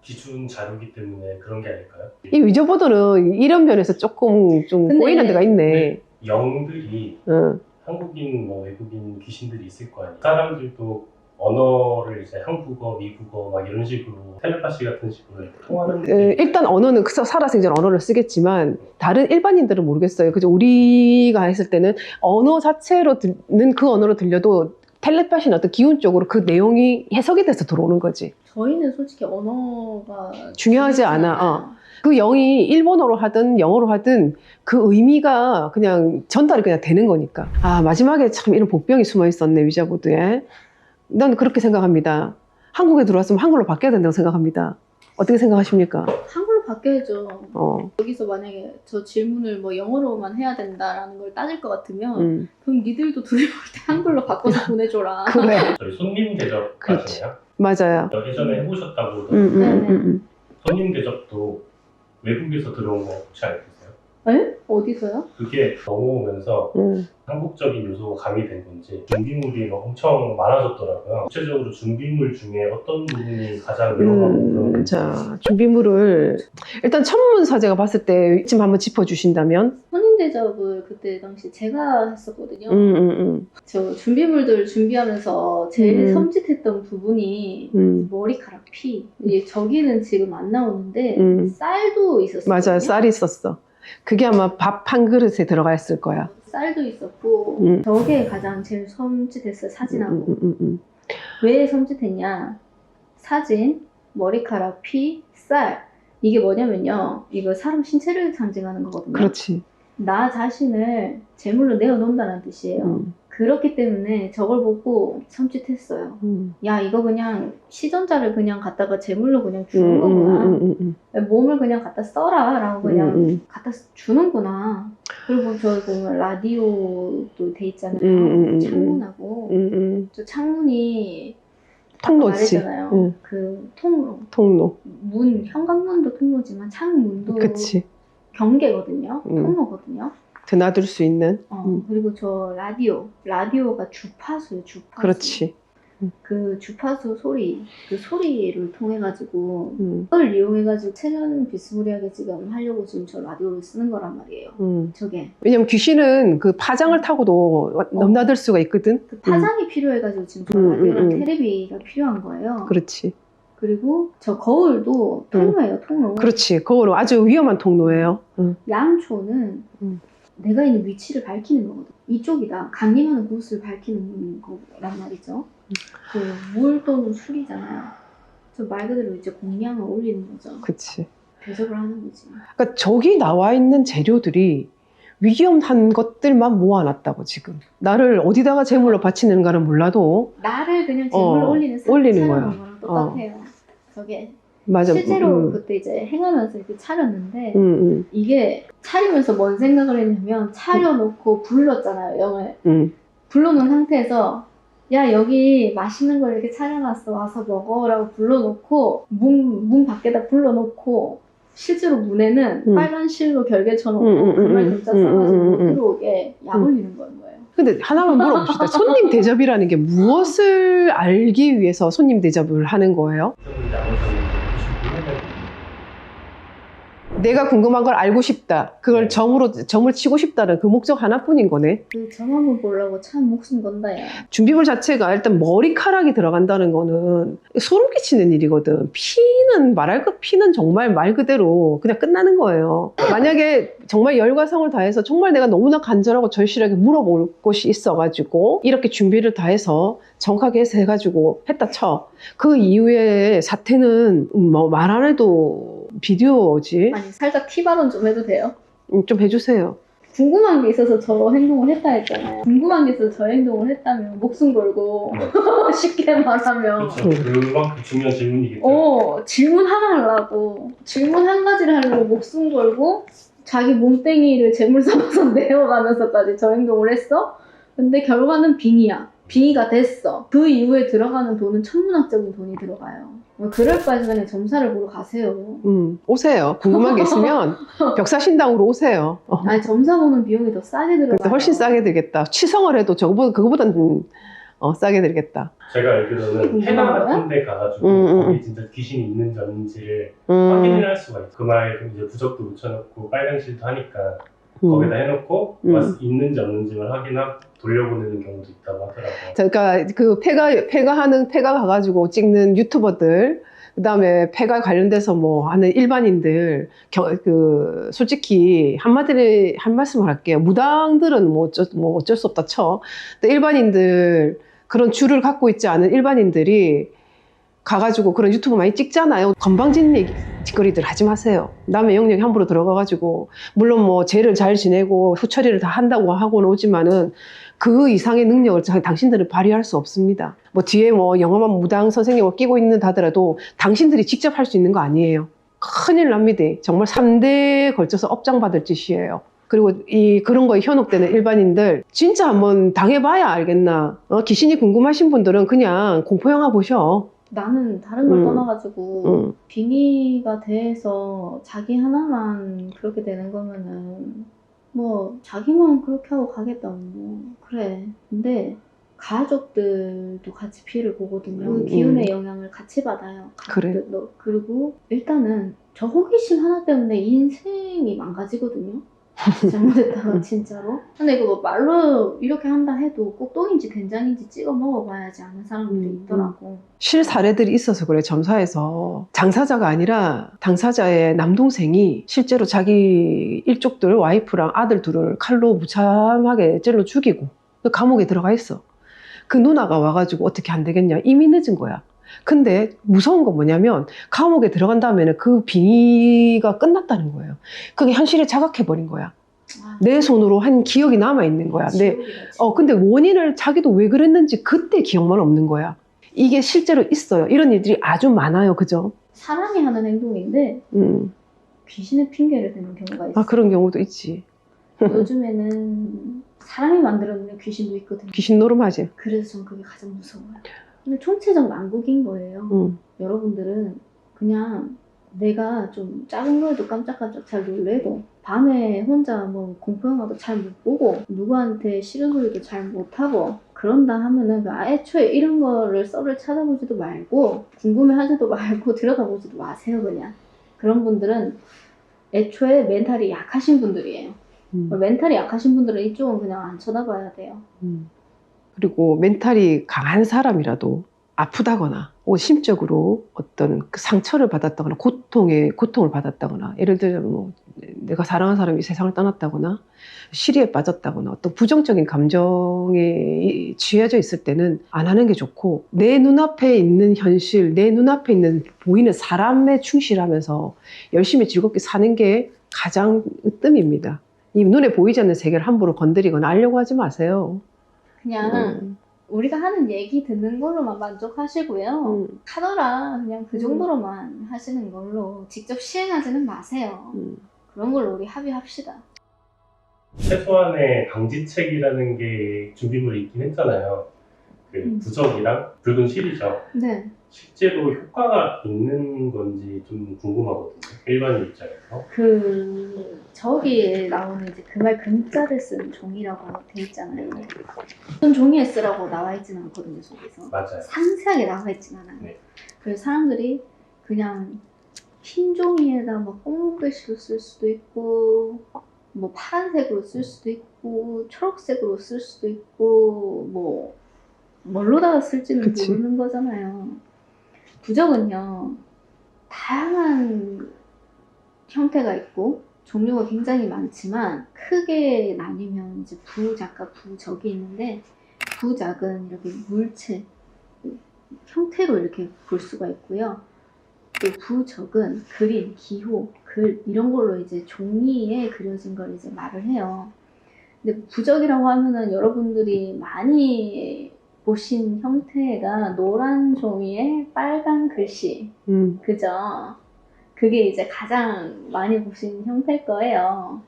기준 자료이기 때문에 그런 게 아닐까요? 이 위저보드는 이런 면에서 조금 좀 근데 꼬이는 데가 있네. 영들이 응. 한국인, 뭐 외국인 귀신들이 있을 거 아니에요. 사람들도 언어를 이제 한국어, 미국어 막 이런 식으로 텔레파시 같은 식으로 이렇게 통하는 일단 언어는 살아생전 언어를 쓰겠지만 다른 일반인들은 모르겠어요. 그죠? 우리가 했을 때는 언어 자체로 듣는 그 언어로 들려도 텔레파시나 어떤 기운 쪽으로 그 내용이 해석이 돼서 들어오는 거지. 저희는 솔직히 언어가 중요하지 않아. 그 영이 일본어로 하든 영어로 하든 그 의미가 그냥 전달이 그냥 되는 거니까. 마지막에 참 이런 복병이 숨어 있었네, 위자보드에. 난 그렇게 생각합니다. 한국에 들어왔으면 한글로 바뀌어야 된다고 생각합니다. 어떻게 생각하십니까? 한글로 바뀌어야죠. 여기서 만약에 저 질문을 뭐 영어로만 해야 된다라는 걸 따질 것 같으면 그럼 니들도 들어올 때 한글로 바꿔서 보내줘라. 그래. 저희 손님 대접 그렇지. 아시나요? 맞아요. 예전에 해보셨다고 손님 대접도 외국에서 들어온 거 혹시 알겠어요? 에? 어디서요? 그게 넘어오면서 한국적인 요소가 가미된 건지 준비물이 막 엄청 많아졌더라고요. 구체적으로 준비물 중에 어떤 부분이 가장 위험하고 그런 건지. 자, 준비물을 일단 천문사제가 봤을 때 지금 한번 짚어주신다면? 손님 대접을 그때 당시 제가 했었거든요. 저 준비물들 준비하면서 제일 섬찟했던 부분이 머리카락, 피. 저기는 지금 안 나오는데 쌀도 있었어요. 맞아요. 쌀이 있었어. 그게 아마 밥 한 그릇에 들어가 있을 거야. 쌀도 있었고 저게 가장 제일 섬찟했어요. 사진하고. 왜 섬찟했냐? 사진, 머리카락, 피, 쌀. 이게 뭐냐면요. 이거 사람 신체를 상징하는 거거든요. 그렇지. 나 자신을 제물로 내어놓는다는 뜻이에요. 그렇기 때문에 저걸 보고 섬찟했어요. 야, 이거 그냥 시전자를 그냥 갖다가 제물로 그냥 주는 거구나. 몸을 그냥 갖다 써라 라고 그냥 갖다 주는구나. 그리고 저 보면 라디오도 돼 있잖아요. 창문하고 저 창문이 통로지. 말했잖아요. 그 통로. 통로. 문, 현관문도 통로지만 창문도 그치. 경계거든요. 통로거든요. 드나들 수 있는. 그리고 저 라디오가 주파수예요. 주파수. 그렇지. 그 주파수 소리, 그 소리를 통해 가지고 그걸 이용해 가지고 체면 비스무리하게 지금 하려고 지금 저 라디오를 쓰는 거란 말이에요. 저게 왜냐면 귀신은 그 파장을 타고도 넘나들 수가 있거든. 그 파장이 필요해 가지고 지금 저 라디오랑 테레비가 필요한 거예요. 그렇지. 그리고 저 거울도 통로예요. 통로. 그렇지. 그거로 아주 위험한 통로예요. 양초는 내가 있는 위치를 밝히는 거거든. 이쪽이다. 강림하는 곳을 밝히는 거란 말이죠. 그 물 또는 술이잖아요. 저 말 그대로 이제 공양을 올리는 거죠. 그치. 대접을 하는 거지. 그러니까 저기 나와 있는 재료들이 위험한 것들만 모아놨다고 지금. 나를 어디다가 제물로 바치는가는 몰라도 나를 그냥 제물로 올리는 올리는 거랑 거야. 똑같아요. 저게 맞아. 실제로 그때 이제 행하면서 이렇게 차렸는데 이게 차리면서 뭔 생각을 했냐면 차려놓고 불렀잖아요. 영을. 불러놓은 상태에서 야 여기 맛있는 걸 이렇게 차려놨어 와서 먹어라고 불러놓고 문 밖에다 불러놓고 실제로 문에는 빨간 실로 결계 쳐놓고 그말 글자 써가지고 못 들어오게 약 올리는 거예요. 근데 하나만 물어봅시다. 손님 대접이라는 게 무엇을 알기 위해서 손님 대접을 하는 거예요? 내가 궁금한 걸 알고 싶다. 그걸 점을 치고 싶다는 그 목적 하나뿐인 거네. 그 점함을 보려고 참 목숨 건다 야. 준비물 자체가 일단 머리카락이 들어간다는 거는 소름 끼치는 일이거든. 피는 정말 말 그대로 그냥 끝나는 거예요. 만약에 정말 열과 성을 다해서 정말 내가 너무나 간절하고 절실하게 물어볼 것이 있어가지고 이렇게 준비를 다해서 정확하게 해서 해가지고 했다 쳐. 그 이후에 사태는 뭐 말 안 해도 비디오지. 아니 살짝 티 발언 좀 해도 돼요? 좀 해주세요. 궁금한 게 있어서 저 행동을 했다 했잖아요. 궁금한 게 있어서 저 행동을 했다면 목숨 걸고 쉽게 말하면 그렇죠. 그만큼 중요한 질문이겠죠. 질문 하나 하려고 질문 한 가지를 하려고 목숨 걸고 자기 몸뚱이를 재물 삼아서 내어가면서까지 저 행동을 했어? 근데 결과는 빙의야. 빙의가 됐어. 그 이후에 들어가는 돈은 천문학적인 돈이 들어가요. 그럴 바에는 그냥 점사를 보러 가세요. 오세요. 궁금한 게 있으면 벽사신당으로 오세요. 아니 점사 보는 비용이 더 싸게 들어가요. 훨씬 싸게 들겠다. 치성을 해도 그거보다는 싸게 들겠다. 제가 알기로는 해당 같은 데 가가지고 거기 진짜 귀신이 있는지 없는지를 확인을 할 수가 있어요. 그 말에 이제 부적도 묻혀놓고 빨간 실도 하니까 거기다 해놓고 있는지 없는지만 확인하고 돌려보내는 경우도 있다고 하더라고요. 그러니까 그 폐가 가가지고 찍는 유튜버들, 그 다음에 폐가 관련돼서 뭐 하는 일반인들, 솔직히 한 말씀을 할게요. 무당들은 뭐 어쩔 수 없다 쳐. 근데 일반인들, 그런 줄을 갖고 있지 않은 일반인들이 가가지고 그런 유튜브 많이 찍잖아요. 건방진 짓거리들 하지 마세요. 남의 영역에 함부로 들어가가지고, 물론 뭐 죄를 잘 지내고 후처리를 다 한다고 하고는 오지만은 그 이상의 능력을 당신들은 발휘할 수 없습니다. 뭐 뒤에 뭐 영험한 무당 선생님을 끼고 있는다 하더라도 당신들이 직접 할 수 있는 거 아니에요. 큰일 납니다. 정말 3대에 걸쳐서 업장받을 짓이에요. 그리고 그런 거에 현혹되는 일반인들 진짜 한번 당해봐야 알겠나. 귀신이 궁금하신 분들은 그냥 공포영화 보셔. 나는 다른 걸 떠나가지고 빙의가 돼서 자기 하나만 그렇게 되는 거면은 뭐 자기만 그렇게 하고 가겠다 뭐 그래. 근데 가족들도 같이 피해를 보거든요. 그 기운의 영향을 같이 받아요. 가족들도. 그래. 그리고 일단은 저 호기심 하나 때문에 인생이 망가지거든요. 잘못했다가 진짜로. 근데 이거 뭐 말로 이렇게 한다 해도 꼭 똥인지 된장인지 찍어 먹어봐야지 아는 사람들이 있더라고. 실 사례들이 있어서 그래. 점사에서 장사자가 아니라 당사자의 남동생이 실제로 자기 일족들 와이프랑 아들 둘을 칼로 무참하게 찔러 죽이고 감옥에 들어가 있어. 그 누나가 와가지고 어떻게 안 되겠냐, 이미 늦은 거야. 근데 무서운 건 뭐냐면 감옥에 들어간 다음에는 그 빙의가 끝났다는 거예요. 그게 현실에 자각해버린 거야. 내 손으로 한 기억이 남아있는 거야. 근데 원인을 자기도 왜 그랬는지 그때 기억만 없는 거야. 이게 실제로 있어요. 이런 일들이 아주 많아요. 그죠? 사람이 하는 행동인데 귀신의 핑계를 대는 경우가 있어요. 그런 경우도 있지. 요즘에는 사람이 만들어내는 귀신도 있거든요. 귀신 노름하지. 그래서 전 그게 가장 무서워요. 근데 총체적 난국인 거예요. 여러분들은 그냥 내가 좀 작은 거에도 깜짝깜짝 잘 놀래고 밤에 혼자 뭐 공포영화도 잘 못 보고 누구한테 싫은 소리도 잘 못하고 그런다 하면은 애초에 이런 거를 썰을 찾아보지도 말고 궁금해하지도 말고 들여다보지도 마세요. 그냥 그런 분들은 애초에 멘탈이 약하신 분들이에요. 멘탈이 약하신 분들은 이쪽은 그냥 안 쳐다봐야 돼요. 그리고 멘탈이 강한 사람이라도 아프다거나 심적으로 어떤 그 상처를 받았다거나 고통을 받았다거나, 예를 들면 뭐 내가 사랑하는 사람이 세상을 떠났다거나 시리에 빠졌다거나 어떤 부정적인 감정에 취해져 있을 때는 안 하는 게 좋고, 내 눈앞에 있는 현실, 내 눈앞에 있는 보이는 사람에 충실하면서 열심히 즐겁게 사는 게 가장 으뜸입니다. 이 눈에 보이지 않는 세계를 함부로 건드리거나 하려고 하지 마세요. 그냥 우리가 하는 얘기 듣는 걸로만 만족하시고요. 하더라 그냥 그 정도로만 하시는 걸로 직접 시행하지는 마세요. 그런 걸로 우리 합의합시다. 최소한의 방지책이라는 게 준비물이 있긴 했잖아요. 그 부적이랑 붉은 실이죠. 네. 실제로 효과가 있는 건지 좀 궁금하거든요. 일반인 입장에서. 저기에 나오는 이제 그 말 금자를 쓴 종이라고 돼 있잖아요. 어떤 종이에 쓰라고 나와 있지는 않거든요, 속에서. 맞아요. 상세하게 나와 있진 않아요. 네. 그래서 사람들이 그냥 흰 종이에다 뭐 뽕글씨로 쓸 수도 있고, 뭐 파란색으로 쓸 수도 있고, 초록색으로 쓸 수도 있고, 뭐 뭘로다가 쓸지는 그치. 모르는 거잖아요. 부적은요, 다양한 형태가 있고 종류가 굉장히 많지만 크게 나뉘면 이제 부작과 부적이 있는데, 부작은 이렇게 물체 형태로 이렇게 볼 수가 있고요. 또 부적은 그림, 기호, 글 이런 걸로 이제 종이에 그려진 걸 이제 말을 해요. 근데 부적이라고 하면은 여러분들이 많이 보신 형태가 노란 종이에 빨간 글씨, 그죠? 그게 이제 가장 많이 보신 형태일 거예요.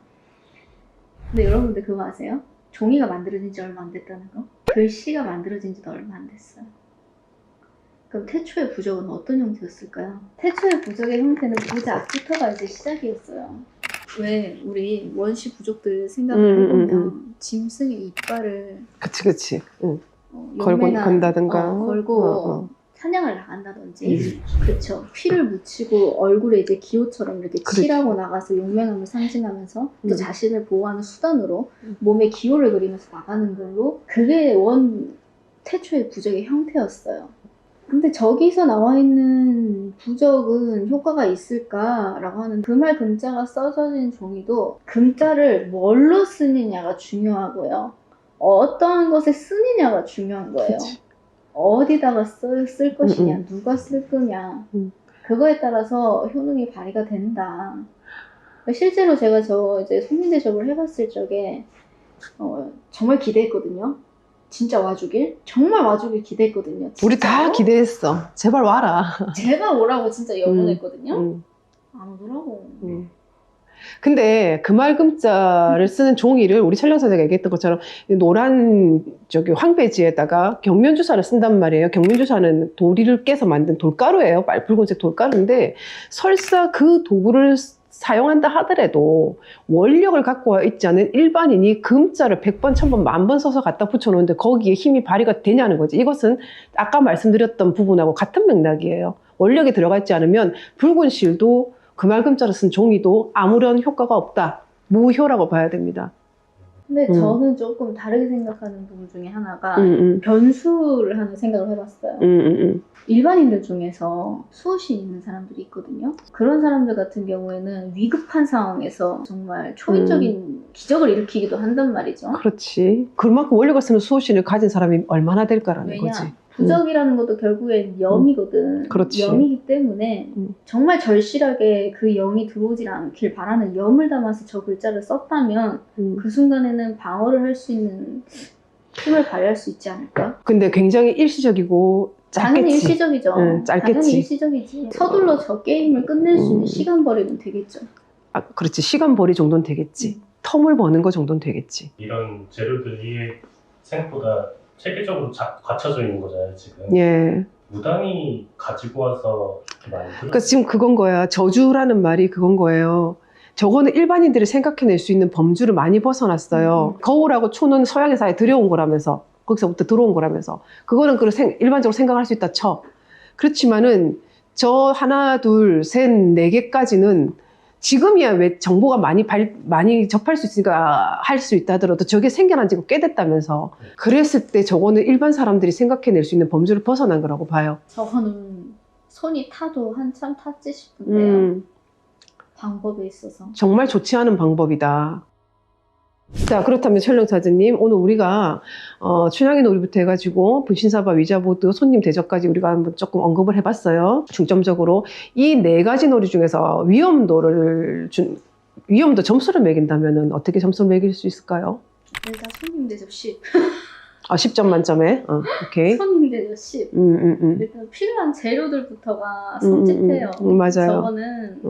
근데 여러분들 그거 아세요? 종이가 만들어진 지 얼마 안 됐다는 거? 글씨가 만들어진 지도 얼마 안 됐어요. 그럼 태초의 부적은 어떤 형태였을까요? 태초의 부적의 형태는 부작부터가 이제 시작이었어요. 왜 우리 원시 부족들 생각을 해보면 짐승의 이빨을 그치. 용맹한, 건다든가 걸고 사냥을 나간다든지, 그쵸. 피를 묻히고 얼굴에 이제 기호처럼 이렇게 칠하고 나가서 용맹함을 상징하면서 또 자신을 보호하는 수단으로 몸에 기호를 그리면서 나가는 걸로, 그게 태초의 부적의 형태였어요. 근데 저기서 나와 있는 부적은 효과가 있을까라고 하는 금알 금자가 써져진 종이도 금자를 뭘로 쓰느냐가 중요하고요. 어떠한 것에 쓰느냐가 중요한 거예요. 그치. 어디다가 쓸 것이냐, 누가 쓸 거냐, 그거에 따라서 효능이 발휘가 된다. 실제로 제가 이제 손님대접을 해봤을 적에 정말 기대했거든요. 진짜 와주길, 정말 와주길 기대했거든요. 진짜로? 우리 다 기대했어. 제발 와라. 제발 오라고 진짜 염원했거든요. 안 오더라고. 근데 금알금자를 쓰는 종이를 우리 촬영 선생님가 얘기했던 것처럼 노란 황배지에다가 경면주사를 쓴단 말이에요. 경면주사는 도리를 깨서 만든 돌가루예요. 붉은색 돌가루인데, 설사 그 도구를 사용한다 하더라도 원력을 갖고 있지 않은 일반인이 금자를 100번, 1000번, 10,000번 써서 갖다 붙여놓는데 거기에 힘이 발휘가 되냐는 거지. 이것은 아까 말씀드렸던 부분하고 같은 맥락이에요. 원력이 들어가 있지 않으면 붉은 실도 금알금자로 쓴 종이도 아무런 효과가 없다. 무효라고 봐야 됩니다. 근데 음. 저는 조금 다르게 생각하는 부분 중에 하나가 음. 변수를 하는 생각을 해봤어요. 음. 일반인들 중에서 수호신 있는 사람들이 있거든요. 그런 사람들 같은 경우에는 위급한 상황에서 정말 초인적인 기적을 일으키기도 한단 말이죠. 그렇지. 그만큼 원력을 쓰는 수호신을 가진 사람이 얼마나 될까라는 왜냐? 거지. 부적이라는 것도 결국엔 영이거든. 그렇지. 영이기 때문에 정말 절실하게 그 영이 들어오질 않길 바라는 염을 담아서 저 글자를 썼다면 그 순간에는 방어를 할 수 있는 힘을 발휘할 수 있지 않을까? 근데 굉장히 일시적이고 짧겠지. 당연히 일시적이죠. 응, 짧겠지. 당연히 일시적이지. 서둘러 저 게임을 끝낼 수 있는 시간 벌이면 되겠죠. 아, 그렇지. 시간 벌이 정도는 되겠지. 텀을 버는 거 정도는 되겠지. 이런 재료들이 생각보다 체계적으로 갖춰져 있는 거잖아요, 지금. 예. 무당이 가지고 와서 이렇게 많이 그러니까 지금 그건 거야. 저주라는 말이 그건 거예요. 저거는 일반인들이 생각해낼 수 있는 범주를 많이 벗어났어요. 거울하고 초는 서양의 사회에 들여온 거라면서, 거기서부터 들어온 거라면서. 그거는 일반적으로 생각할 수 있다 쳐. 그렇지만은 저 하나, 둘, 셋, 네 개까지는 지금이야 왜 정보가 많이 접할 수 있으니까 할 수 있다 하더라도 저게 생겨난 지가 꽤 됐다면서. 그랬을 때 저거는 일반 사람들이 생각해낼 수 있는 범주를 벗어난 거라고 봐요. 저거는 손이 타도 한참 탔지 싶은데요. 방법에 있어서. 정말 좋지 않은 방법이다. 자, 그렇다면 촬영사진님, 오늘 우리가 춘향이 놀이부터 해가지고 분신사바, 위자보드, 손님 대접까지 우리가 한번 조금 언급을 해봤어요. 중점적으로 이 네 가지 놀이 중에서 위험도 점수를 매긴다면 어떻게 점수를 매길 수 있을까요? 일단 손님 대접 10. 10점 만점에. 오케이. 손님 대접 10. 일단 필요한 재료들부터가 손짓해요. 맞아요. 저거는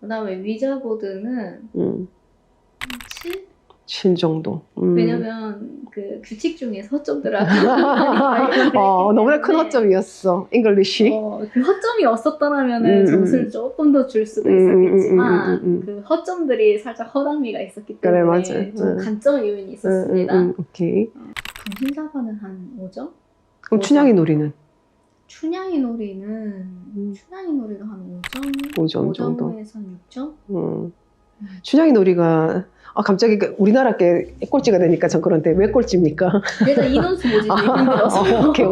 그다음에 위자보드는 7? 7 정도. 왜냐면 그 규칙 중에 허점들을 아주 너무나 큰 허점이었어. 잉글리시. 그 허점이 없었더라면 점수를 조금 더 줄 수도 있었겠지만 그 허점들이 살짝 허당미가 있었기 때문에 그래, 맞아. 좀 간점의 요인이 있었습니다. 오케이. 분신사바는 한 5점? 그럼 춘향이 놀이는? 춘향이 놀이도 한 5점? 5점 정도. 5점에서 한 6점? 춘향이 놀이가 갑자기 우리나라 게 꼴찌가 되니까 전 그런데 왜 꼴찌입니까? 일단 인원수 모집이 힘들어서. 오케이.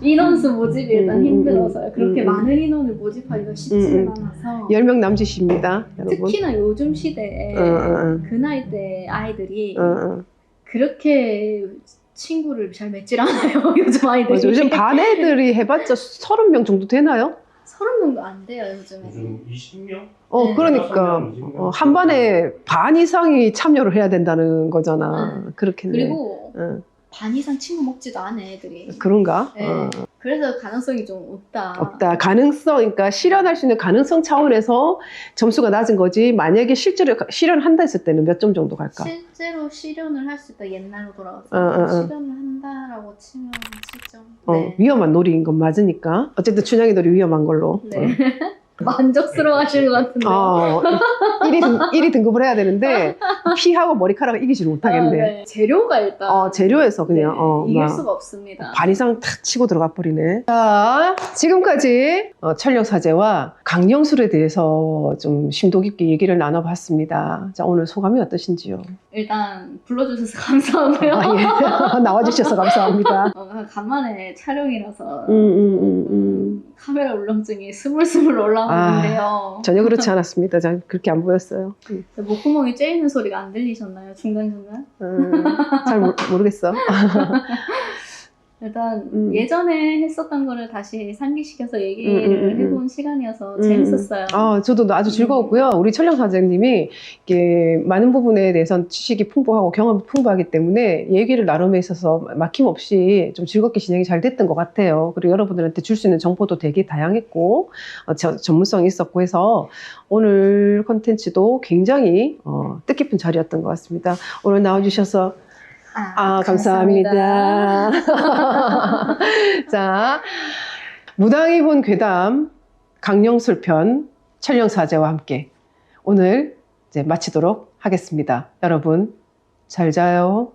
인원수 모집이 일단 힘들어서요. 그렇게 많은 인원을 모집하기가 쉽지는 않아서. 10명 남짓입니다, 여러분. 특히나 요즘 시대에 그 나이대 아이들이 그렇게 친구를 잘 맺질 않아요. 요즘 아이들이. 맞아, 요즘 반 애들이 해봤자 30명 정도 되나요? 30명도 안 돼요, 요즘에. 요즘 20명? 네. 그러니까 20명. 한 반에 반 이상이 참여를 해야 된다는 거잖아. 그렇겠네. 그리고 반 이상 친구 먹지도 않아, 애들이. 그런가? 네. 그래서 가능성이 좀 없다. 가능성, 그러니까 실현할 수 있는 가능성 차원에서 점수가 낮은 거지. 만약에 실제로 실현한다 했을 때는 몇 점 정도 갈까? 실제로 실현을 할 수 있다. 옛날로 돌아가서 실현을 한다라고 치면 7점. 네. 위험한 놀이인 건 맞으니까. 어쨌든 춘향이 놀이 위험한 걸로. 네. 만족스러워 하시는 것 같은데요. 1위 등급을 해야 되는데 피하고 머리카락을 이기지를 못하겠네. 네. 재료가 일단 재료에서 그냥 이길 수가 없습니다. 반 이상 탁 치고 들어가 버리네. 자, 지금까지 천령사제와 강령술에 대해서 좀 심도 깊게 얘기를 나눠봤습니다. 자, 오늘 소감이 어떠신지요? 일단 불러주셔서 감사하고요. 예. 나와주셔서 감사합니다. 간만에 촬영이라서 카메라 울렁증이 스물스물 올라오는데요. 전혀 그렇지 않았습니다. 그렇게 안 보였어요. 목구멍이 쬐이는 소리가 안 들리셨나요? 중간중간? 잘 모르겠어. 일단 예전에 했었던 거를 다시 상기시켜서 얘기를 해본 시간이어서 재밌었어요. 저도 아주 즐거웠고요. 우리 천령 사장님이 이렇게 많은 부분에 대해서 지식이 풍부하고 경험이 풍부하기 때문에 얘기를 나눔에 있어서 막힘없이 좀 즐겁게 진행이 잘 됐던 것 같아요. 그리고 여러분들한테 줄 수 있는 정보도 되게 다양했고 전문성이 있었고 해서 오늘 콘텐츠도 굉장히 뜻깊은 자리였던 것 같습니다. 오늘 나와주셔서 감사합니다. 자, 무당이 본 괴담 강령술편 천령사제와 함께 오늘 이제 마치도록 하겠습니다. 여러분 잘 자요.